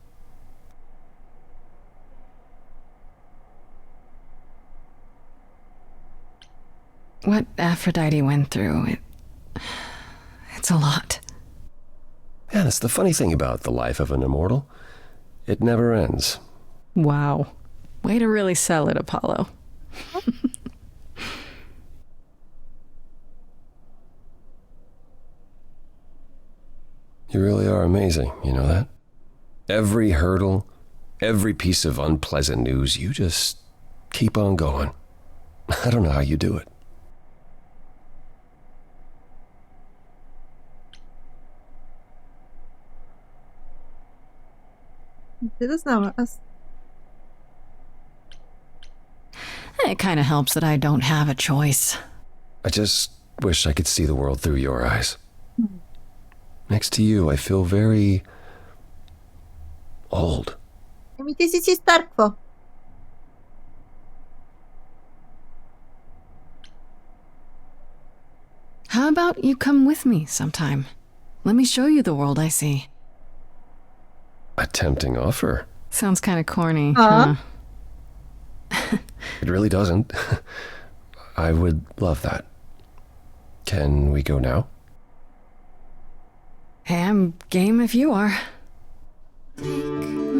What Aphrodite went through, it's a lot. Yeah, that's the funny thing about the life of an immortal. It never ends. Wow. Way to really sell it, Apollo. You really are amazing, you know that? Every hurdle, every piece of unpleasant news, you just keep on going. I don't know how you do it. It kind of helps that I don't have a choice. I just wish I could see the world through your eyes. Next to you, I feel very old. Еми ти си стар, какво? How about you come with me sometime? Let me show you the world I see. A tempting offer. Sounds kind of corny, huh? It really doesn't. I would love that. Can we go now? Hey, I'm game if you are. Take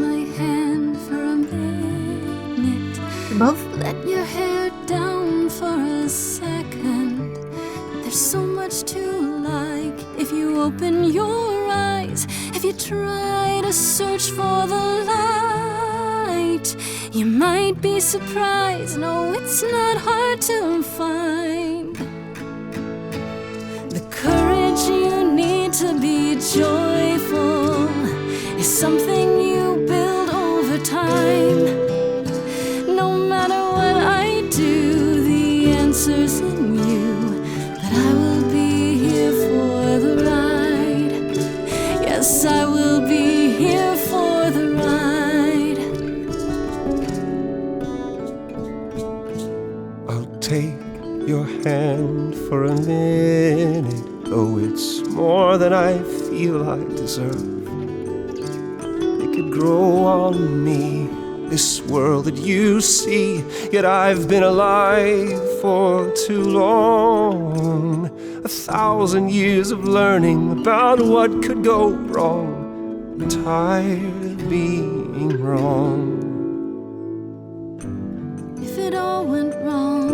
my hand for a minute. Both? Let your hair down for a second. There's so much to like if you open your eyes. If you try to search for the light, you might be surprised. No, it's not hard to find. The courage you need to be joyful is something you build over time. No matter what I do, the answer's in you. But I will be here for the ride. Yes, I will be here for the ride. I'll take your hand for a minute, though it's more than I feel I deserve. It could grow on me, this world that you see, yet I've been alive for too long. 1,000 years of learning about what could go wrong. I'm tired of being wrong. If it all went wrong,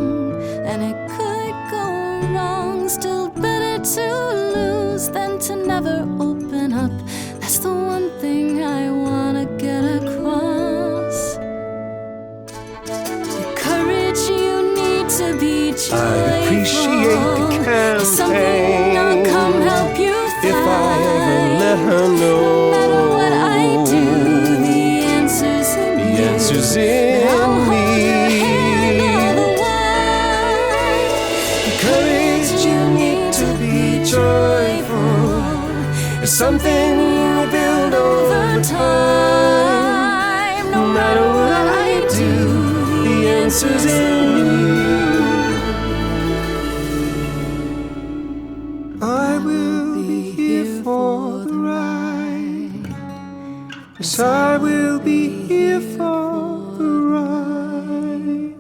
and it could go wrong, still better to lose than to never open up. That's the one thing I wanna get across. The courage you need to be joyful. I appreciate the Something I'll campaign. come help you find. If I ever let her know, no matter what I do, the answer's in the you. answer's But in I'll me. hold your hand all the while. The courage you need to be joyful is something you build over time. No matter what I do, the answer's in you. I will be here for the ride. Yes, I will be here for the ride.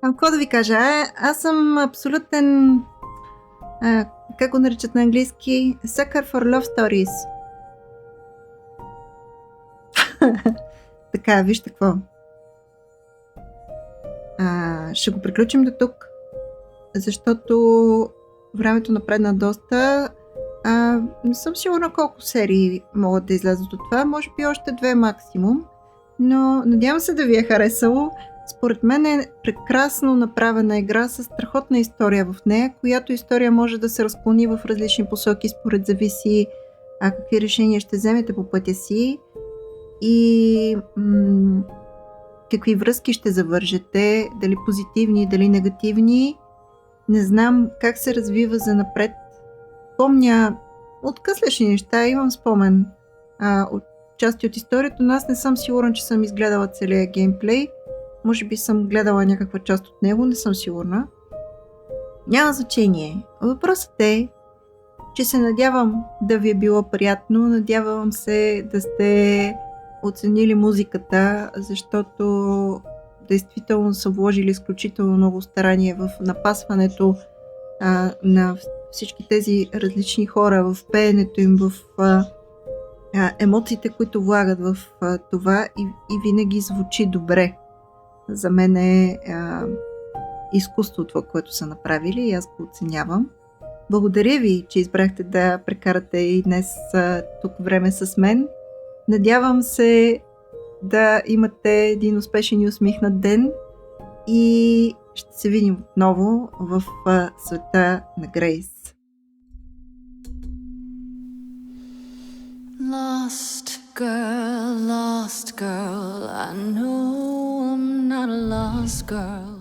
Какво да ви кажа? Аз съм абсолютен, как го наричат на английски, sucker for love stories. Така, вижте какво. Ще го приключим до тук, защото времето напредна доста. Не съм сигурна колко серии могат да излязат от това. Може би още 2 максимум. Но надявам се да ви е харесало. Според мен е прекрасно направена игра с страхотна история в нея, която история може да се разклони в различни посоки, според зависи какви решения ще вземете по пътя си и какви връзки ще завържете, дали позитивни, дали негативни. Не знам как се развива за напред. Помня от къслешни неща, имам спомен от части от историята, но аз не съм сигурна, че съм изгледала целия геймплей. Може би съм гледала някаква част от него, не съм сигурна. Няма значение. Въпросът е, че се надявам да ви е било приятно, надявам се да сте оценили музиката, защото действително са вложили изключително много старание в напасването на всички тези различни хора, в пеенето им, в емоциите, които влагат в това и винаги звучи добре. За мен е изкуство това, което са направили и аз го оценявам. Благодаря ви, че избрахте да прекарате и днес тук време с мен. Надявам се да имате един успешен и усмихнат ден и ще се видим отново в света на Грейс. Lost girl, I know I'm not a lost girl.